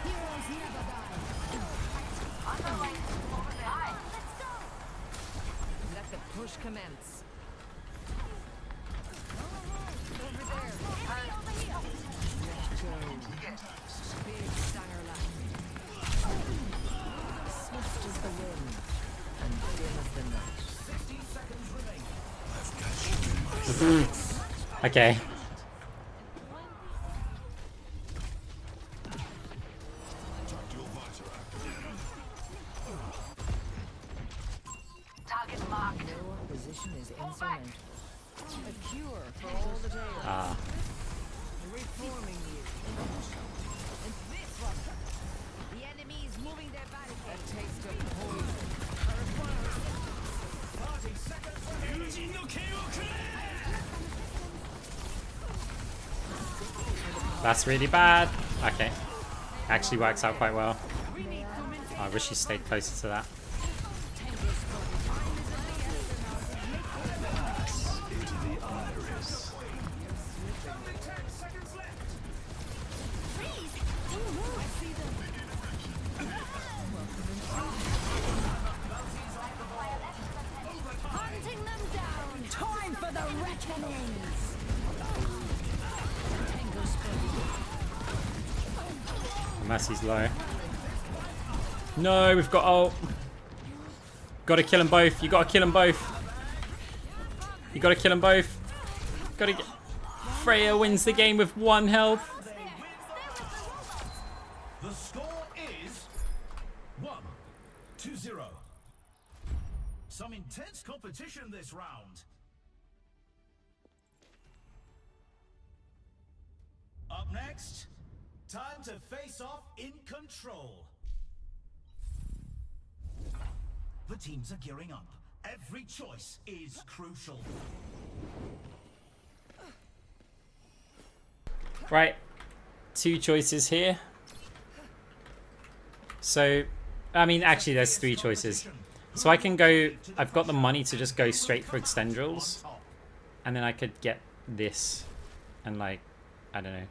Speaker 5: Heroes never die.
Speaker 4: On the way. Over there. Hi.
Speaker 5: Let's go.
Speaker 2: Let the push commence.
Speaker 5: Enemy over here.
Speaker 2: Big stanger lap. Swift as the wind and dim as the night.
Speaker 3: 60 seconds remaining.
Speaker 1: Okay.
Speaker 4: Target marked.
Speaker 2: No opposition is insurmountable. A cure for all the tales.
Speaker 1: Ah.
Speaker 2: Reforming you. And this one. The enemy is moving their barricade. A taste of poison.
Speaker 3: 30 seconds remaining.
Speaker 1: That's really bad. Okay. Actually works out quite well. I wish he stayed closer to that.
Speaker 5: Hunting them down. Time for the reckonings.
Speaker 1: Mercy's low. No, we've got ult. Gotta kill them both. You gotta kill them both. You gotta kill them both. Gotta get... Freya wins the game with 1 health.
Speaker 3: The score is 1-0. Some intense competition this round. Up next, time to face off in control. The teams are gearing up. Every choice is crucial.
Speaker 1: Right. 2 choices here. So, I mean, actually there's 3 choices. So I can go, I've got the money to just go straight for extendrils. And then I could get this. And like, I don't know.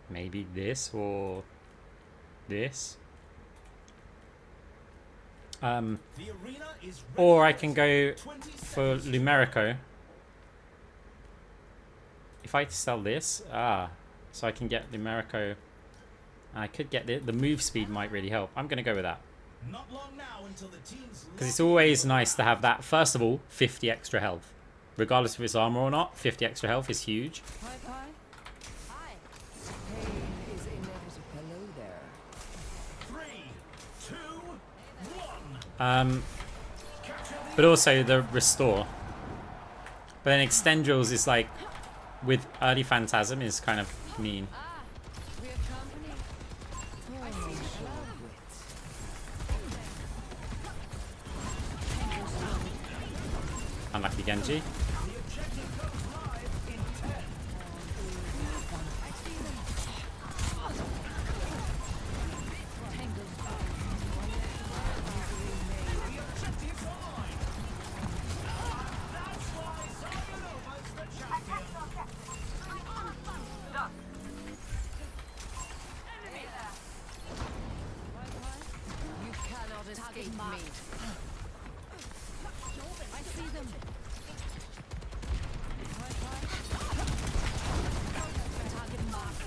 Speaker 1: Maybe this or this.
Speaker 3: The arena is
Speaker 1: Or I can go for Lumerico. If I sell this, so I can get Lumerico I could get the move speed might really help. I'm going to go with that.
Speaker 3: Not long now until the team's
Speaker 1: Because it's always nice to have that. First of all, 50 extra health. Regardless if it's armor or not, 50 extra health is huge.
Speaker 2: Hi, hi. Hi. Pain is inevitable. Hello there.
Speaker 3: 3, 2, 1.
Speaker 1: But also the restore. But then extend drills is like, with early Phantasm is kind of mean.
Speaker 2: We have company. I see the
Speaker 1: Unlucky Genji.
Speaker 3: The objective goes live in 10. The objective's online. That's why Sayanova's the champion.
Speaker 2: You cannot escape me. I see them. Target marked.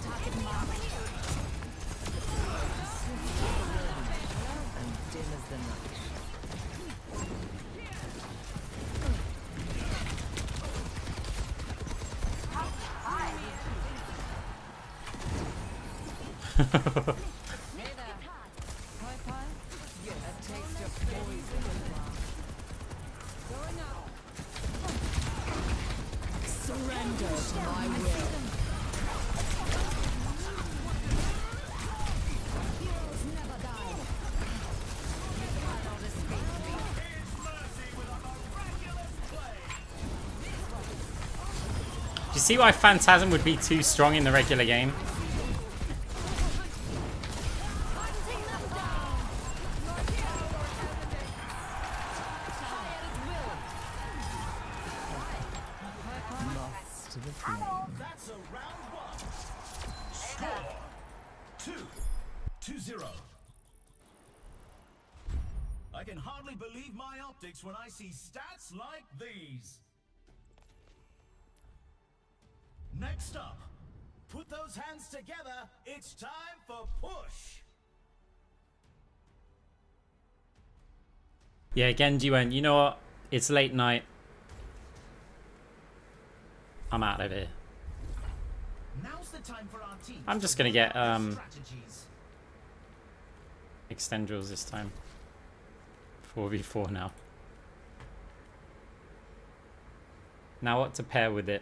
Speaker 2: Target marked. And dim as the night. Hey there. Hi, pie. Get a taste of poison. Going out. Surrender to my will. Heroes never die. You cannot escape me.
Speaker 1: Do you see why Phantasm would be too strong in the regular game?
Speaker 3: That's a round 1. Score 2-0. I can hardly believe my optics when I see stats like these. Next up, put those hands together. It's time for push.
Speaker 1: Yeah, Genji went, you know what? It's late night. I'm out of here.
Speaker 3: Now's the time for our team.
Speaker 1: I'm just gonna get
Speaker 3: strategies.
Speaker 1: extend drills this time. 4v4 now. Now what to pair with it?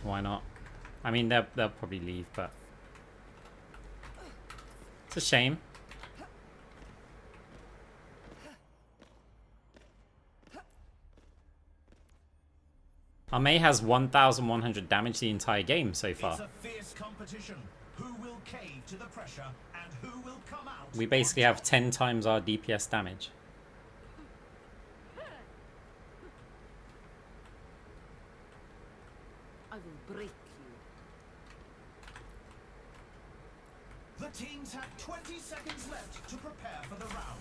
Speaker 1: Why not? I mean, they'll probably leave, but it's a shame. Our Mei has 1,100 damage the entire game so far.
Speaker 3: It's a fierce competition. Who will cave to the pressure and who will come out?
Speaker 1: We basically have 10 times our DPS damage.
Speaker 2: I will break you.
Speaker 3: The teams have 20 seconds left to prepare for the round.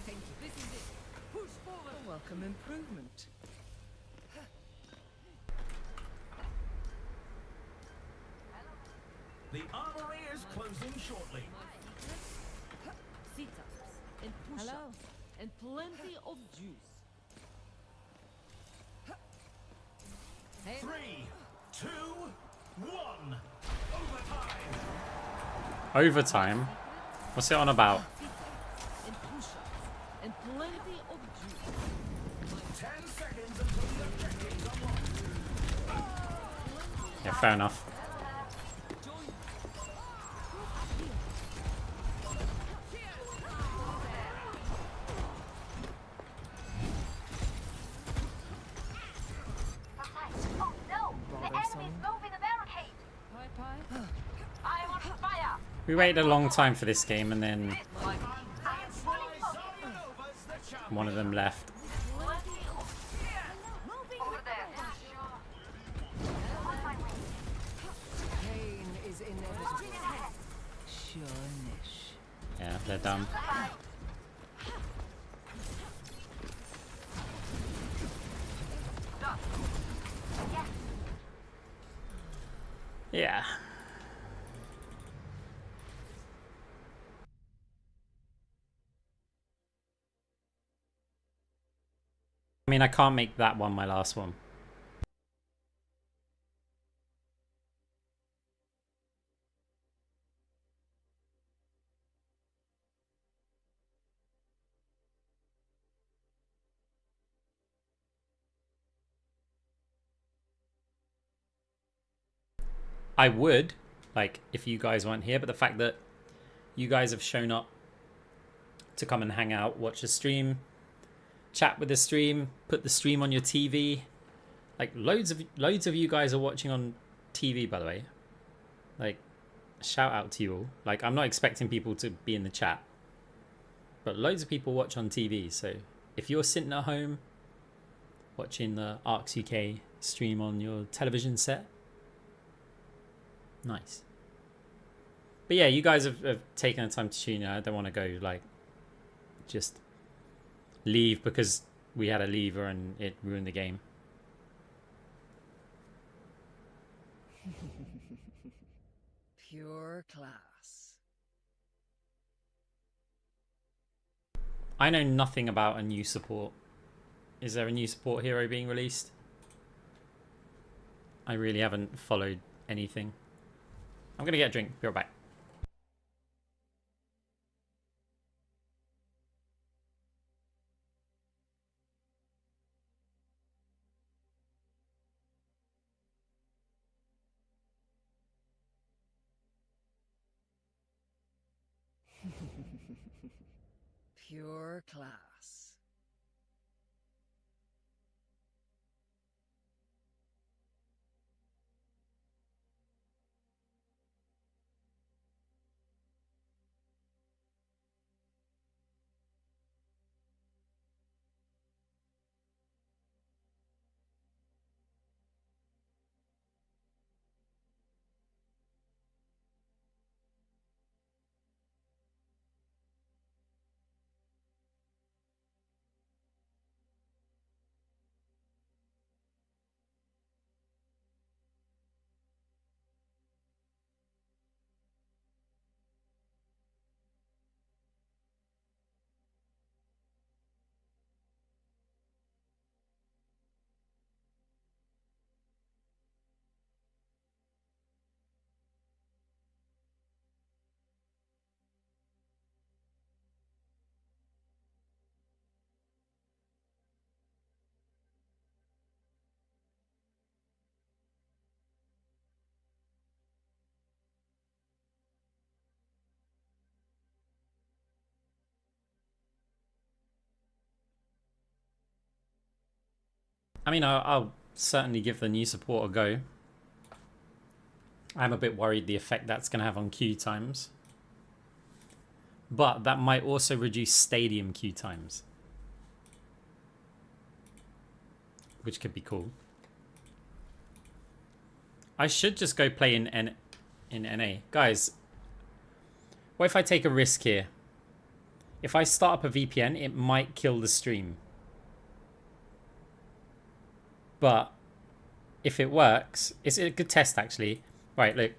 Speaker 2: Thank you. This is it. Push forward. A welcome improvement.
Speaker 3: The armory is closing shortly.
Speaker 2: Sit-ups and push-ups and plenty of juice. Hey,
Speaker 3: 3, 2, 1. Overtime.
Speaker 1: Overtime? What's it on about?
Speaker 2: and push-ups and plenty of juice.
Speaker 3: 10 seconds until the objective's unlocked.
Speaker 1: Yeah, fair enough.
Speaker 4: Oh no! The enemy's moving the barricade!
Speaker 2: Pie pie.
Speaker 4: I'm on fire!
Speaker 1: We waited a long time for this game and then
Speaker 3: That's why Sayanova's the champion.
Speaker 1: one of them left.
Speaker 4: Over there! On my way.
Speaker 2: Pain is inevitable. Sure niche.
Speaker 1: Yeah, they're dumb. Yeah. I mean, I can't make that one my last one. I would, like, if you guys weren't here, but the fact that you guys have shown up to come and hang out, watch the stream, chat with the stream, put the stream on your TV. Like, loads of you guys are watching on TV, by the way. Like, shout out to you all. Like, I'm not expecting people to be in the chat, but loads of people watch on TV. So if you're sitting at home watching the Arcs UK stream on your television set, nice. But yeah, you guys have taken the time to tune in. I don't want to go, like, just leave because we had a lever and it ruined the game.
Speaker 2: Pure class.
Speaker 1: I know nothing about a new support. Is there a new support hero being released? I really haven't followed anything. I'm gonna get a drink. Be right back.
Speaker 2: Pure class.
Speaker 1: I mean, I'll certainly give the new support a go. I'm a bit worried the effect that's going to have on queue times. But that might also reduce stadium queue times, which could be cool. I should just go play in NA. Guys, what if I take a risk here? If I start up a VPN, it might kill the stream. But if it works, it's a good test actually. Right, look.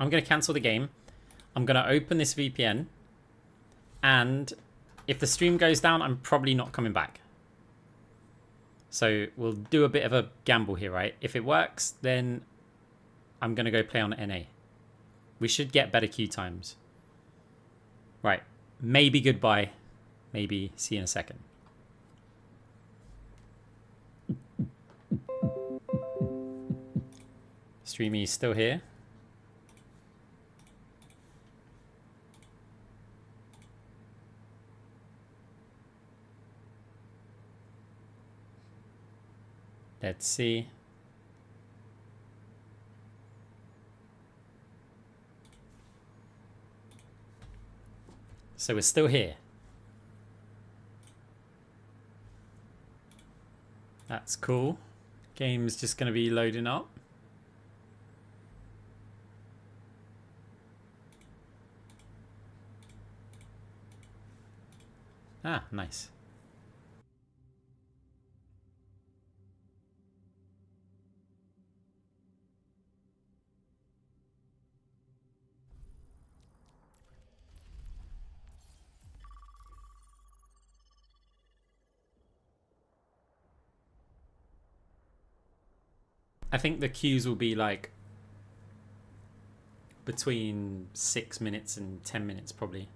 Speaker 1: I'm going to cancel the game. I'm going to open this VPN. And if the stream goes down, I'm probably not coming back. So we'll do a bit of a gamble here, right? If it works, then I'm going to go play on NA. We should get better queue times. Right. Maybe goodbye. Maybe see you in a second. Streamy is still here. Let's see. So we're still here. That's cool. Game's just going to be loading up. Ah, nice. I think the queues will be like between 6 minutes and 10 minutes probably.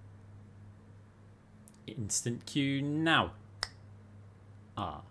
Speaker 1: Instant queue now. Ah.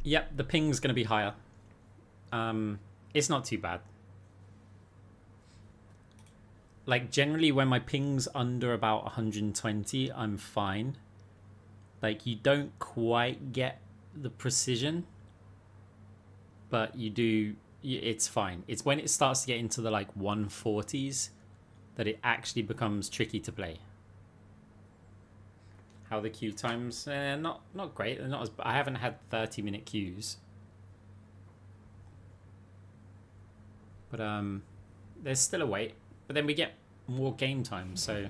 Speaker 1: Yep, the ping's going to be higher. It's not too bad. Like, generally, when my ping's under about 120, I'm fine. Like, you don't quite get the precision, but you do. It's fine. It's when it starts to get into the, like, 140s that it actually becomes tricky to play. How the queue times? Not great. They're not as. I haven't had 30-minute queues. But there's still a wait. But then we get more game time, so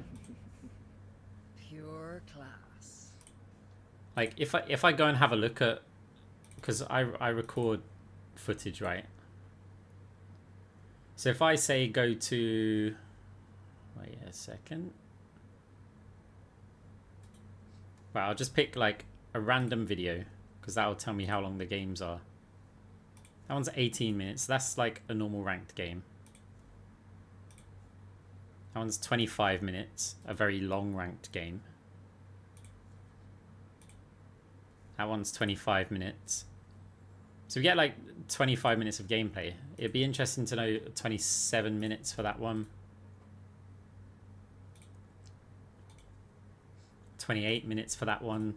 Speaker 2: Pure class.
Speaker 1: like if I go and have a look at, because I record footage, right? So if I say go to, wait a second. Right, I'll just pick like a random video because that'll tell me how long the games are. That one's 18 minutes. That's like a normal ranked game. That one's 25 minutes, a very long ranked game. That one's 25 minutes. So we get like 25 minutes of gameplay. It'd be interesting to know 27 minutes for that one. 28 minutes for that one.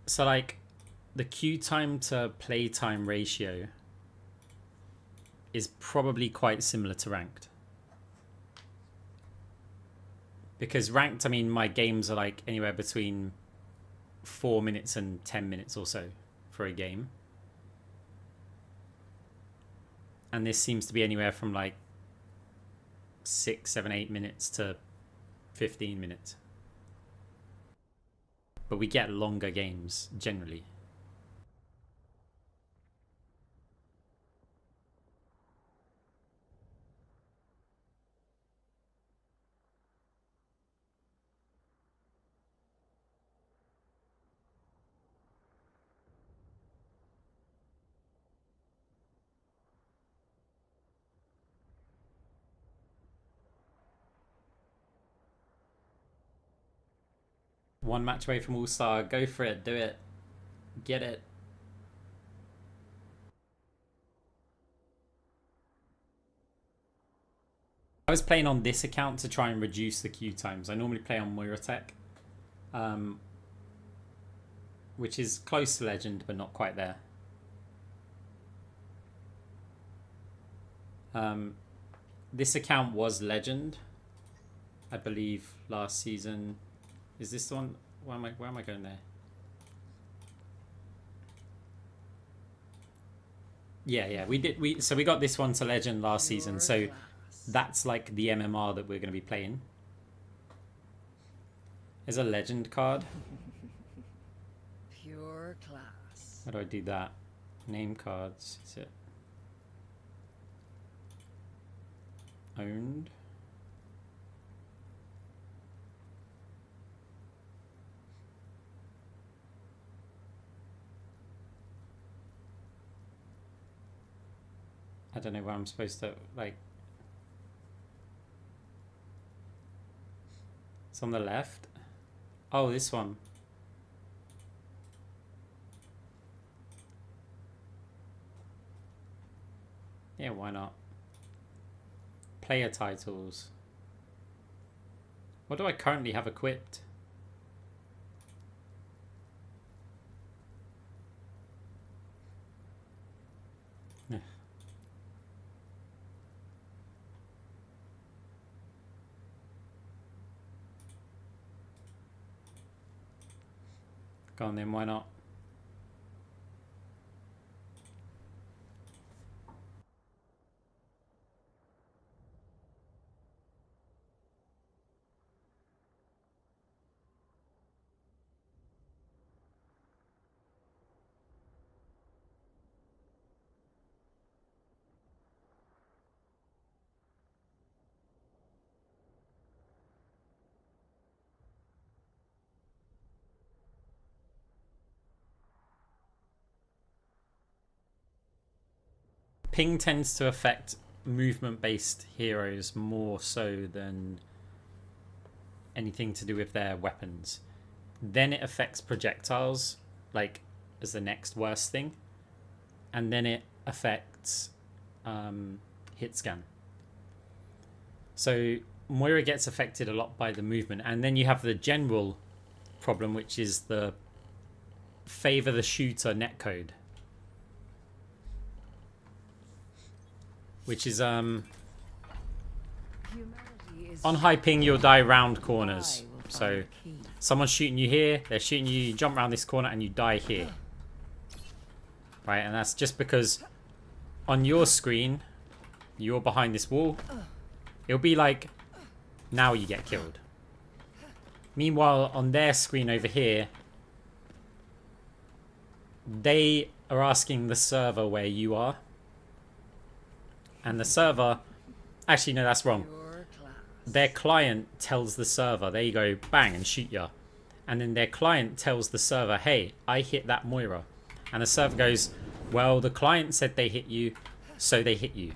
Speaker 1: So like the queue time to play time ratio is probably quite similar to ranked. Because ranked, I mean, my games are like anywhere between 4 minutes and 10 minutes or so for a game. And this seems to be anywhere from like 6, 7, 8 minutes to 15 minutes. But we get longer games generally. One match away from All-Star. Go for it. Do it. Get it. I was playing on this account to try and reduce the queue times. I normally play on Moira Tech, which is close to Legend, but not quite there. This account was Legend, I believe, last season. Is this the one? Where am I going there? Yeah. So we got this one to Legend last season. So that's like the MMR that we're going to be playing. There's a Legend card.
Speaker 2: Pure class.
Speaker 1: How do I do that? Name cards. Is it owned? I don't know where I'm supposed to, like, it's on the left. Oh, this one. Yeah, why not? Player titles. What do I currently have equipped? Yeah. Go on then, why not? Ping tends to affect movement-based heroes more so than anything to do with their weapons. Then it affects projectiles, like, as the next worst thing. And then it affects hit scan. So Moira gets affected a lot by the movement. And then you have the general problem, which is the favor the shooter netcode. Which is on high ping you'll die round corners. So someone's shooting you here, they're shooting you, you jump around this corner and you die here. Right, and that's just because on your screen you're behind this wall. It'll be like now you get killed. Meanwhile on their screen over here they are asking the server where you are. And the server... Actually, no, that's wrong. Their client tells the server, there you go, bang, and shoot ya. And then their client tells the server, hey, I hit that Moira. And the server goes, well, the client said they hit you, so they hit you.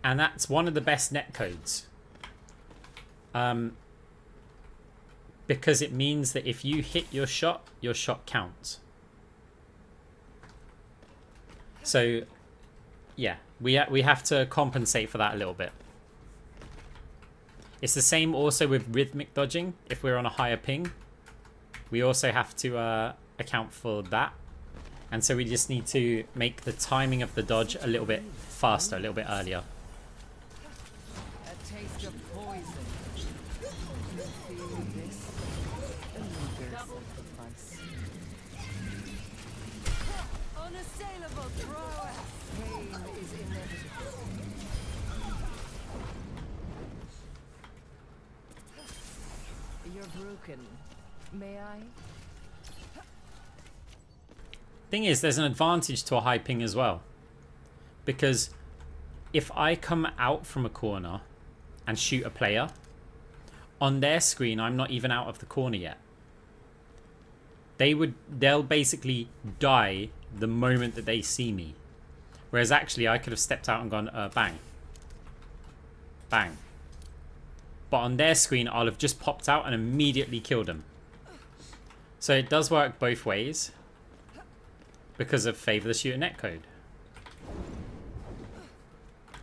Speaker 1: And that's one of the best netcodes. Because it means that if you hit your shot counts. So, yeah. We have to compensate for that a little bit. It's the same also with rhythmic dodging. If we're on a higher ping, we also have to account for that. And so we just need to make the timing of the dodge a little bit faster, a little bit earlier.
Speaker 2: A taste of poison. You feel this? A meager sacrifice. Unassailable prowess. Pain is inevitable. You're broken. May I?
Speaker 1: Thing is, there's an advantage to a high ping as well. Because if I come out from a corner and shoot a player, on their screen, I'm not even out of the corner yet. They'll basically die the moment that they see me. Whereas actually, I could have stepped out and gone, bang. Bang. But on their screen, I'll have just popped out and immediately killed them. So it does work both ways. Because of favor the shooter netcode.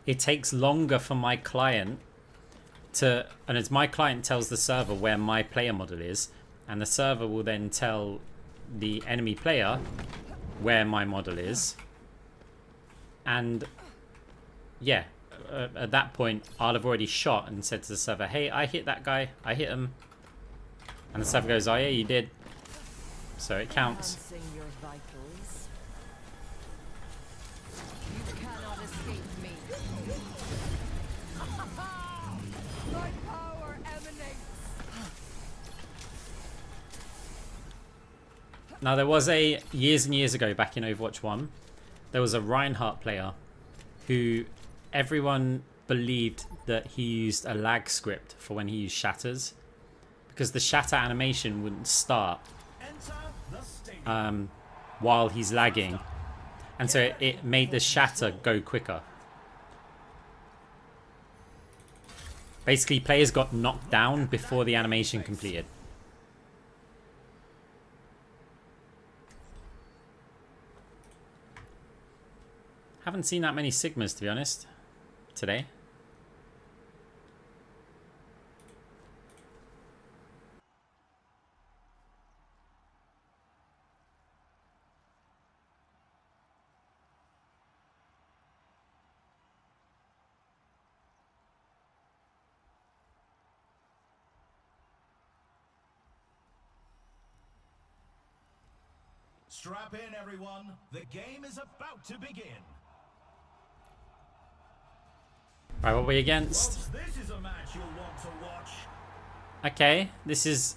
Speaker 1: It takes longer for my client to... And it's my client tells the server where my player model is. And the server will then tell the enemy player where my model is. And yeah, at that point, I'll have already shot and said to the server, hey, I hit that guy. I hit him. And the server goes, oh yeah, you did. So it counts.
Speaker 2: Enhancing your vitals. You cannot escape me. My power emanates.
Speaker 1: Now there was a, years and years ago back in Overwatch 1, there was a Reinhardt player who everyone believed that he used a lag script for when he used shatters. Because the shatter animation wouldn't start while he's lagging. And so it made the shatter go quicker. Basically, players got knocked down before the animation completed. Haven't seen that many Sigmas, to be honest, today.
Speaker 3: Strap in, everyone. The game is about to begin.
Speaker 1: Right, what are we against?
Speaker 3: Folks, this is a match you'll want to watch.
Speaker 1: Okay, this is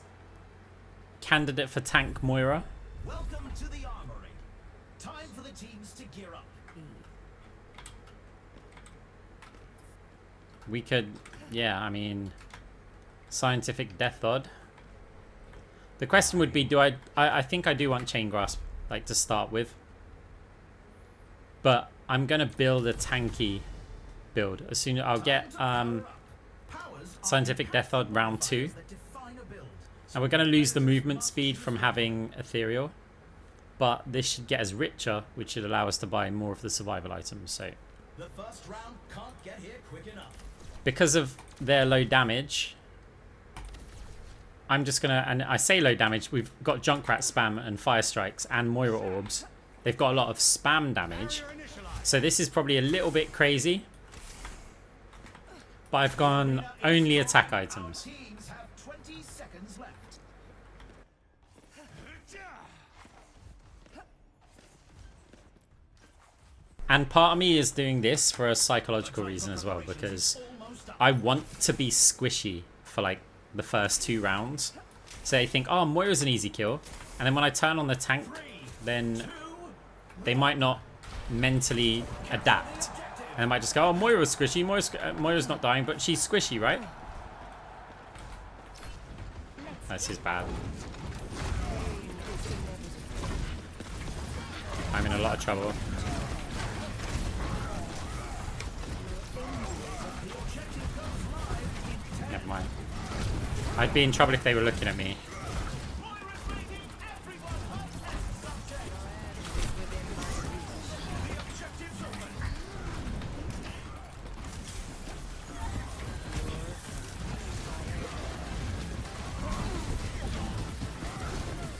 Speaker 1: candidate for tank Moira.
Speaker 3: Welcome to the armory. Time for the teams to gear up.
Speaker 1: We could, yeah, I mean, scientific death odd. The question would be, do I think I do want chain grasp, like, to start with. But I'm gonna build a tanky build. As soon as I'll get scientific death odd round 2. And we're gonna lose the movement speed from having ethereal. But this should get us richer, which should allow us to buy more of the survival items. So
Speaker 3: The first round can't get here quick enough.
Speaker 1: because of their low damage, I'm just gonna, and I say low damage, we've got Junkrat spam and fire strikes and Moira orbs. They've got a lot of spam damage. So this is probably a little bit crazy. But I've gone only attack items.
Speaker 3: Teams have 20 seconds left.
Speaker 1: And part of me is doing this for a psychological reason as well, because I want to be squishy for like the first 2 rounds. So they think, oh, Moira's an easy kill. And then when I turn on the tank, then they might not mentally adapt. And they might just go, oh, Moira's squishy. Moira's not dying, but she's squishy, right? This is bad. I'm in a lot of trouble. Never mind. I'd be in trouble if they were looking at me.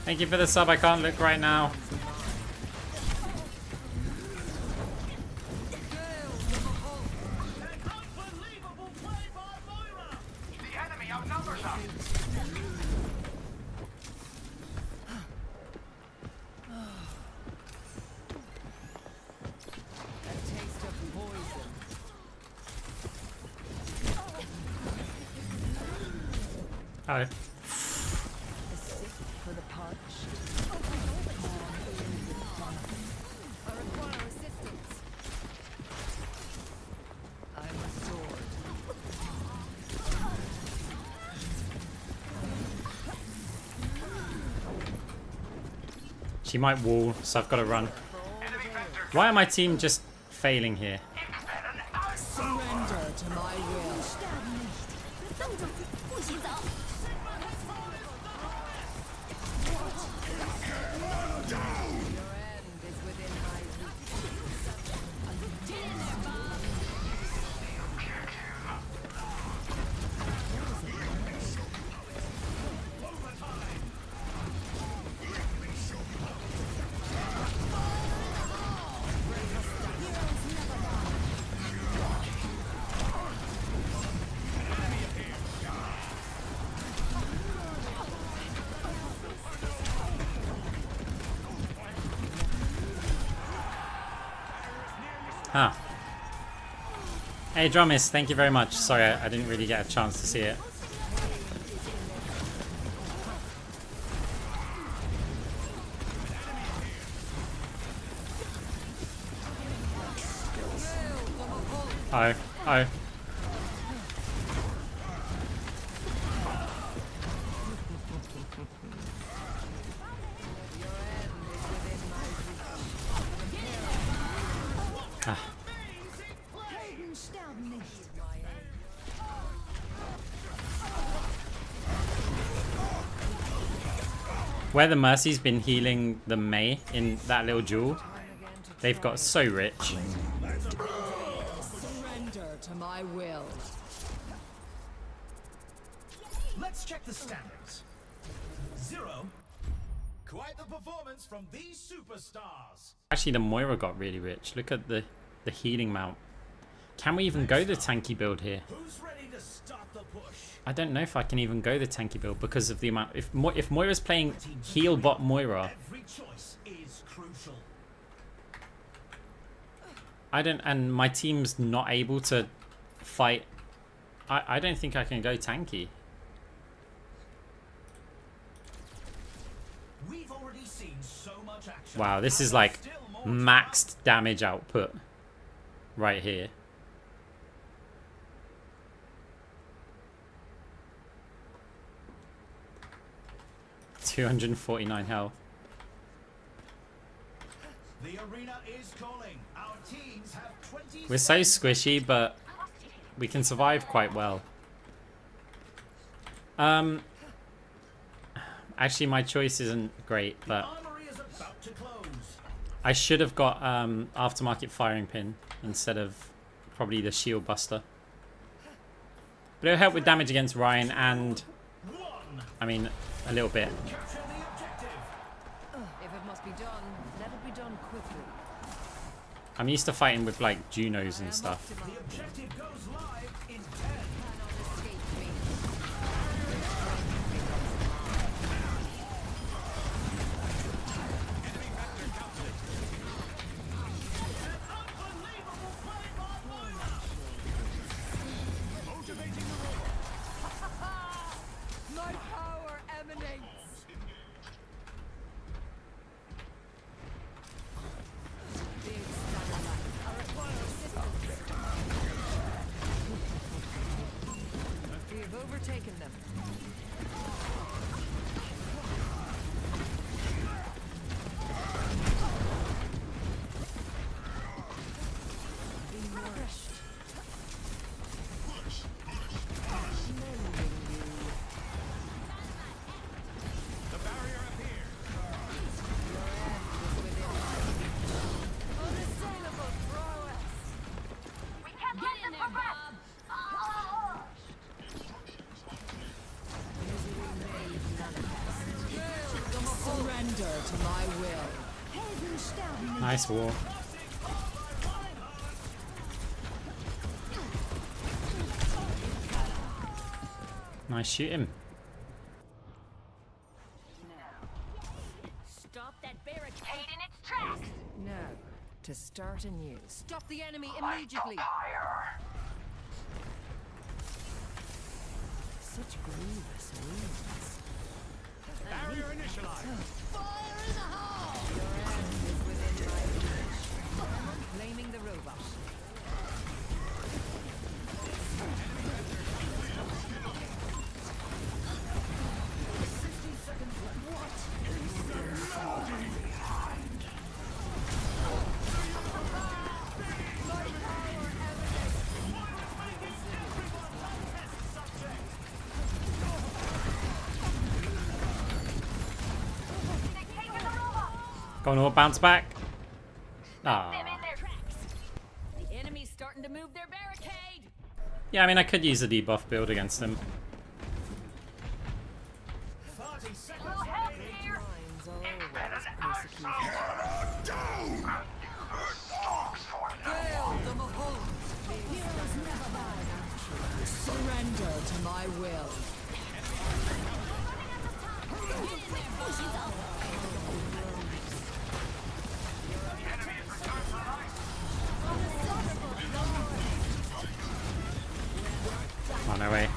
Speaker 1: Thank you for the sub. I can't look right now.
Speaker 3: Unbelievable play by Moira.
Speaker 6: The enemy outnumbers us.
Speaker 2: A taste of poison.
Speaker 1: Oh.
Speaker 2: A sip for the punch. I require assistance. I'm a sword.
Speaker 1: She might wall, so I've got to run.
Speaker 6: Enemy vector.
Speaker 1: Why are my team just failing here?
Speaker 2: Surrender to my will.
Speaker 5: 动着，不许走！
Speaker 2: Your end is within my reach.
Speaker 1: Huh. Hey, Drumis, thank you very much. Sorry, I didn't really get a chance to see it. Oh, oh. Ah. Where the Mercy's been healing the Mei in that little duel, they've got so rich.
Speaker 2: Surrender to my will.
Speaker 3: Let's check the standings. 0. Quite the performance from these superstars.
Speaker 1: Actually, the Moira got really rich. Look at the healing mount. Can we even go the tanky build here?
Speaker 3: Who's ready to start the push?
Speaker 1: I don't know if I can even go the tanky build because of the amount. If Moira's playing heal bot Moira,
Speaker 3: Every choice is crucial.
Speaker 1: and my team's not able to fight. I don't think I can go tanky.
Speaker 3: We've already seen so much action.
Speaker 1: Wow, this is like
Speaker 3: Still more to come.
Speaker 1: maxed damage output right here. $249 health.
Speaker 3: The arena is calling. Our teams have 20
Speaker 1: We're so
Speaker 3: seconds.
Speaker 1: squishy, but we can survive quite well. Actually, my choice isn't great, but
Speaker 3: Armory is about to close.
Speaker 1: I should have got aftermarket firing pin instead of probably the shield buster. But it'll help with damage against Ryan and,
Speaker 3: 1.
Speaker 1: I mean, a little bit.
Speaker 3: Capture the objective.
Speaker 2: If it must be done, let it be done quickly.
Speaker 1: I'm used to fighting with like Junos
Speaker 2: I am
Speaker 1: and stuff.
Speaker 3: The objective goes live in 10.
Speaker 2: Cannot escape me.
Speaker 3: Unbelievable play by Moira.
Speaker 7: Motivating the robot.
Speaker 2: My power emanates. Big satellite. I require assistance. We have overtaken them. Be nourished. Mending you.
Speaker 7: The barrier appeared.
Speaker 2: Unassailable prowess.
Speaker 4: We can't let them progress. Oh.
Speaker 2: Surrender to my will.
Speaker 1: Nice war. Nice shoot him.
Speaker 2: Stop that barricade.
Speaker 4: Paid in its tracks.
Speaker 2: Now, to start anew. Stop the enemy immediately. Such grievous wounds.
Speaker 7: Barrier initialized.
Speaker 2: Fire in the hole! Your end is within my reach. Claiming the robot.
Speaker 4: They came with the robot.
Speaker 1: Go on, all bounce back.
Speaker 4: Them
Speaker 1: Ah.
Speaker 4: in their tracks.
Speaker 2: The enemy's starting to move their barricade.
Speaker 1: Yeah, I mean, I could use a debuff build against them.
Speaker 3: 30 seconds
Speaker 4: Little help
Speaker 3: remaining.
Speaker 4: here.
Speaker 2: Mine's always persecution. Hail the Mahal! Heroes never bow. Surrender to my will.
Speaker 1: On our way.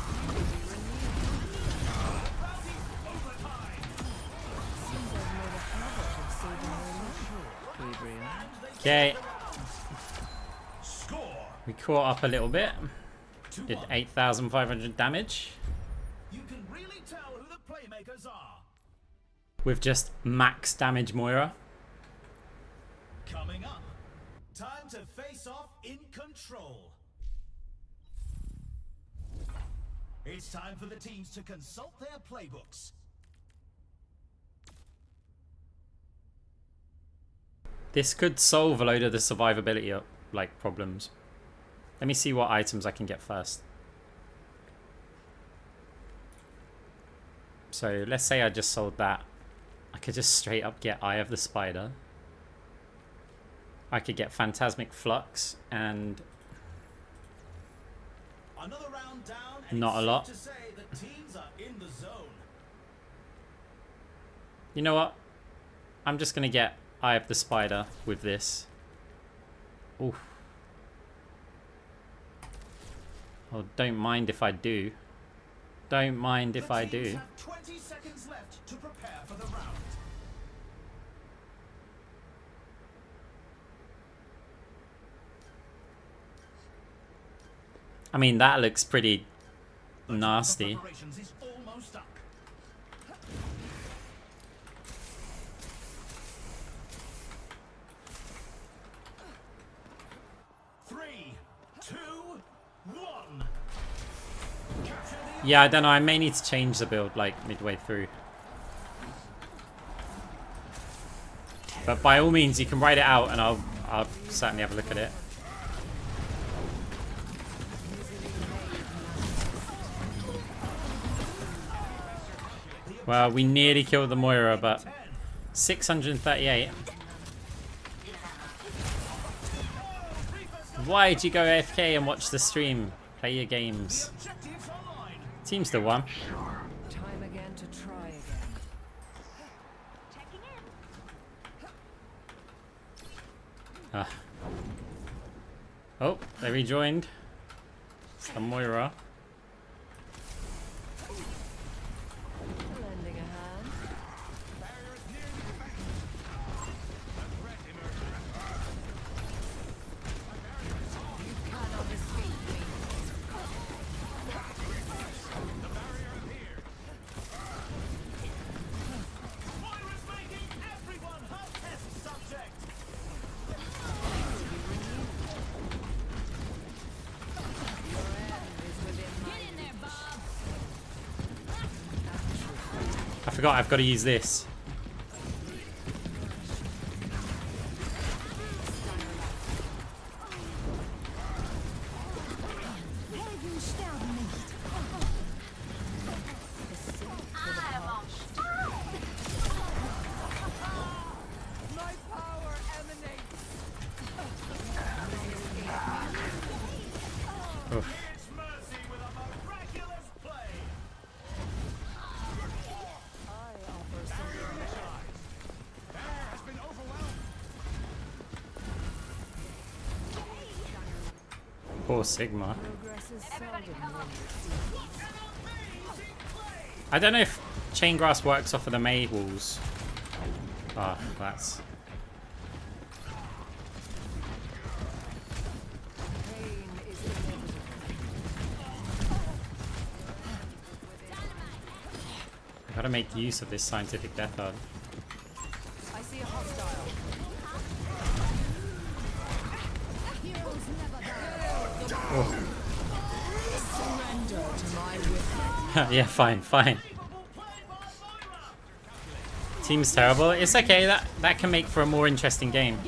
Speaker 1: Okay,
Speaker 3: Score.
Speaker 1: we caught up a little bit.
Speaker 3: 2-1.
Speaker 1: Did 8,500 damage
Speaker 3: You can really tell who the playmakers are.
Speaker 1: with just max damage Moira.
Speaker 3: Coming up, time to face off in control. It's time for the teams to consult their playbooks.
Speaker 1: This could solve a load of the survivability like problems. Let me see what items I can get first. So let's say I just sold that. I could just straight up get Eye of the Spider. I could get Phantasmic Flux and
Speaker 3: Another round down, and
Speaker 1: not a
Speaker 3: it's
Speaker 1: lot.
Speaker 3: safe to say that teams are in the zone.
Speaker 1: You know what? I'm just gonna get Eye of the Spider with this. Oof. Oh, don't mind if I do. Don't mind if I
Speaker 3: The teams
Speaker 1: do.
Speaker 3: have 20 seconds left to prepare for the round.
Speaker 1: I mean, that looks pretty
Speaker 3: The time for
Speaker 1: nasty.
Speaker 3: preparations is almost up. Three, two, one. Capture the
Speaker 1: Yeah, I don't know. I may need to change the build like midway through. But by all means, you can write it out, and I'll certainly have a look at it. Well, we nearly killed the Moira, but 638. Why'd you go AFK and watch the stream? Play your games.
Speaker 3: objectives online.
Speaker 1: Team still won.
Speaker 2: Time again to try again.
Speaker 4: Checking in.
Speaker 1: Ah. Oh, they rejoined. It's the Moira.
Speaker 2: Lending a hand. You cannot escape me.
Speaker 3: Moira's making everyone her test subject.
Speaker 2: Your end is within my
Speaker 1: I forgot I've got to use this.
Speaker 4: I'm on
Speaker 2: My power emanates.
Speaker 1: Oof.
Speaker 3: It's Mercy with a miraculous play.
Speaker 2: I offer something
Speaker 7: Has been overwhelmed.
Speaker 1: Poor Sigma.
Speaker 2: progress is
Speaker 4: Everybody
Speaker 2: seldom
Speaker 4: come up.
Speaker 1: I don't know if chain grass works off of the May walls. Ah, that's...
Speaker 2: pain is inevitable.
Speaker 1: Gotta make use of this scientific death art.
Speaker 2: I see a hostile. Surrender to my whip.
Speaker 1: Yeah, fine, fine. Team's terrible. It's okay. That can make for a more interesting game.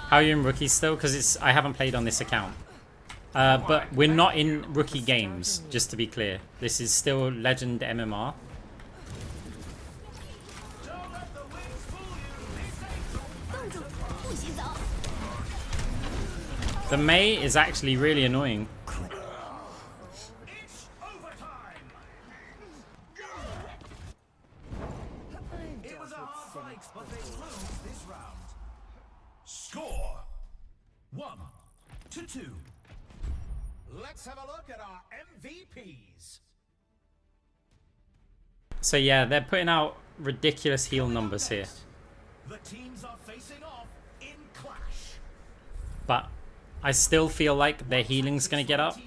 Speaker 1: How are you in rookie still? Because I haven't played on this account. But we're not in rookie games, just to be clear. This is still Legend MMR.
Speaker 3: Don't let the wings fool you.
Speaker 4: 动住，不许走。
Speaker 1: The May is actually really annoying.
Speaker 3: It's overtime. It was a hard fight, but they lose this round. Score 1-2. Let's have a look at our MVPs.
Speaker 1: So yeah, they're putting out ridiculous heal numbers here.
Speaker 3: The teams are facing off in clash.
Speaker 1: But I still feel like their healing's going to get up.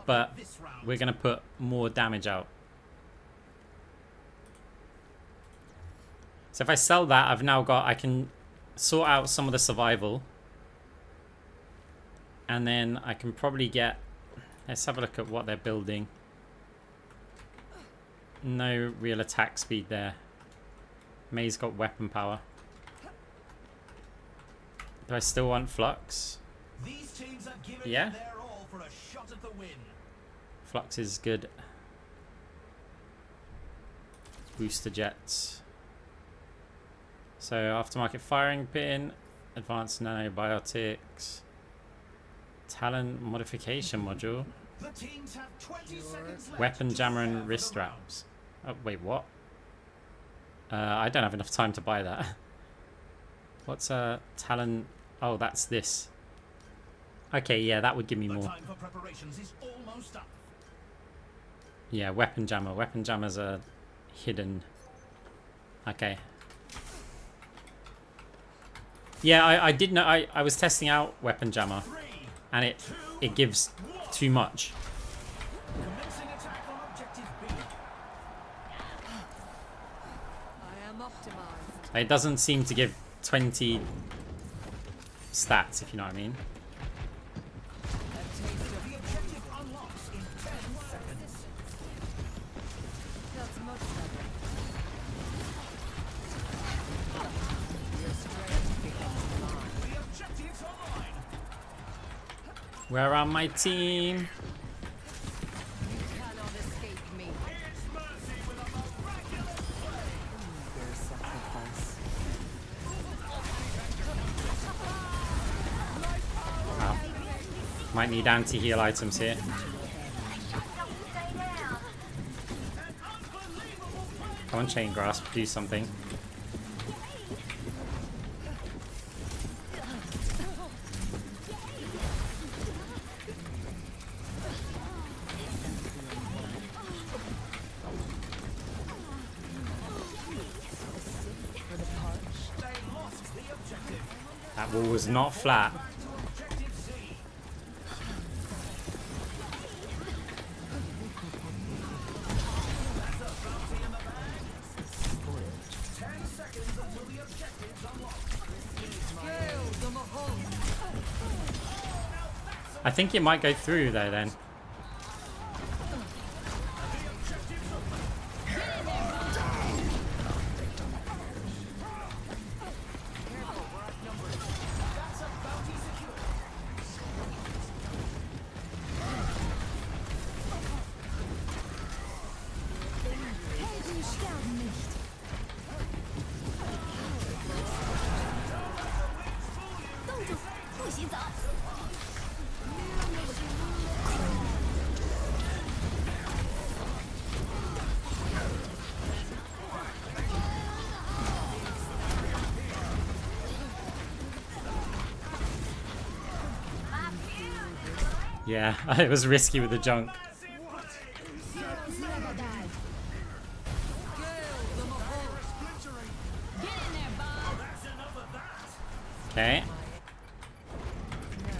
Speaker 1: But we're going to put more damage out. So if I sell that, I've now got... I can sort out some of the survival. And then I can probably get... Let's have a look at what they're building. No real attack speed there. May's got weapon power. Do I still want Flux?
Speaker 3: These teams are giving
Speaker 1: Yeah.
Speaker 3: it their all for a shot at the win.
Speaker 1: Flux is good. Booster jets. So aftermarket firing pin, advanced nanobiotics, talent modification module,
Speaker 3: The teams have 20 seconds left
Speaker 1: weapon
Speaker 3: to
Speaker 1: jammer
Speaker 3: serve
Speaker 1: and
Speaker 3: the
Speaker 1: wrist
Speaker 3: round.
Speaker 1: wraps. Oh wait, what? I don't have enough time to buy that. What's talent? Oh, that's this. Okay, yeah, that would give me
Speaker 3: The
Speaker 1: more.
Speaker 3: time for preparations is almost up.
Speaker 1: Yeah, weapon jammer. Weapon jammers are hidden. Okay. Yeah, I did know. I was testing out weapon jammer,
Speaker 3: 3,
Speaker 1: and it gives too much.
Speaker 3: commencing attack on objective B.
Speaker 2: I am optimized.
Speaker 1: It doesn't seem to give 20 stats, if you know what I mean.
Speaker 2: A taste of
Speaker 3: The objective unlocks in 10 seconds.
Speaker 2: That's much better. Your strength becomes mine.
Speaker 3: The objective's online.
Speaker 1: Where are my team?
Speaker 2: You cannot escape me.
Speaker 3: It's Mercy with a miraculous play.
Speaker 2: Their sacrifice.
Speaker 1: Oh. Might need anti-heal items here.
Speaker 4: Don't stay down.
Speaker 1: Come on, chain grasp, do something.
Speaker 3: They lost the objective.
Speaker 1: That wall was not flat.
Speaker 3: Back to objective C. That's a bounty in the bag. 10 seconds until the objective's unlocked.
Speaker 2: Kill the Mahal.
Speaker 1: I think it might go through though then.
Speaker 3: That's a bounty secured.
Speaker 1: Yeah, it was risky with the junk. Okay.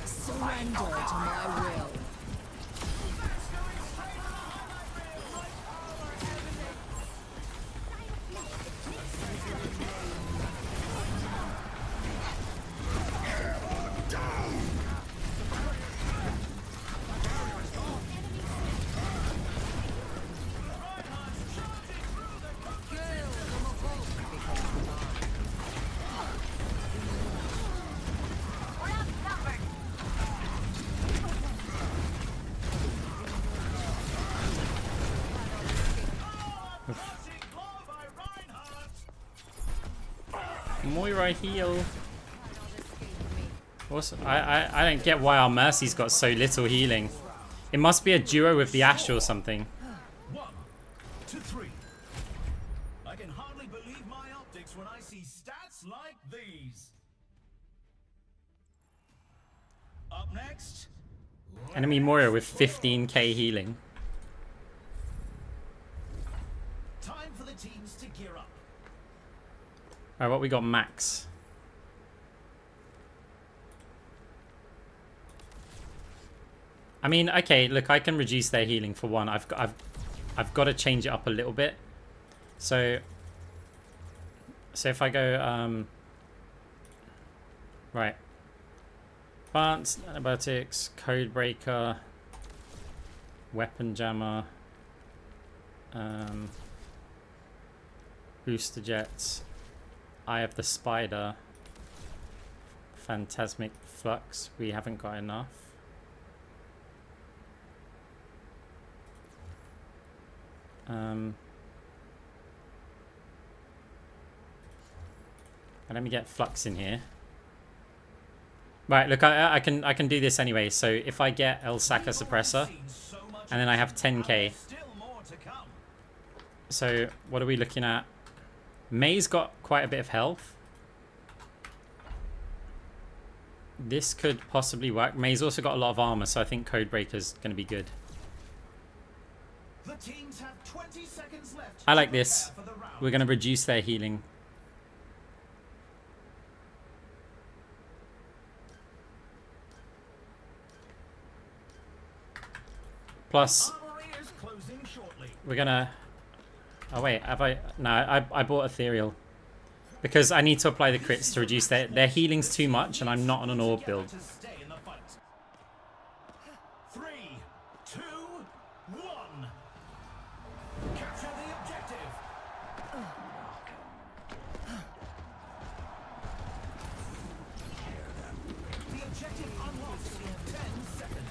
Speaker 2: Surrender to my will.
Speaker 4: We're outnumbered.
Speaker 1: Moira heal. Also, I don't get why our Mercy's got so little healing. It must be a duo with the Ashe or something.
Speaker 3: 1 to 3. I can hardly believe my optics when I see stats like these. Up next,
Speaker 1: Enemy Moira with 15k healing.
Speaker 3: time for the teams to gear up.
Speaker 1: Alright, what we got max? I mean, okay, look, I can reduce their healing for one. I've got to change it up a little bit. So if I go right. Advanced antibiotics, code breaker, weapon jammer, booster jets, eye of the spider, Phantasmic Flux. We haven't got enough. Let me get Flux in here. Right, look, I can do this anyway. So if I get El Saka Suppressor, and then I have 10k. So what are we looking at? May's got quite a bit of health. This could possibly work. May's also got a lot of armor, so I think Codebreaker's going to be good.
Speaker 3: The teams have 20 seconds left.
Speaker 1: I like this. We're going to reduce their healing. Plus, we're going to... Oh, wait. Have I... No, I bought Ethereal. Because I need to apply the crits to reduce their healing's too much, and I'm not on an orb build.
Speaker 3: 3, 2, 1. Capture the objective. The objective unlocks in 10 seconds.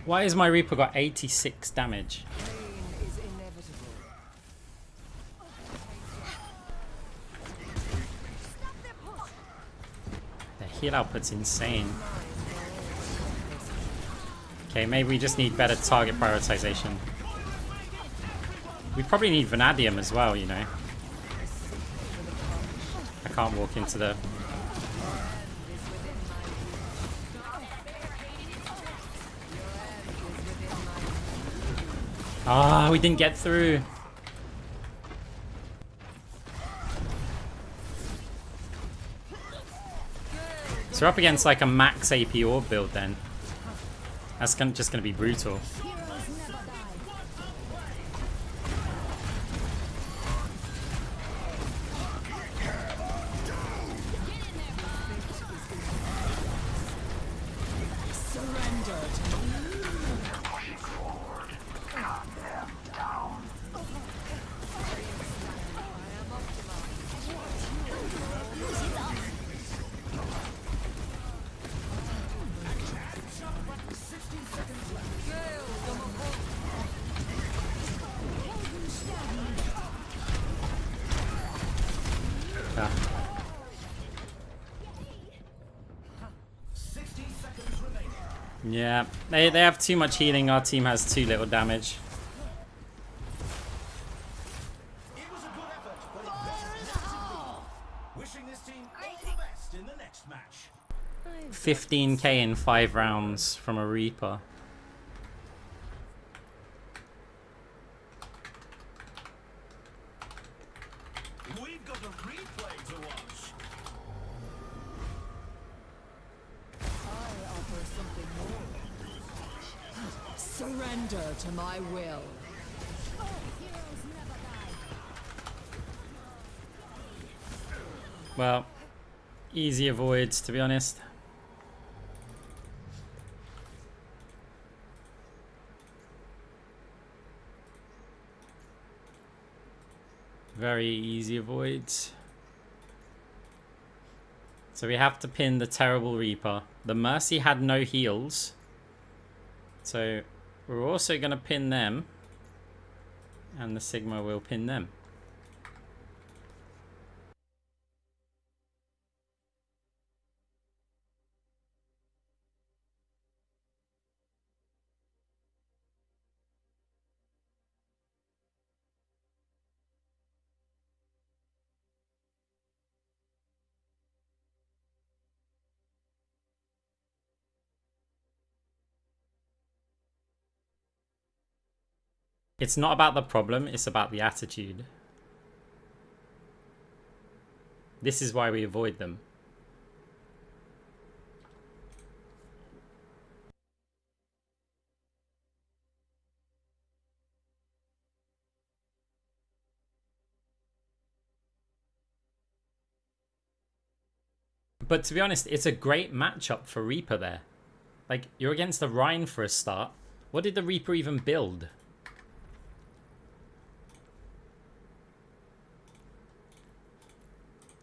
Speaker 1: Why has my Reaper got 86 damage?
Speaker 2: Is inevitable.
Speaker 1: The heal output's insane. Okay, maybe we just need better target prioritization. We probably need Vanadium as well, you know. I can't walk into the... Ah, we didn't get through. So we're up against like a max AP orb build then. That's just going to be brutal. Yeah, they have too much healing. Our team has too little damage.
Speaker 3: It was a good effort, but it wasn't. Wishing this team all the best in the next match.
Speaker 1: 15k in 5 rounds from a Reaper.
Speaker 3: We've got a replay to watch.
Speaker 2: I offer something more. Surrender to my will.
Speaker 1: Well, easy avoids, to be honest. Very easy avoids. So we have to pin the terrible Reaper. The Mercy had no heals. So we're also going to pin them. And the Sigma will pin them. It's not about the problem, it's about the attitude. This is why we avoid them. But to be honest, it's a great matchup for Reaper there. Like, you're against the Rhine for a start. What did the Reaper even build?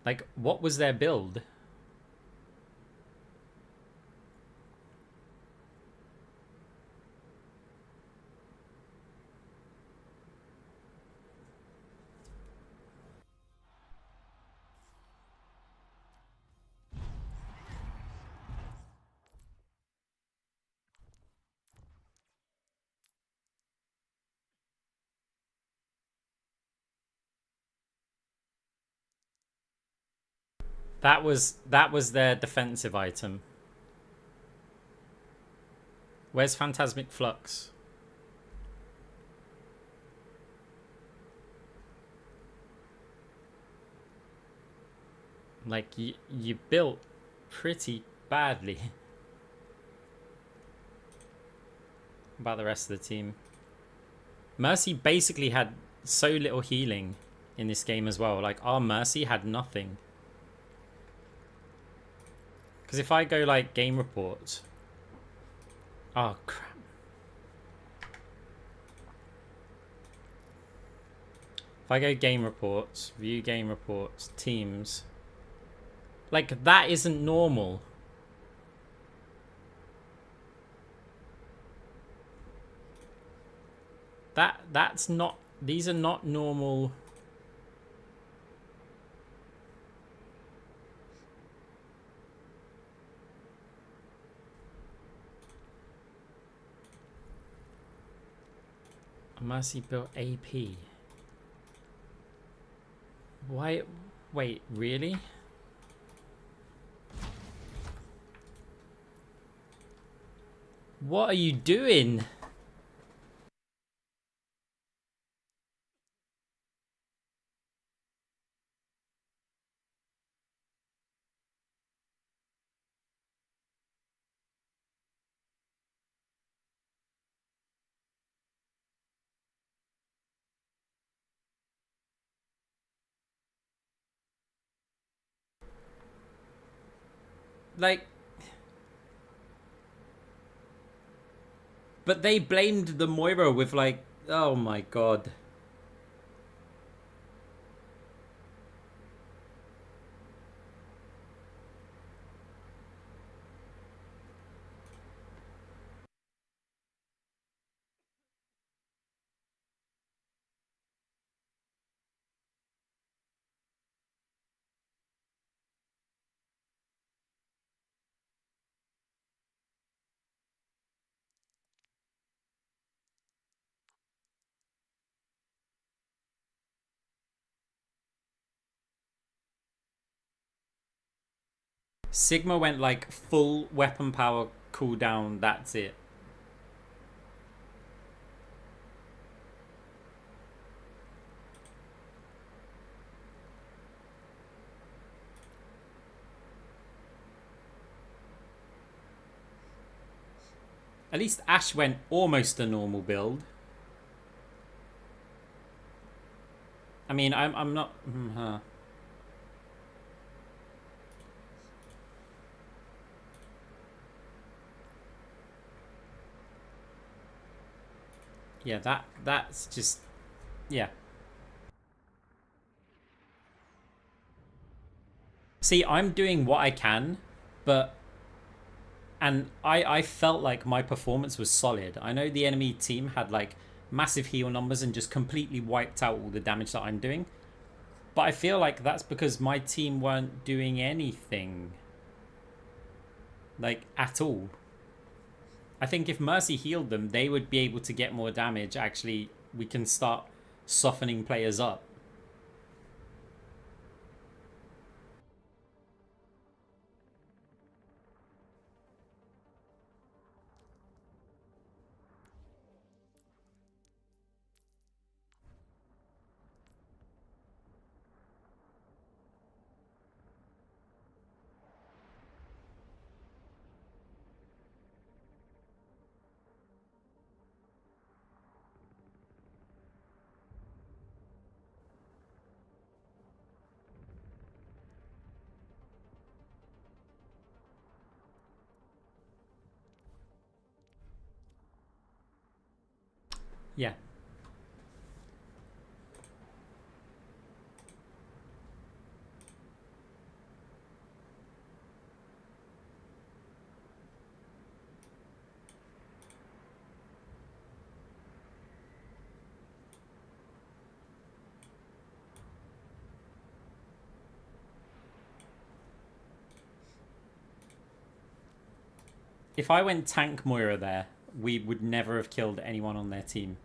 Speaker 1: Like, what was their build? That was their defensive item. Where's Phantasmic Flux? Like, you built pretty badly about the rest of the team. Mercy basically had so little healing in this game as well. Like, our Mercy had nothing. Because if I go, like, game reports... Oh, crap. If I go game reports, view game reports, teams... Like, that isn't normal. That's not... These are not normal... Mercy built AP. Why? Wait, really? What are you doing? Like... But they blamed the Moira with, like... Oh my god. Sigma went like full weapon power cooldown, that's it. At least Ash went almost a normal build. I mean, I'm not... Yeah, that's just... Yeah. See, I'm doing what I can, but... And I felt like my performance was solid. I know the enemy team had like massive heal numbers and just completely wiped out all the damage that I'm doing. But I feel like that's because my team weren't doing anything. Like, at all. I think if Mercy healed them, they would be able to get more damage. Actually, we can start softening players up. Yeah. If I went tank Moira there, we would never have killed anyone on their team.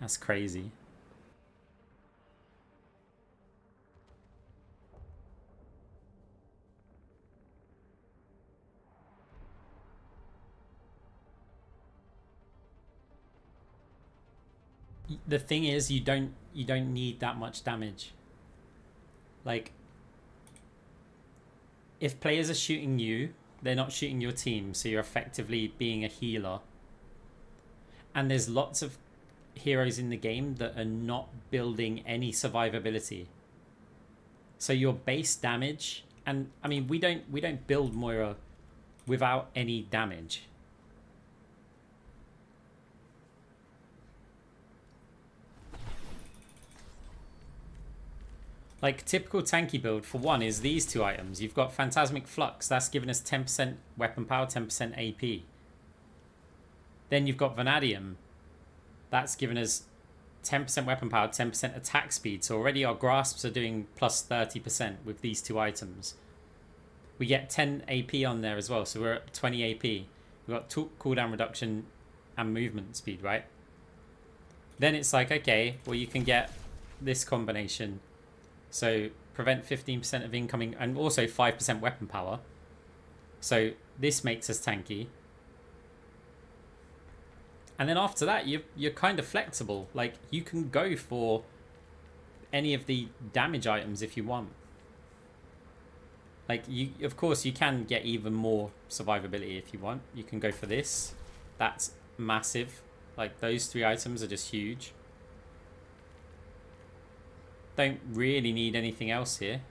Speaker 1: That's crazy. The thing is, you don't need that much damage. Like, if players are shooting you, they're not shooting your team, so you're effectively being a healer. And there's lots of heroes in the game that are not building any survivability. So your base damage, and I mean, we don't build Moira without any damage. Like, typical tanky build, for one, is these two items. You've got Phantasmic Flux. That's given us 10% weapon power, 10% AP. Then you've got Vanadium. That's given us 10% weapon power, 10% attack speed. So already our grasps are doing plus 30% with these two items. We get 10 AP on there as well. So we're at 20 AP. We've got cooldown reduction and movement speed, right? Then it's like, okay, well, you can get this combination. So prevent 15% of incoming and also 5% weapon power. So this makes us tanky. And then after that, you're kind of flexible. Like, you can go for any of the damage items if you want. Like, of course, you can get even more survivability if you want. You can go for this. That's massive. Like, those three items are just huge. Don't really need anything else here.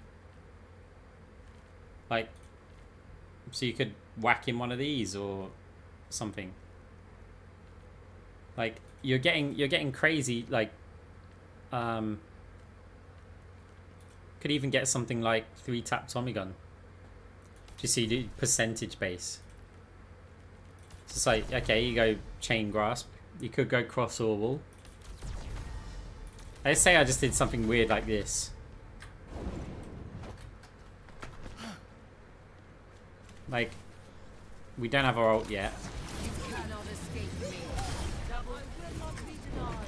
Speaker 1: Like, so you could whack in one of these or something. Like, you're getting crazy. Like, could even get something like 3-tap Tommy gun. Just so you do percentage base. So it's like, okay, you go chain grasp. You could go cross orbital. Let's say I just did something weird like this. Like, we don't have our ult yet.
Speaker 2: You cannot escape me. Double will not be denied.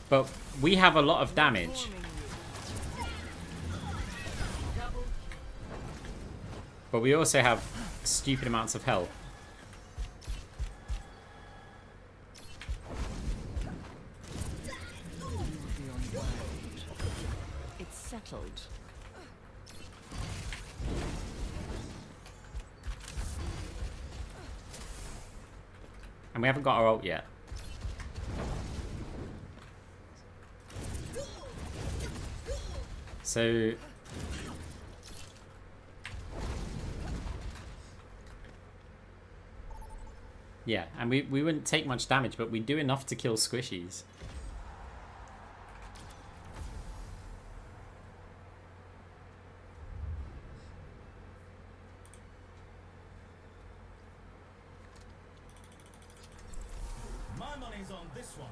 Speaker 1: But we have a lot of damage.
Speaker 2: Forming you. Double.
Speaker 1: But we also have stupid amounts of health.
Speaker 2: It's settled.
Speaker 1: And we haven't got our ult yet. So... yeah, and we wouldn't take much damage, but we do enough to kill squishies.
Speaker 3: My money's on this one.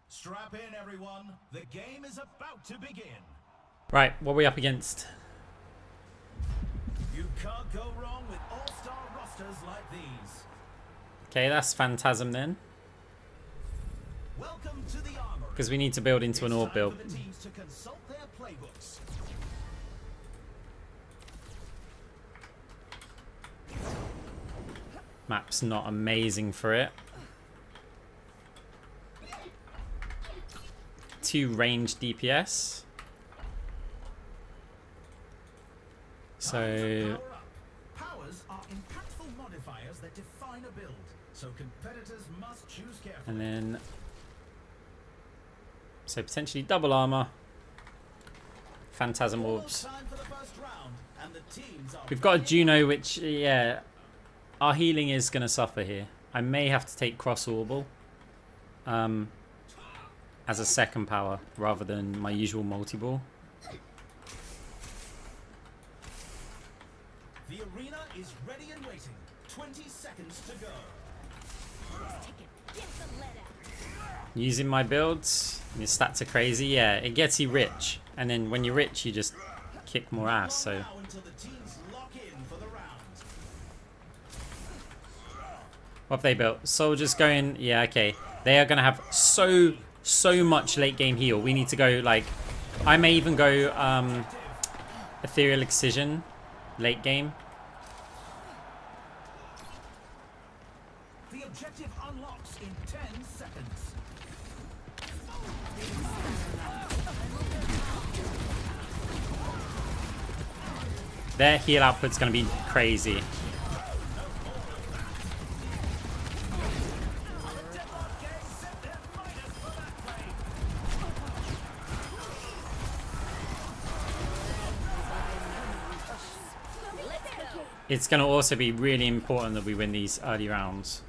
Speaker 3: Strap in, everyone. The game is about to begin.
Speaker 1: Right, what are we up against?
Speaker 3: You can't go wrong with all-star rosters like these.
Speaker 1: Okay, that's Phantasm then.
Speaker 3: Welcome to the armory.
Speaker 1: Because we need to build into an orb build.
Speaker 3: For the teams to consult their playbooks.
Speaker 1: Map's not amazing for it. 2 range DPS. So
Speaker 3: Powers are impactful modifiers that define a build, so competitors must choose carefully.
Speaker 1: and then potentially double armor. Phantasm orbs.
Speaker 3: Time for the first round, and the teams are
Speaker 1: We've got a Juno, which yeah, our healing is gonna suffer here. I may have to take cross orbal as a second power rather than my usual multi-ball.
Speaker 3: The arena is ready and waiting. 20 seconds to go.
Speaker 1: Using my builds, your stats are crazy. Yeah, it gets you rich, and then when you're rich, you just kick more ass. So
Speaker 3: Now until the teams lock in for the round.
Speaker 1: what have they built? Soldiers going. Yeah, okay. They are gonna have so much late game heal. We need to go like, I may even go Ethereal Excision late game.
Speaker 3: The objective unlocks in 10 seconds.
Speaker 1: Their heal output's gonna be crazy. It's going to also be really important that we win these early rounds.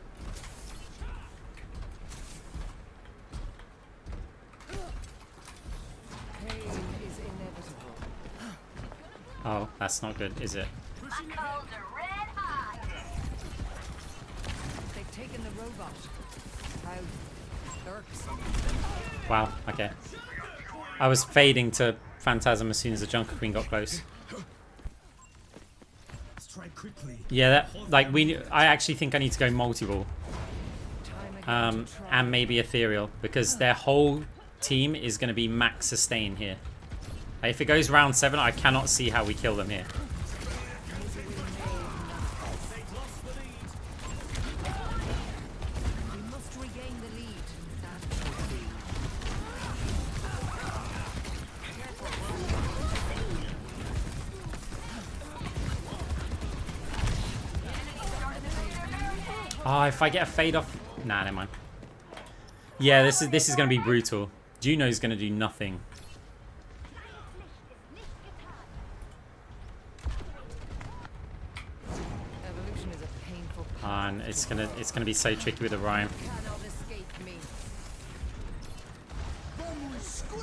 Speaker 2: Pain is inevitable.
Speaker 1: Oh, that's not good, is it?
Speaker 4: My coals are red hot.
Speaker 2: They've taken the robot. How irksome.
Speaker 1: Wow, okay. I was fading to Phantasm as soon as the Junker Queen got close.
Speaker 3: Strike quickly.
Speaker 1: Yeah, that, like I actually think I need to go multi-ball.
Speaker 2: Time again to try.
Speaker 1: And maybe Ethereal, because their whole team is going to be max sustain here. If it goes round 7, I cannot see how we kill them here.
Speaker 2: We must regain the lead. That should be.
Speaker 1: Oh, if I get a fade off... Nah, never mind. Yeah, this is going to be brutal. Juno's going to do nothing.
Speaker 2: Evolution is a painful
Speaker 1: And it's gonna be so tricky with the Rhyme.
Speaker 2: cannot escape me.
Speaker 3: 60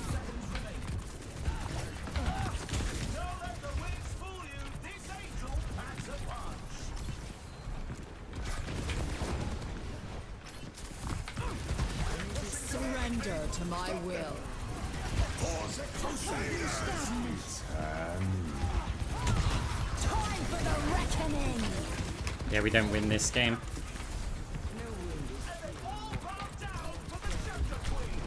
Speaker 3: seconds remaining. Don't let the winds fool you. This angel packs a punch.
Speaker 2: Surrender to my will. Time for the reckoning.
Speaker 1: Yeah, we don't win this game.
Speaker 3: All run down for the Junker Queen.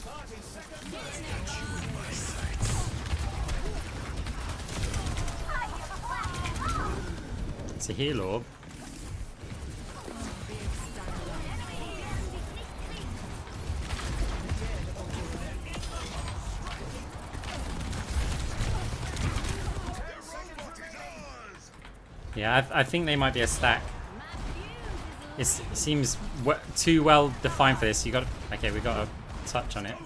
Speaker 3: 30 seconds.
Speaker 1: It's a heal orb. Yeah, I think they might be a stack. It seems too well defined for this. You got okay. We got a touch on it.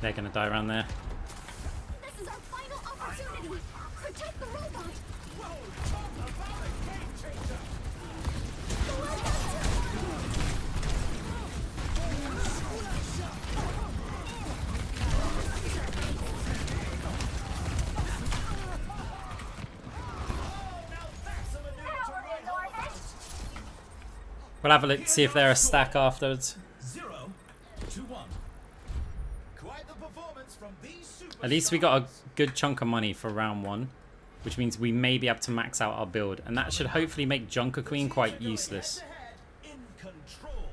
Speaker 1: They're gonna die around there.
Speaker 5: This is our final opportunity. Protect the robot.
Speaker 1: We'll have a look, see if they're a stack afterwards.
Speaker 3: 0 to 1. Quite the performance from these
Speaker 1: At least we got a
Speaker 3: superstars.
Speaker 1: good chunk of money for round 1, which means we may be able to max out our build, and that should hopefully make Junker Queen quite useless.
Speaker 3: In control.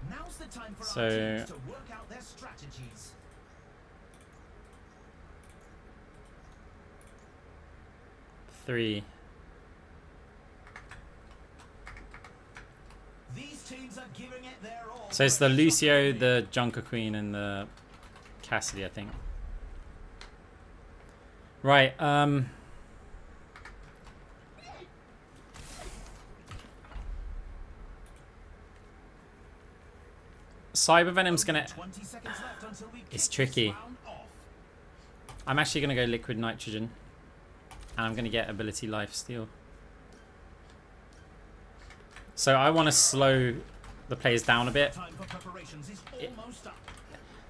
Speaker 3: Now's the time for
Speaker 1: So-
Speaker 3: our teams to work out their strategies.
Speaker 1: Three.
Speaker 3: These teams are giving it their all.
Speaker 1: So it's the Lucio, the Junker Queen, and the Cassidy, I think. Right, Cyber Venom's gonna...
Speaker 3: 20 seconds left until we
Speaker 1: It's
Speaker 3: kick
Speaker 1: tricky.
Speaker 3: this round off.
Speaker 1: I'm actually gonna go Liquid Nitrogen. And I'm gonna get Ability Lifesteal. So I want to slow the players down a bit.
Speaker 3: Time for preparations is almost up.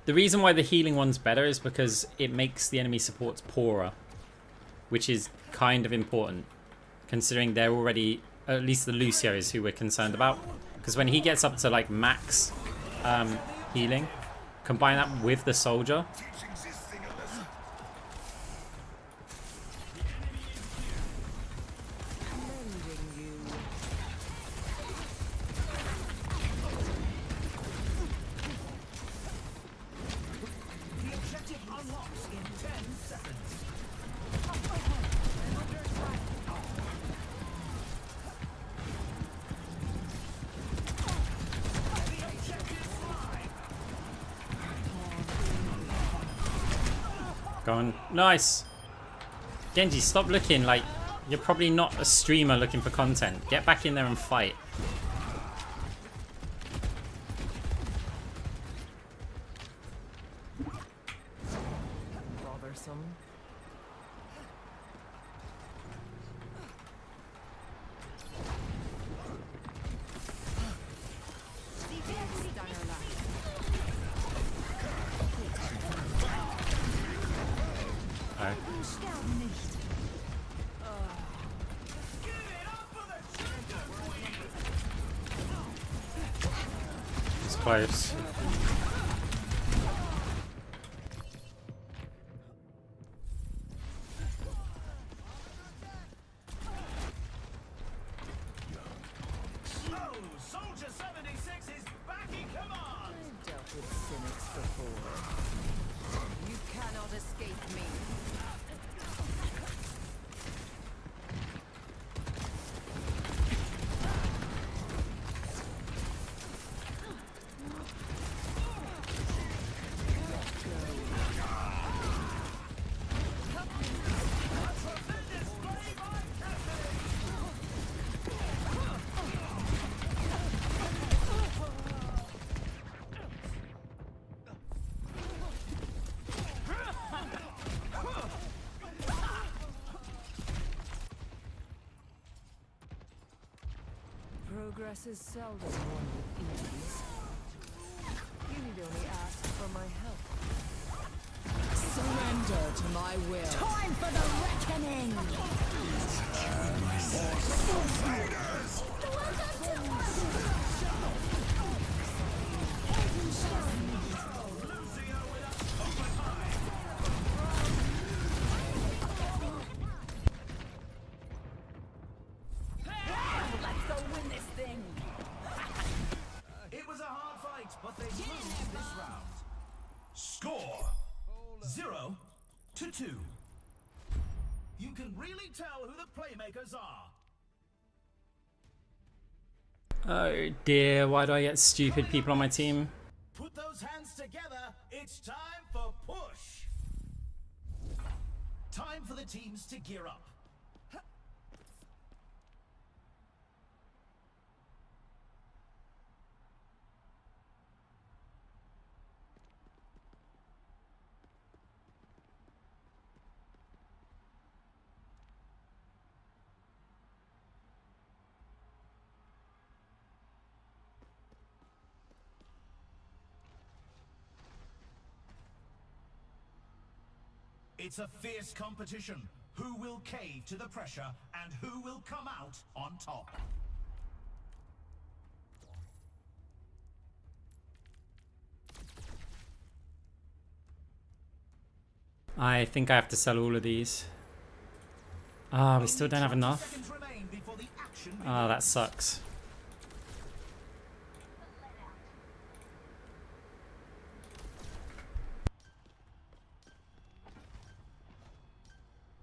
Speaker 1: The reason why the healing one's better is because it makes the enemy supports poorer, which is kind of important, considering they're already, at least the Lucio is who we're concerned about, because when he gets up to like max healing, combine that with the soldier,
Speaker 3: The objective unlocks in 10 seconds. The objective's live.
Speaker 1: going nice. Genji, stop looking like you're probably not a streamer looking for content. Get back in there and fight.
Speaker 2: Bothersome. Stunner
Speaker 1: Alright. It's close.
Speaker 3: Oh, Soldier 76 is back in command.
Speaker 2: I've dealt with cynics before. You cannot escape me. Progress is seldom won with ease. You need only ask for my help. Surrender to my will. Time for the reckoning! Let's go win this thing!
Speaker 3: It was a hard fight, but they moved this round. Score 0-2. You can really tell who the playmakers are.
Speaker 1: Oh dear, why do I get stupid people on my team?
Speaker 3: Put those hands together. It's time for push. Time for the teams to gear up. It's a fierce competition. Who will cave to the pressure and who will come out on top?
Speaker 1: I think I have to sell all of these. Ah, we still don't have enough.
Speaker 3: Seconds remain before the action
Speaker 1: Ah, that sucks.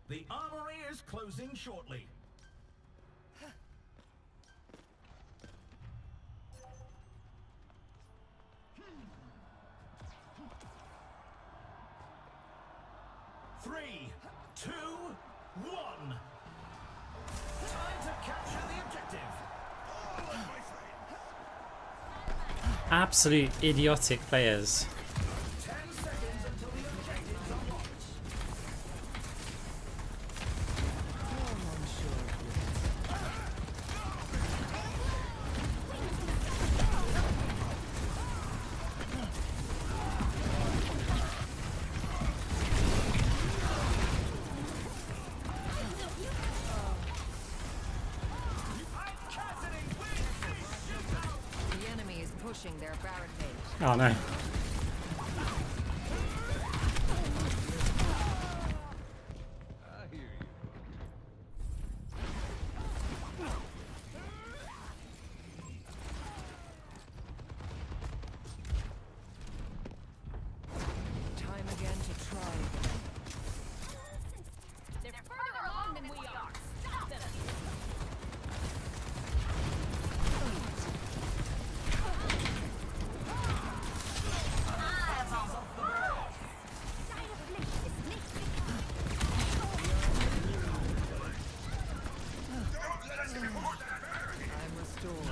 Speaker 3: The armory is closing shortly. Three, two, one. Time to capture the objective.
Speaker 1: Absolute idiotic players.
Speaker 3: 10 seconds until the objectives are locked.
Speaker 2: The enemy is pushing their barricade.
Speaker 1: Oh no.
Speaker 7: I hear you.
Speaker 2: Time again to try again.
Speaker 4: They're further along than we are. Stop them!
Speaker 2: I'm restored.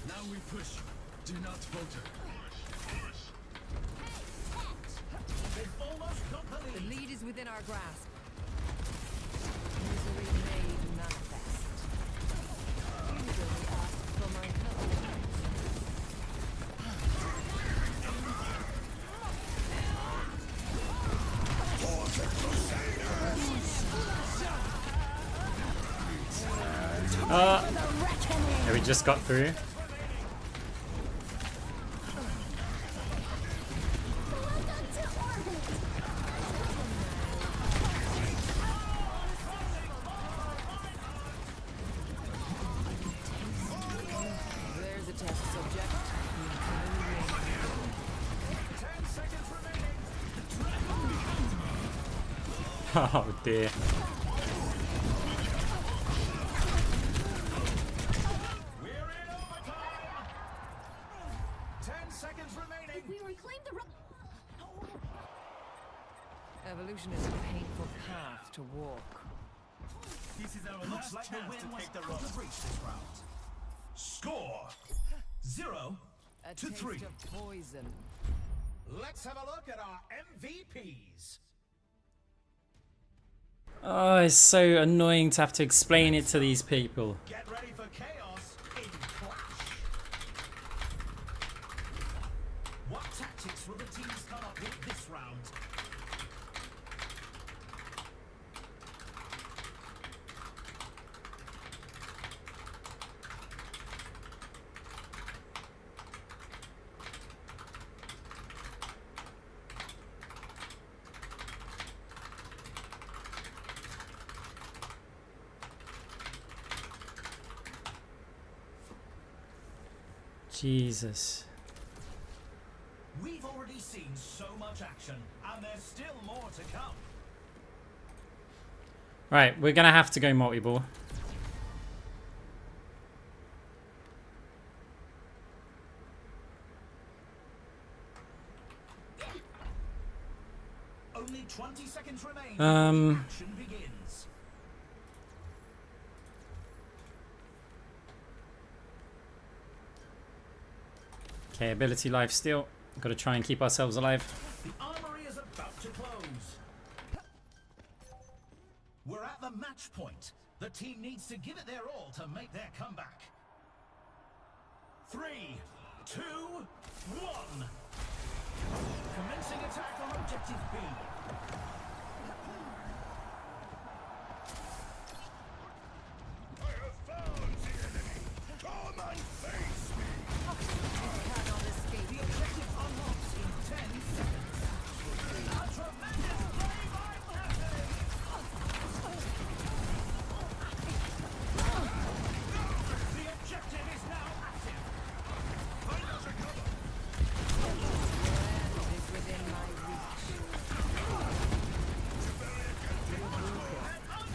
Speaker 7: Now we push. Do not falter.
Speaker 3: They've almost got the
Speaker 2: The
Speaker 3: lead.
Speaker 2: lead is within our grasp. Misery made manifest. Eagerly asked for my help.
Speaker 1: Yeah, we just got through.
Speaker 2: There's a test subject.
Speaker 3: 10 seconds remaining.
Speaker 1: Oh dear.
Speaker 3: We're in overtime. 10 seconds remaining.
Speaker 4: We reclaim the
Speaker 2: Evolution is a painful path to walk.
Speaker 3: This is our looks like the win was to reach this round. Score 0
Speaker 2: A
Speaker 3: to
Speaker 2: taste
Speaker 3: 3.
Speaker 2: of poison.
Speaker 3: Let's have a look at our MVPs.
Speaker 1: Oh, it's so annoying to have to explain it to these people.
Speaker 3: Get ready for chaos in Clash. What tactics will the teams come up with this round?
Speaker 1: Jesus.
Speaker 3: We've already seen so much action, and there's still more to come.
Speaker 1: Right, we're gonna have to go multi-ball.
Speaker 3: Only 20 seconds remain.
Speaker 1: Um,
Speaker 3: Action begins.
Speaker 1: Okay, ability life steal. Got to try and keep ourselves alive.
Speaker 3: The armory is about to close. We're at the match point. The team needs to give it their all to make their comeback. 3, 2, 1. Commencing attack on objective B.
Speaker 6: I have found the enemy. Come and face me.
Speaker 2: Cannot escape.
Speaker 3: The objective unlocks in 10 seconds. A tremendous play by Blessing. The objective is now active.
Speaker 6: Find us a cover.
Speaker 2: It is within my reach.
Speaker 3: An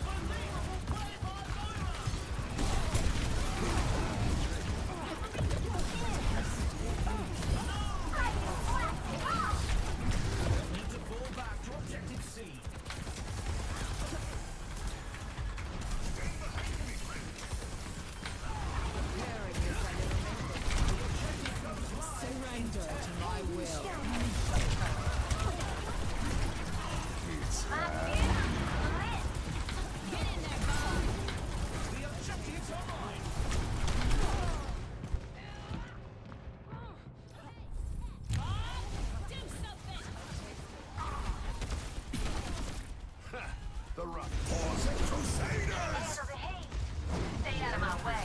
Speaker 3: unbelievable play by Moira. Need to fall back to objective C.
Speaker 2: Preparing is surrender to my will.
Speaker 3: The objectives are mine.
Speaker 6: The rock paws and crusaders.
Speaker 4: So behave. Stay out of my way.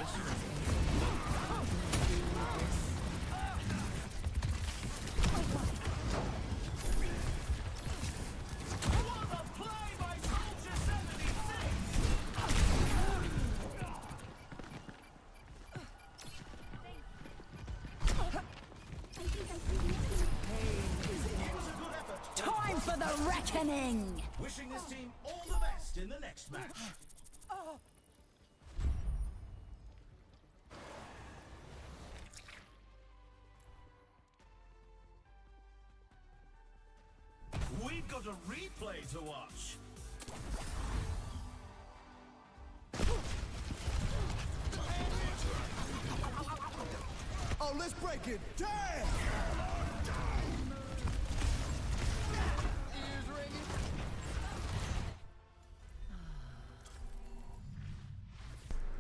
Speaker 3: What a play by Soldier 76! It was a good effort.
Speaker 2: Time for the reckoning!
Speaker 3: Wishing this team all the best in the next match. We've got a replay to watch.
Speaker 8: Oh, let's break it. Damn!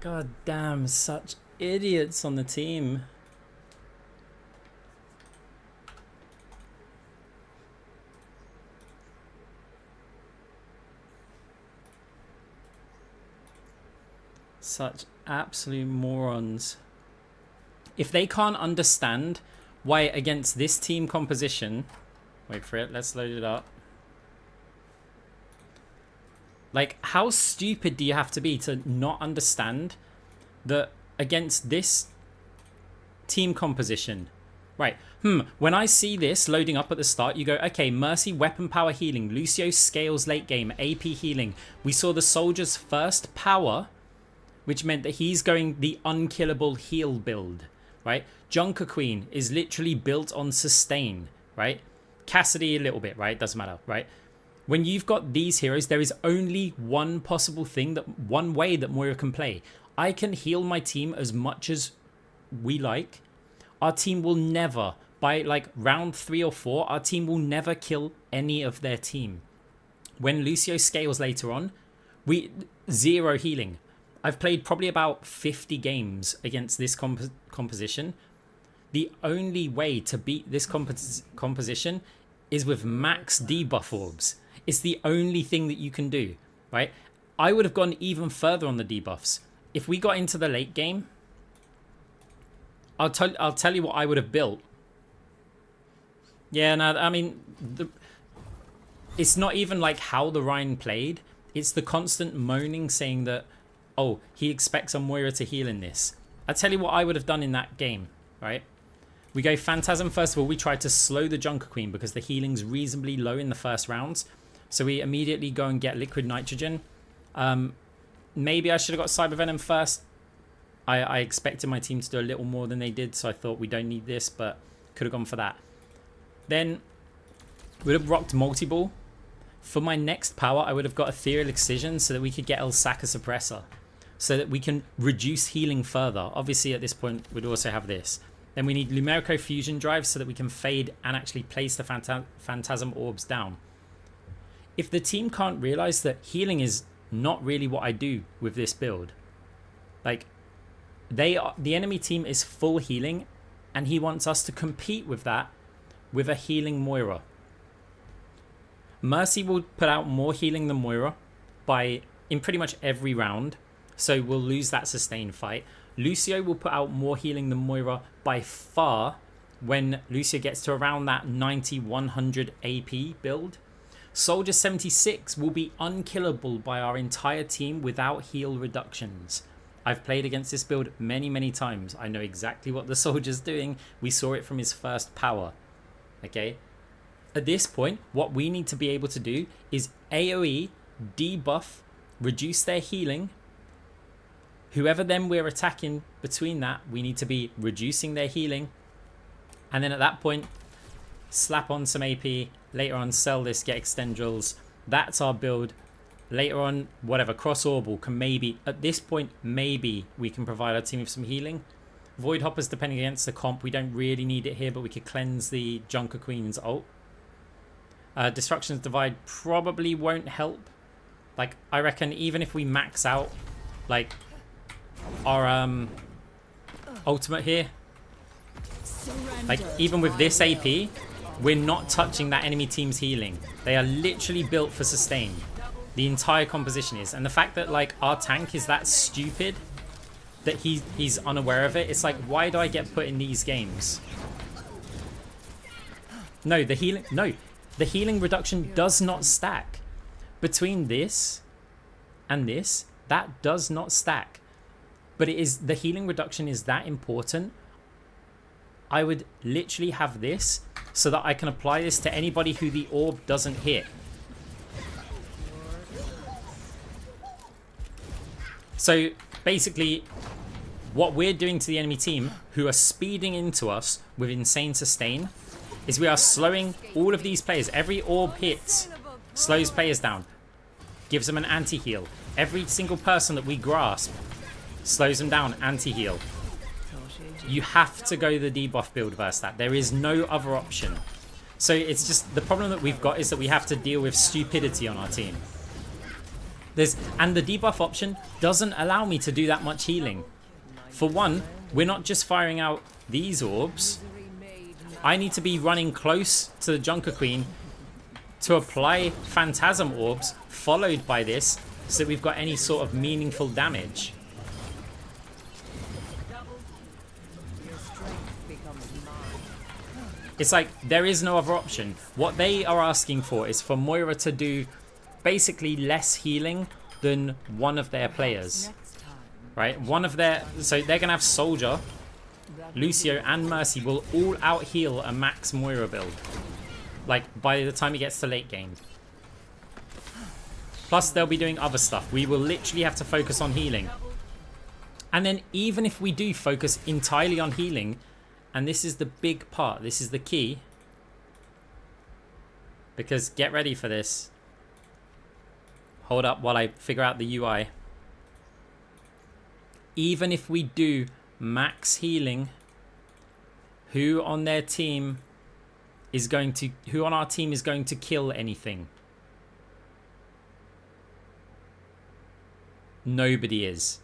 Speaker 1: God damn, such idiots on the team. Such absolute morons. If they can't understand why against this team composition... Wait for it, let's load it up. Like, how stupid do you have to be to not understand that against this team composition? Right, when I see this loading up at the start, you go, okay, Mercy, weapon power healing. Lucio scales late game, AP healing. We saw the soldier's first power, which meant that he's going the unkillable heal build, right? Junker Queen is literally built on sustain, right? Cassidy a little bit, right? Doesn't matter, right? When you've got these heroes, there is only one possible thing, one way that Moira can play. I can heal my team as much as we like. Our team will never, by like round 3 or 4, our team will never kill any of their team. When Lucio scales later on, zero healing. I've played probably about 50 games against this composition. The only way to beat this composition is with max debuff orbs. It's the only thing that you can do, right? I would have gone even further on the debuffs. If we got into the late game, I'll tell you what I would have built. Yeah, no, I mean, it's not even like how the Rhine played. It's the constant moaning saying that, oh, he expects a Moira to heal in this. I'll tell you what I would have done in that game, right? We go Phantasm first of all. We try to slow the Junker Queen because the healing's reasonably low in the first rounds. So we immediately go and get Liquid Nitrogen. Maybe I should have got Cyber Venom first. I expected my team to do a little more than they did, so I thought we don't need this, but could have gone for that. Then we would have rocked Multi-Ball. For my next power, I would have got Ethereal Excision so that we could get El Saka Suppressor, so that we can reduce healing further. Obviously, at this point, we'd also have this. Then we need Lumerico fusion drives so that we can fade and actually place the phantasm orbs down. If the team can't realize that healing is not really what I do with this build, like the enemy team is full healing and he wants us to compete with that with a healing Moira. Mercy will put out more healing than Moira in pretty much every round, so we'll lose that sustained fight. Lucio will put out more healing than Moira by far when Lucio gets to around that 90-100 AP build. Soldier 76 will be unkillable by our entire team without heal reductions. I've played against this build many times. I know exactly what the soldier's doing. We saw it from his first power. Okay? At this point, what we need to be able to do is AoE, debuff, reduce their healing. Whoever then we're attacking between that, we need to be reducing their healing. And then at that point, slap on some AP. Later on, sell this, get extendrils. That's our build. Later on, whatever, cross orbal can maybe, at this point, maybe we can provide our team with some healing. Void Hoppers, depending against the comp, we don't really need it here, but we could cleanse the Junker Queen's ult. Destruction's Divide probably won't help. Like, I reckon even if we max out, like, our ultimate here, like, even with this AP, we're not touching that enemy team's healing. They are literally built for sustain. The entire composition is. And the fact that, like, our tank is that stupid that he's unaware of it, it's like, why do I get put in these games? No, the healing reduction does not stack. Between this and this, that does not stack. But it is, the healing reduction is that important. I would literally have this so that I can apply this to anybody who the orb doesn't hit. So basically, what we're doing to the enemy team, who are speeding into us with insane sustain, is we are slowing all of these players. Every orb hits, slows players down, gives them an anti-heal. Every single person that we grasp slows them down, anti-heal. You have to go the debuff build versus that. There is no other option. So it's just, the problem that we've got is that we have to deal with stupidity on our team. And the debuff option doesn't allow me to do that much healing. For one, we're not just firing out these orbs. I need to be running close to the Junker Queen to apply Phantasm orbs, followed by this, so that we've got any sort of meaningful damage. It's like, there is no other option. What they are asking for is for Moira to do basically less healing than one of their players. Right? So they're going to have Soldier, Lucio, and Mercy will all out heal a max Moira build. Like, by the time he gets to late game. Plus, they'll be doing other stuff. We will literally have to focus on healing. And then, even if we do focus entirely on healing, and this is the big part, this is the key, because get ready for this. Hold up while I figure out the UI. Even if we do max healing, who on our team is going to kill anything? Nobody is.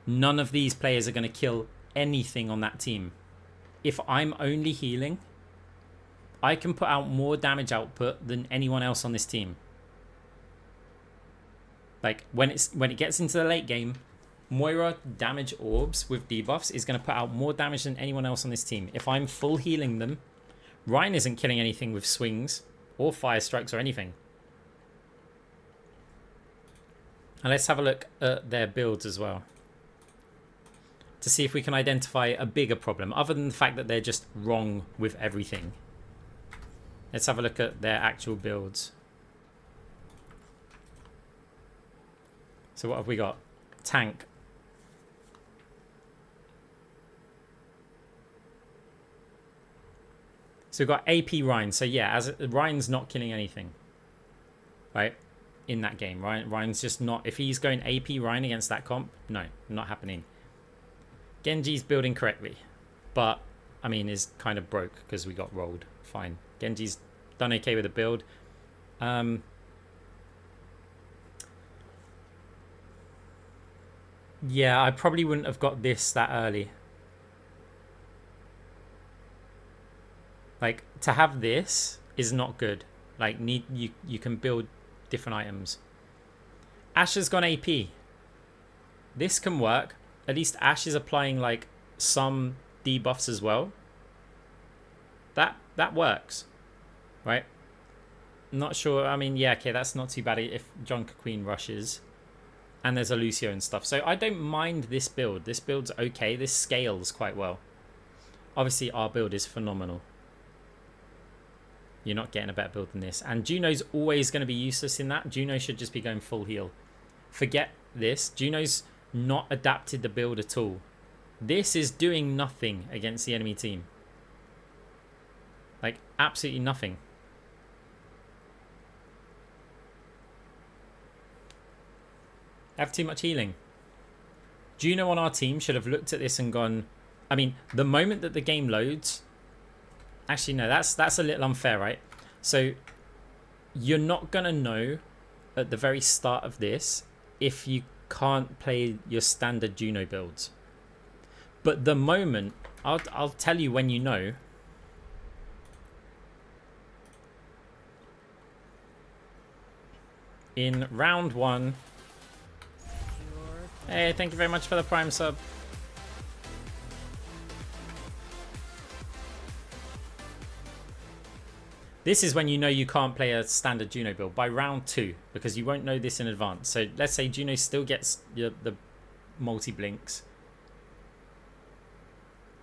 Speaker 1: None of these players are going to kill anything on that team. If I'm only healing, I can put out more damage output than anyone else on this team. Like, when it gets into the late game, Moira damage orbs with debuffs is going to put out more damage than anyone else on this team. If I'm full healing them, Ryan isn't killing anything with swings or fire strikes or anything. And let's have a look at their builds as well, to see if we can identify a bigger problem, other than the fact that they're just wrong with everything. Let's have a look at their actual builds. So what have we got? Tank. So we've got AP Ryan. So yeah, Ryan's not killing anything, right? In that game, Ryan's just not. If he's going AP Ryan against that comp, no, not happening. Genji's building correctly, but I mean, is kind of broke because we got rolled. Fine. Genji's done okay with the build. Yeah, I probably wouldn't have got this that early. Like, to have this is not good. Like, you can build different items. Ashe has gone AP. This can work. At least Ashe is applying, like, some debuffs as well. That works. Right? Not sure. I mean, yeah, okay, that's not too bad if Junker Queen rushes. And there's a Lucio and stuff. So I don't mind this build. This build's okay. This scales quite well. Obviously, our build is phenomenal. You're not getting a better build than this. And Juno's always going to be useless in that. Juno should just be going full heal. Forget this. Juno's not adapted the build at all. This is doing nothing against the enemy team. Like, absolutely nothing. Have too much healing. Juno on our team should have looked at this and gone... I mean, the moment that the game loads... Actually, no, that's a little unfair, right? So, you're not going to know at the very start of this if you can't play your standard Juno builds. But the moment... I'll tell you when you know... In round 1... Hey, thank you very much for the Prime sub. This is when you know you can't play a standard Juno build by round 2 because you won't know this in advance. So let's say Juno still gets the multi-blinks.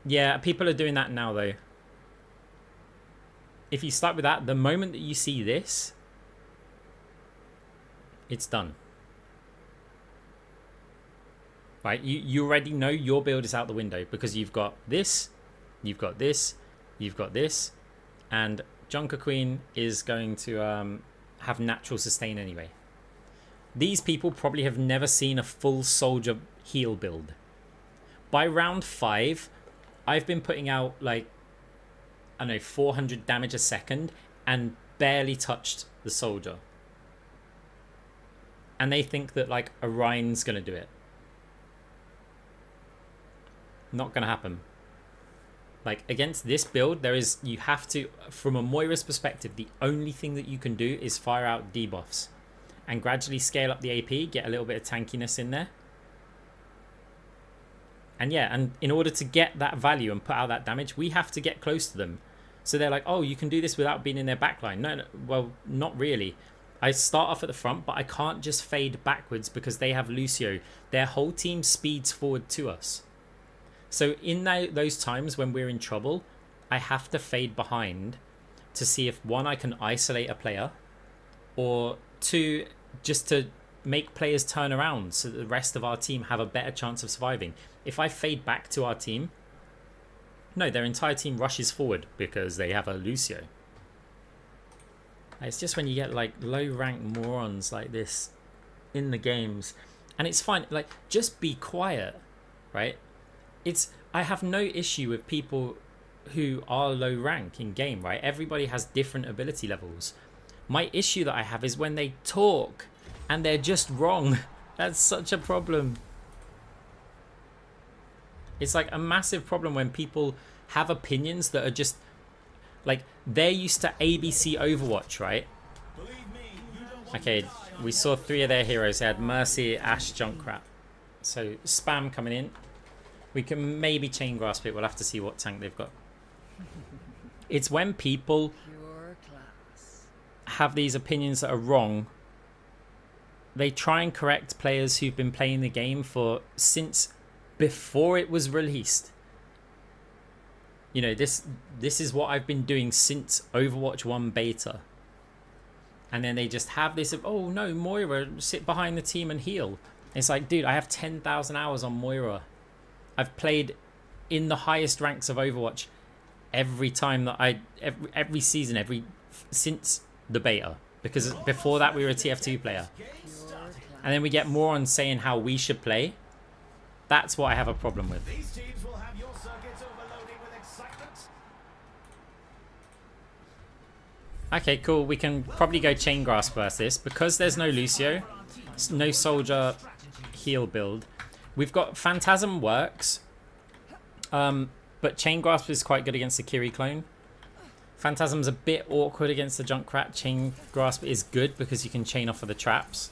Speaker 1: Yeah, people are doing that now though. If you start with that, the moment that you see this, it's done. Right, you already know your build is out the window because you've got this, you've got this, you've got this, and Junker Queen is going to have natural sustain anyway. These people probably have never seen a full soldier heal build. By round 5, I've been putting out like, I don't know, 400 damage a second and barely touched the soldier. And they think that like Orion's going to do it. Not going to happen. Like, against this build, you have to, from a Moira's perspective, the only thing that you can do is fire out debuffs. And gradually scale up the AP, get a little bit of tankiness in there. And yeah, and in order to get that value and put out that damage, we have to get close to them. So they're like, oh, you can do this without being in their backline. No, well, not really. I start off at the front, but I can't just fade backwards because they have Lucio. Their whole team speeds forward to us. So in those times when we're in trouble, I have to fade behind to see if, 1, I can isolate a player, or 2, just to make players turn around so that the rest of our team have a better chance of surviving. If I fade back to our team, no, their entire team rushes forward because they have a Lucio. It's just when you get like low rank morons like this in the games, and it's fine, like, just be quiet, right? I have no issue with people who are low rank in game, right? Everybody has different ability levels. My issue that I have is when they talk and they're just wrong. That's such a problem. It's like a massive problem when people have opinions that are just like, they're used to ABC Overwatch, right? Okay, we saw 3 of their heroes. They had Mercy, Ashe, Junkrat. So spam coming in. We can maybe chain grasp it. We'll have to see what tank they've got. It's when people have these opinions that are wrong, they try and correct players who've been playing the game since before it was released. You know, this is what I've been doing since Overwatch 1 beta. And then they just have this of, oh no, Moira, sit behind the team and heal. It's like, dude, I have 10,000 hours on Moira. I've played in the highest ranks of Overwatch every time that every season, since the beta. Because before that we were a TF2 player. And then we get more on saying how we should play. That's what I have a problem with.
Speaker 3: These teams will have your circuits overloading with excitement
Speaker 1: Okay, cool. We can probably go Chain Grasp versus this. Because there's no Lucio, no Soldier heal build. We've got Phantasm works. But Chain Grasp is quite good against the Kiri clone. Phantasm's a bit awkward against the Junkrat. Chain Grasp is good because you can chain off of the traps.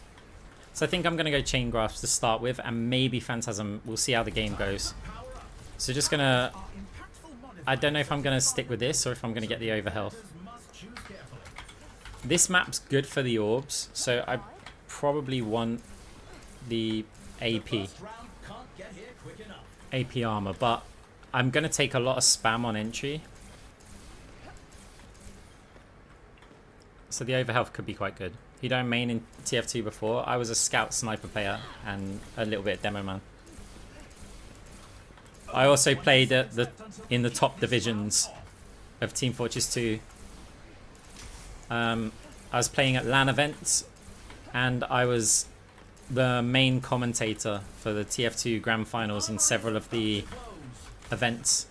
Speaker 1: So I think I'm going to go Chain Grasp to start with, and maybe Phantasm. We'll see how the game goes. So just going to... I don't know if I'm going to stick with this or if I'm going to get the overhealth. This map's good for the orbs, so I probably want the AP. AP armor, but I'm going to take a lot of spam on entry. So the overhealth could be quite good. You don't main in TF2 before. I was a scout sniper player and a little bit demo man. I also played in the top divisions of Team Fortress 2. I was playing at LAN events, and I was the main commentator for the TF2 Grand Finals in several of the events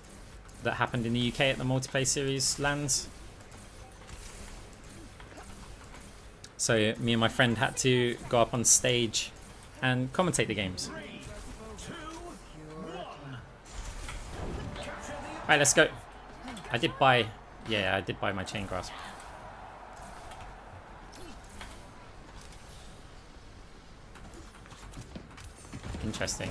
Speaker 1: that happened in the UK at the multiplayer series LANs. So me and my friend had to go up on stage and commentate the games. Right, let's go. I did buy my Chain Grasp. Interesting.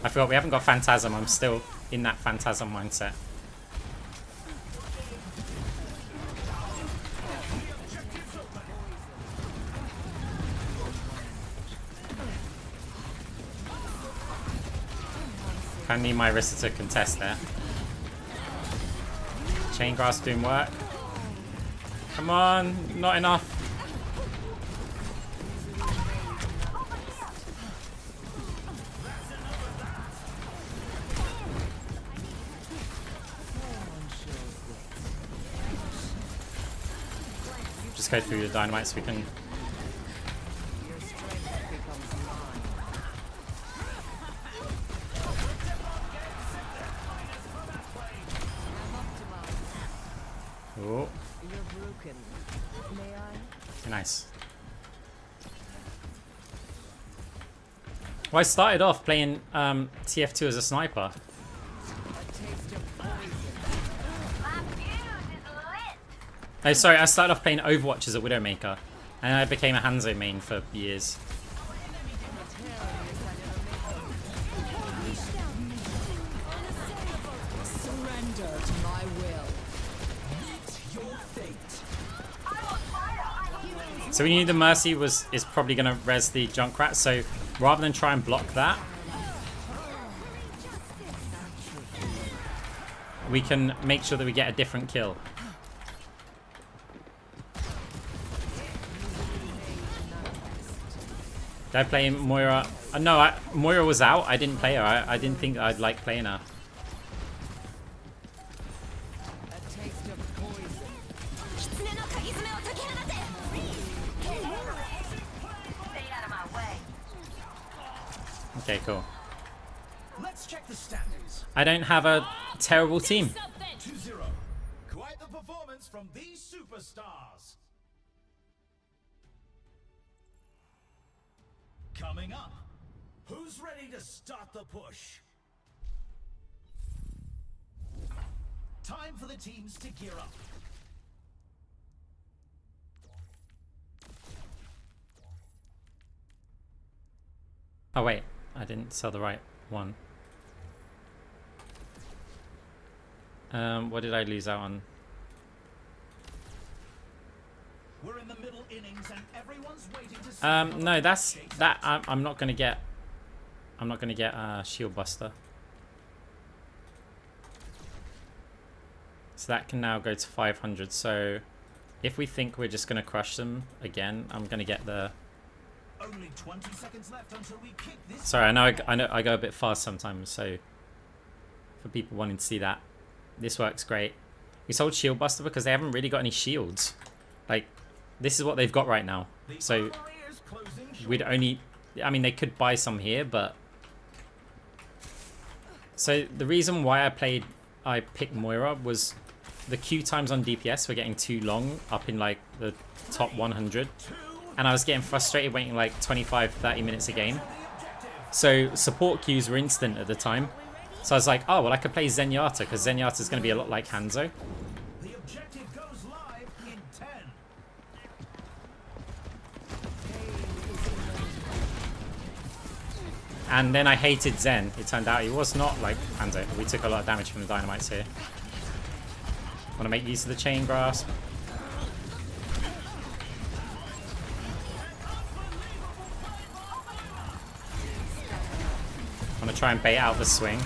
Speaker 1: I forgot we haven't got Phantasm. I'm still in that Phantasm mindset. I need my wrist to contest there. Chain Grasp doing work. Come on, not enough. Just go through the dynamite so we can... Oh. Nice. Well, I started off playing TF2 as a sniper. Oh, sorry, I started off playing Overwatch as a Widowmaker, and I became a Hanzo main for years.
Speaker 2: Surrender to my will.
Speaker 1: So we knew the Mercy is probably going to res the Junkrat, so rather than try and block that, we can make sure that we get a different kill. Did I play Moira? No, Moira was out. I didn't play her. I didn't think I'd like playing her. Okay, cool.
Speaker 3: Let's check the standings.
Speaker 1: I don't have a terrible team.
Speaker 3: 2-0. Quite the performance from these superstars. Coming up, who's ready to start the push? Time for the teams to gear up.
Speaker 1: Oh wait, I didn't sell the right one. What did I lose out on?
Speaker 3: We're in the middle innings and everyone's waiting to see
Speaker 1: No, that's that. I'm not gonna get. I'm not gonna get Shield Buster. So that can now go to 500. So if we think we're just gonna crush them again, I'm gonna get the.
Speaker 3: only 20 seconds left until we kick this.
Speaker 1: Sorry, I know I go a bit fast sometimes. So for people wanting to see that, this works great. We sold Shield Buster because they haven't really got any shields. Like, this is what they've got right now. So we'd only, I mean, they could buy some here, but... So the reason why I picked Moira was the queue times on DPS were getting too long, up in like the top 100. And I was getting frustrated waiting like 25, 30 minutes a game. So support queues were instant at the time. So I was like, oh, well, I could play Zenyatta, because Zenyatta is going to be a lot like Hanzo.
Speaker 3: The objective goes live in 10.
Speaker 1: And then I hated Zen. It turned out he was not like Hanzo. We took a lot of damage from the dynamites here. Want to make use of the chain grasp. Want to try and bait out the swing.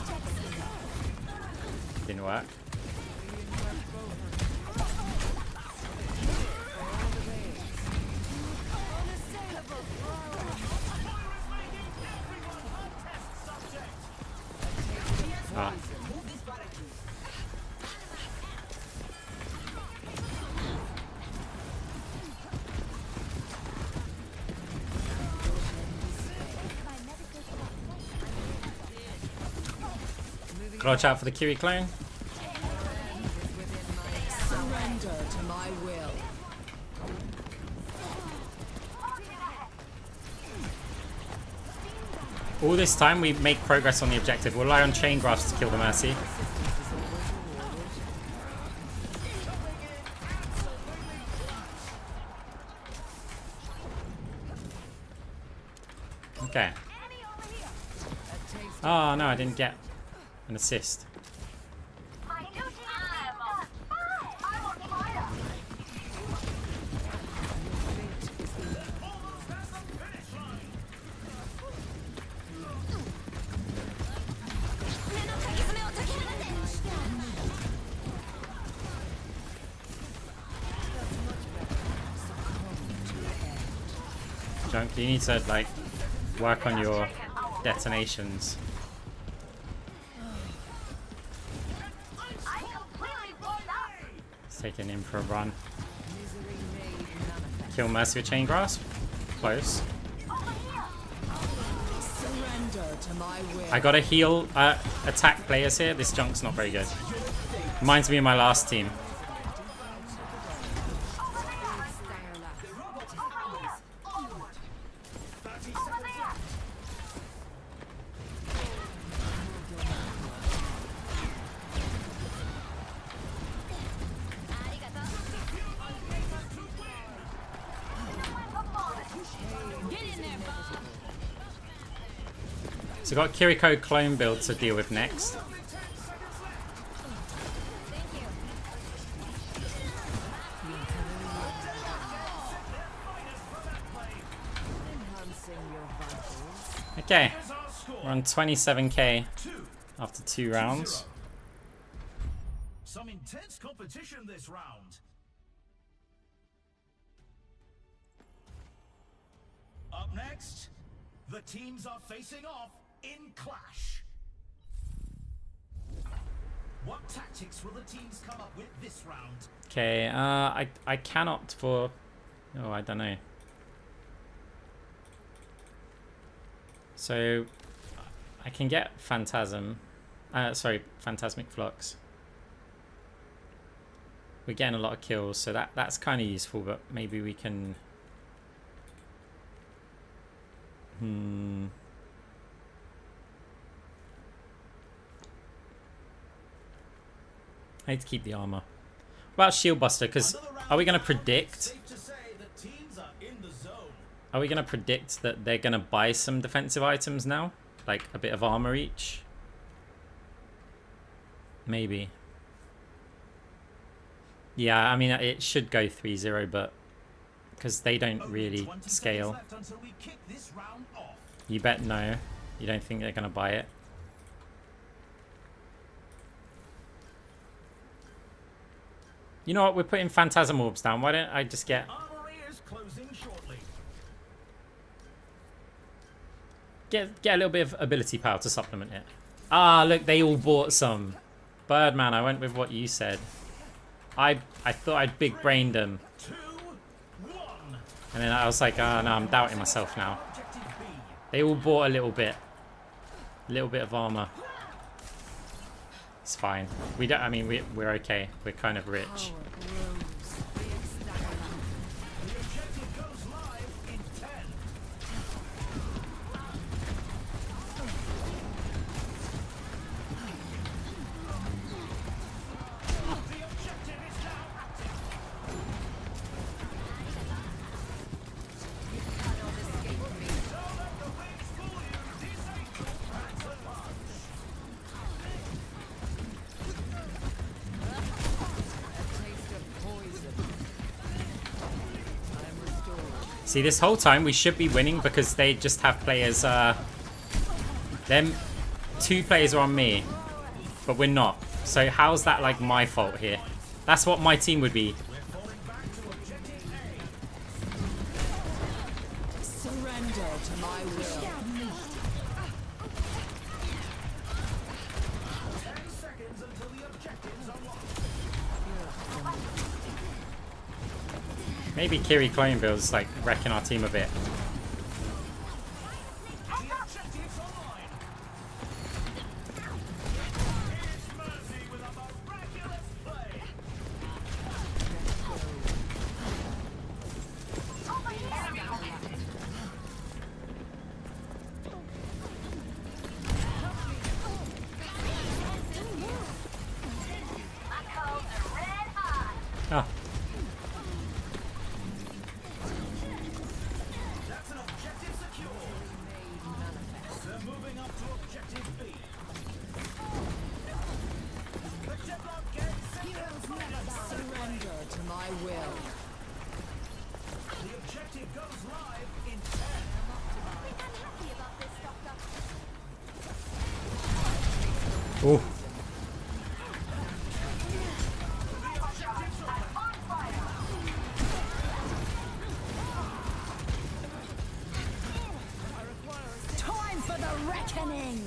Speaker 1: Didn't work. Ah. Watch out for the Kiri clone.
Speaker 2: Surrender to my will.
Speaker 1: All this time we make progress on the objective. We'll rely on chain grasps to kill the Mercy. Okay. Oh no, I didn't get an assist.
Speaker 4: My duty is done. I want Moira.
Speaker 1: Junk, you need to like work on your detonations.
Speaker 4: I completely blown up.
Speaker 1: Let's take him in for a run. Kill Mercy with chain grasp. Close.
Speaker 2: Surrender to my will.
Speaker 1: I gotta heal attack players here. This junk's not very good. Reminds me of my last team. So we've got Kiriko clone build to deal with next. Okay, we're on 27k after 2 rounds.
Speaker 3: Some intense competition this round. Up next, the teams are facing off in clash. What tactics will the teams come up with this round?
Speaker 1: Okay, I cannot for... Oh, I don't know. So, I can get Phantasm. Sorry, Phantasmic Flux. We're getting a lot of kills, so that's kind of useful, but maybe we can... I need to keep the armor. What about Shield Buster? Because are we going to predict...
Speaker 3: Safe to say the teams are in the zone.
Speaker 1: Are we going to predict that they're going to buy some defensive items now? Like a bit of armor each? Maybe. Yeah, I mean, it should go 3-0, but... Because they don't really scale. You bet no. You don't think they're going to buy it? You know what? We're putting Phantasm Orbs down. Why don't I just get... Get a little bit of ability power to supplement it. Ah, look, they all bought some. Birdman, I went with what you said. I thought I'd big-brained them. And then I was like, oh no, I'm doubting myself now. They all bought a little bit of armor. It's fine. We don't. I mean, we're okay. We're kind of rich.
Speaker 2: Power grows.
Speaker 3: The objective goes live in 10. The objective is now active.
Speaker 2: Cannot escape me.
Speaker 3: Don't let the wings fool you. Disable Phantom Punch.
Speaker 2: A taste of poison. I am restored.
Speaker 1: See, this whole time we should be winning because they just have players. Them 2 players are on me, but we're not. So how's that like my fault here? That's what my team would be.
Speaker 3: We're falling back to objective A.
Speaker 2: Surrender to my will.
Speaker 3: 10 seconds until the objective's unlocked.
Speaker 1: Maybe Kiri clone builds like wrecking our team a bit.
Speaker 3: The objective's online. Here's Mercy with a miraculous play.
Speaker 4: My coals are red hot.
Speaker 1: Oh,
Speaker 3: That's an objective secure. They're moving up to objective B. The deadlock gets
Speaker 2: Surrender to my will.
Speaker 3: The objective goes live in 10.
Speaker 1: oh.
Speaker 2: Time for the reckoning.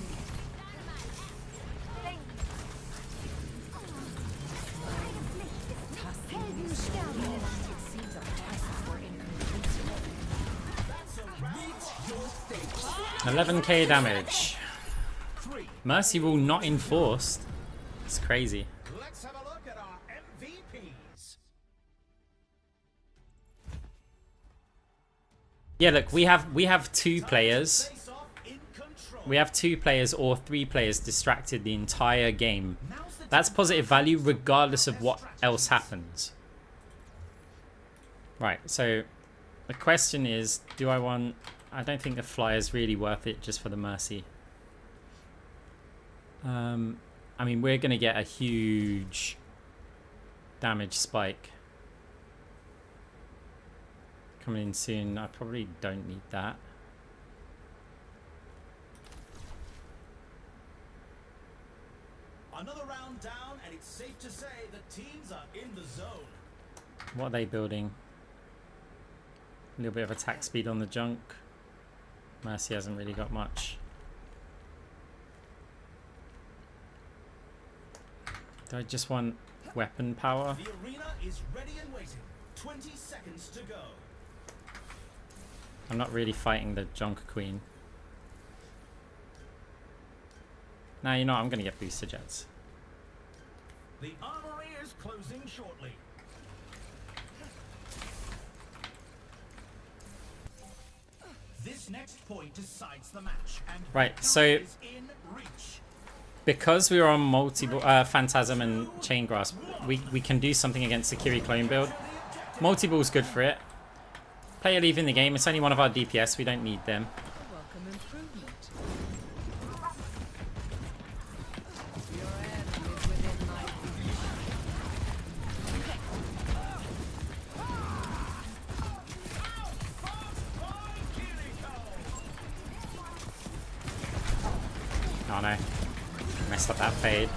Speaker 2: It seems our tests were inconvincing.
Speaker 1: 11k damage.
Speaker 3: 3.
Speaker 1: Mercy rule not enforced. It's crazy.
Speaker 3: Let's have a look at our MVPs.
Speaker 1: Yeah, look, we have 2 players.
Speaker 3: Face off in control.
Speaker 1: We have 2 players or 3 players distracted the entire game.
Speaker 3: Now's the
Speaker 1: That's
Speaker 3: time
Speaker 1: positive
Speaker 3: to
Speaker 1: value
Speaker 3: focus on
Speaker 1: regardless of
Speaker 3: best
Speaker 1: what else
Speaker 3: strategies.
Speaker 1: happens. Right, so the question is, do I want... I don't think the flyer is really worth it just for the Mercy. I mean, we're going to get a huge damage spike coming in soon. I probably don't need that.
Speaker 3: Another round down, and it's safe to say the teams are in the zone.
Speaker 1: What are they building? A little bit of attack speed on the junk. Mercy hasn't really got much. Do I just want weapon power?
Speaker 3: The arena is ready and waiting. 20 seconds to go.
Speaker 1: I'm not really fighting the junk queen. Nah, you know what? I'm gonna get booster jets.
Speaker 3: The armory is closing shortly. This next point decides the match, and
Speaker 1: Right,
Speaker 3: victory
Speaker 1: so
Speaker 3: is in reach.
Speaker 1: because we were on multiple Phantasm and Chain Grasp, we can do something against the Kiri clone build. Multi-ball's good for it. Player leaving the game. It's only one of our DPS. We don't need them.
Speaker 2: Welcome improvement. Your end is within my reach.
Speaker 1: Oh no. Messed up that fade.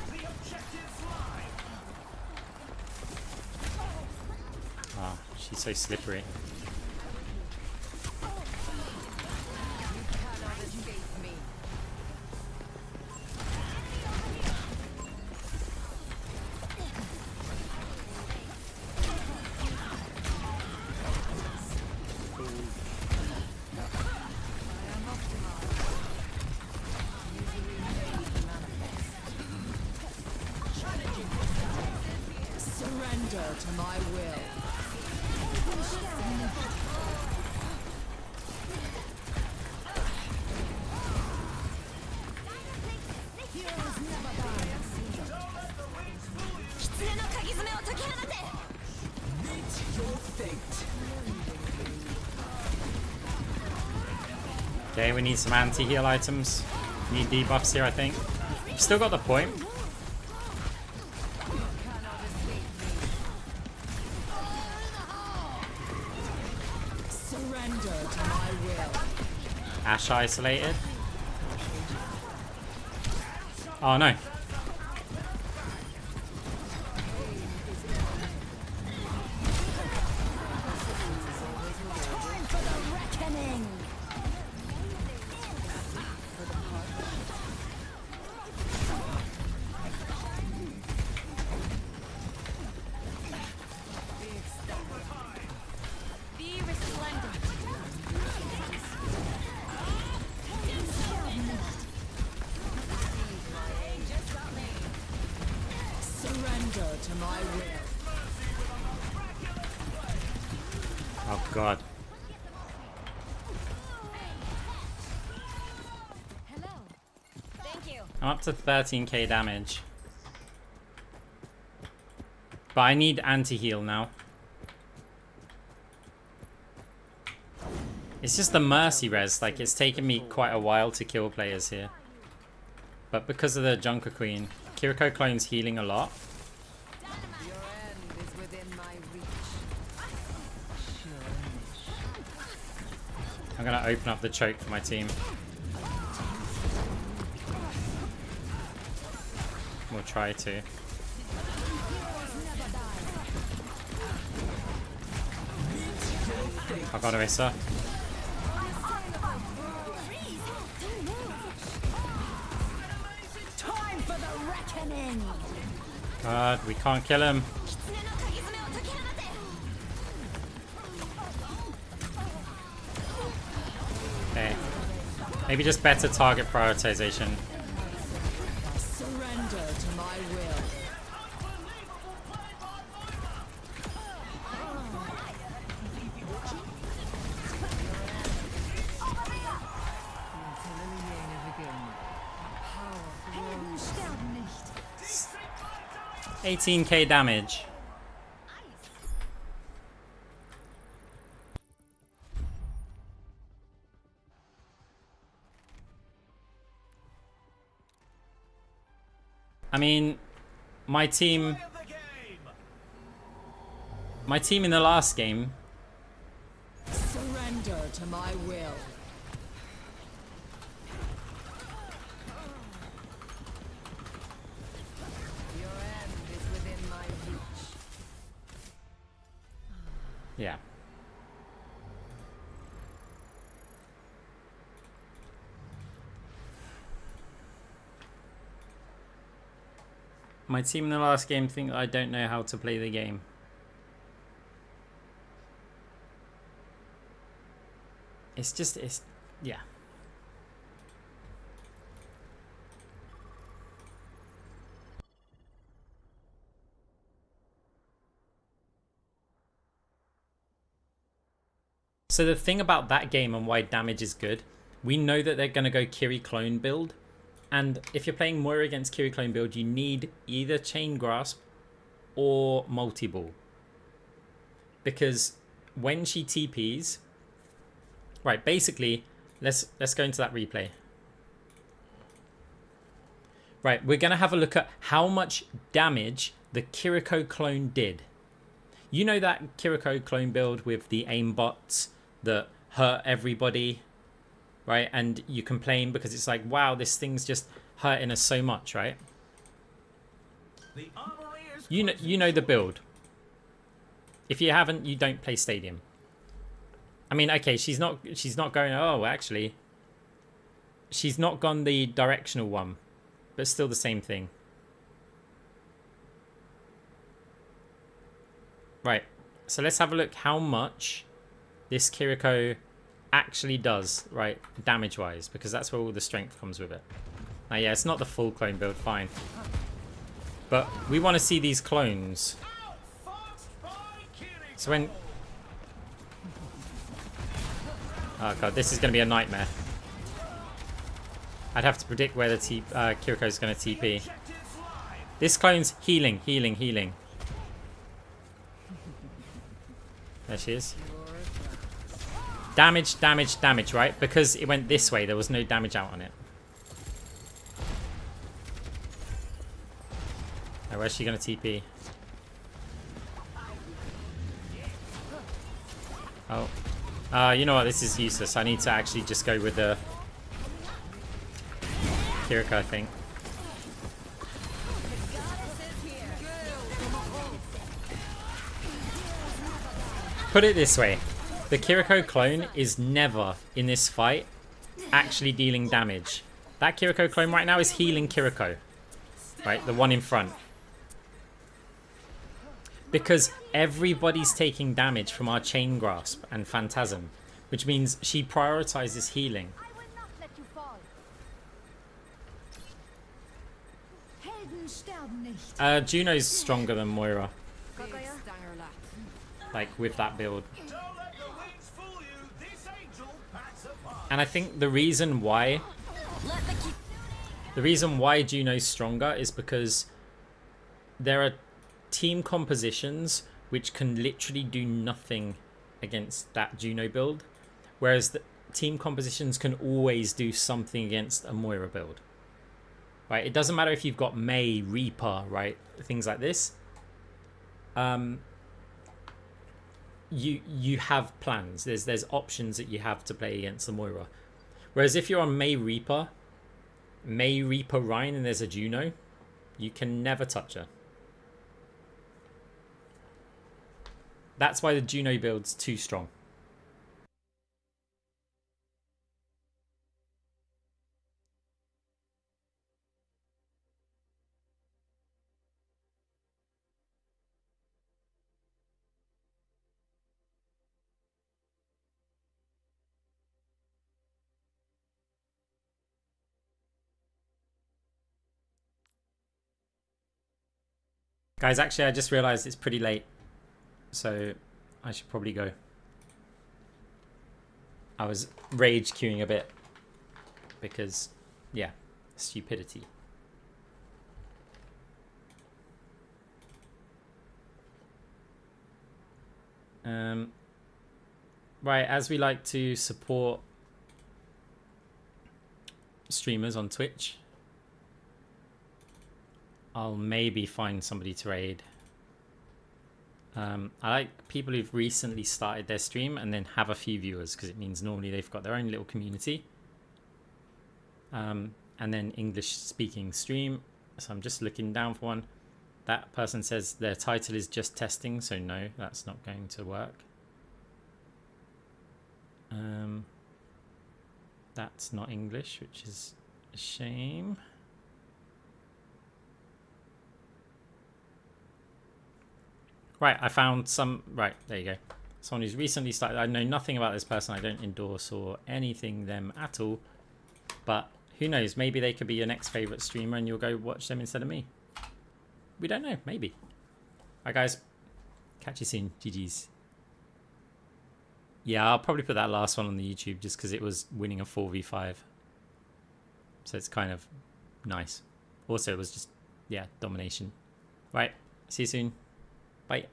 Speaker 3: The objective's live.
Speaker 1: Oh, she's so slippery.
Speaker 2: Cannot escape me. to my will.
Speaker 1: Okay, we need some anti-heal items. Need debuffs here, I think. Still got the point.
Speaker 2: Surrender to my will.
Speaker 1: Ash isolated. Oh no.
Speaker 5: Be resplendent.
Speaker 2: Surrender to my will.
Speaker 1: Oh god.
Speaker 5: Hello. Thank you.
Speaker 1: I'm up to 13k damage. But I need anti-heal now. It's just the mercy res, like it's taken me quite a while to kill players here. But because of the Junker Queen, Kiriko clone's healing a lot.
Speaker 2: Your end is within my reach.
Speaker 1: I'm gonna open up the choke for my team. We'll try to. I got Orisa.
Speaker 2: Time for the reckoning.
Speaker 1: God, we can't kill him. Okay. Maybe just better target prioritization.
Speaker 2: Surrender to my will.
Speaker 5: Helden sterben nicht.
Speaker 1: 18k damage. I mean, my team in the last game,
Speaker 2: Surrender to my will. Your end is within my reach.
Speaker 1: yeah. My team in the last game think I don't know how to play the game. Yeah. So the thing about that game and why damage is good, we know that they're going to go Kiri clone build. And if you're playing Moira against Kiri clone build, you need either Chain Grasp or Multi-Ball. Because when she TPs... Right, basically, let's go into that replay. Right, we're going to have a look at how much damage the Kiriko clone did. You know that Kiriko clone build with the aimbots that hurt everybody, right? And you complain because it's like, wow, this thing's just hurting us so much, right?
Speaker 3: The armory is
Speaker 1: You know the build. If you haven't, you don't play Stadium. I mean, okay, she's not going, oh, actually, she's not gone the directional one, but still the same thing. Right, so let's have a look how much this Kiriko actually does, right, damage-wise, because that's where all the strength comes with it. Now, yeah, it's not the full clone build, fine. But we want to see these clones. So when... Oh god, this is going to be a nightmare. I'd have to predict where the Kiriko's going to TP. This clone's healing, healing, healing. There she is. Damage, damage, damage, right? Because it went this way, there was no damage out on it. Oh, where's she going to TP? Oh. You know what? This is useless. I need to actually just go with the Kiriko, I think. Put it this way. The Kiriko clone is never, in this fight, actually dealing damage. That Kiriko clone right now is healing Kiriko. Right? The one in front. Because everybody's taking damage from our Chain Grasp and Phantasm. Which means she prioritizes healing.
Speaker 5: I will not let you fall. Helden sterben nicht.
Speaker 1: Juno's stronger than Moira.
Speaker 2: Big stanger lap.
Speaker 1: Like, with that build.
Speaker 3: Don't let the wings fool you. This angel packs a punch.
Speaker 1: And I think the reason why... The reason why Juno's stronger is because there are team compositions which can literally do nothing against that Juno build. Whereas the team compositions can always do something against a Moira build. Right? It doesn't matter if you've got Mei, Reaper, right? Things like this. You have plans. There's options that you have to play against the Moira. Whereas if you're on Mei Reaper Rhine and there's a Juno, you can never touch her. That's why the Juno build's too strong. Guys, actually, I just realized it's pretty late. So, I should probably go. I was rage queuing a bit. Because, yeah, stupidity. Right, as we like to support streamers on Twitch, I'll maybe find somebody to raid. I like people who've recently started their stream and then have a few viewers, because it means normally they've got their own little community. And then English speaking stream. So I'm just looking down for one. That person says their title is just testing, so no, that's not going to work. That's not English, which is a shame. Right, I found some... Right, there you go. Someone who's recently started... I know nothing about this person. I don't endorse or anything them at all. But who knows? Maybe they could be your next favourite streamer and you'll go watch them instead of me. We don't know. Maybe. Alright, guys. Catch you soon. GG's. Yeah, I'll probably put that last one on the YouTube just because it was winning a 4v5. So it's kind of nice. Also, it was just, yeah, domination. Right. See you soon. Bye.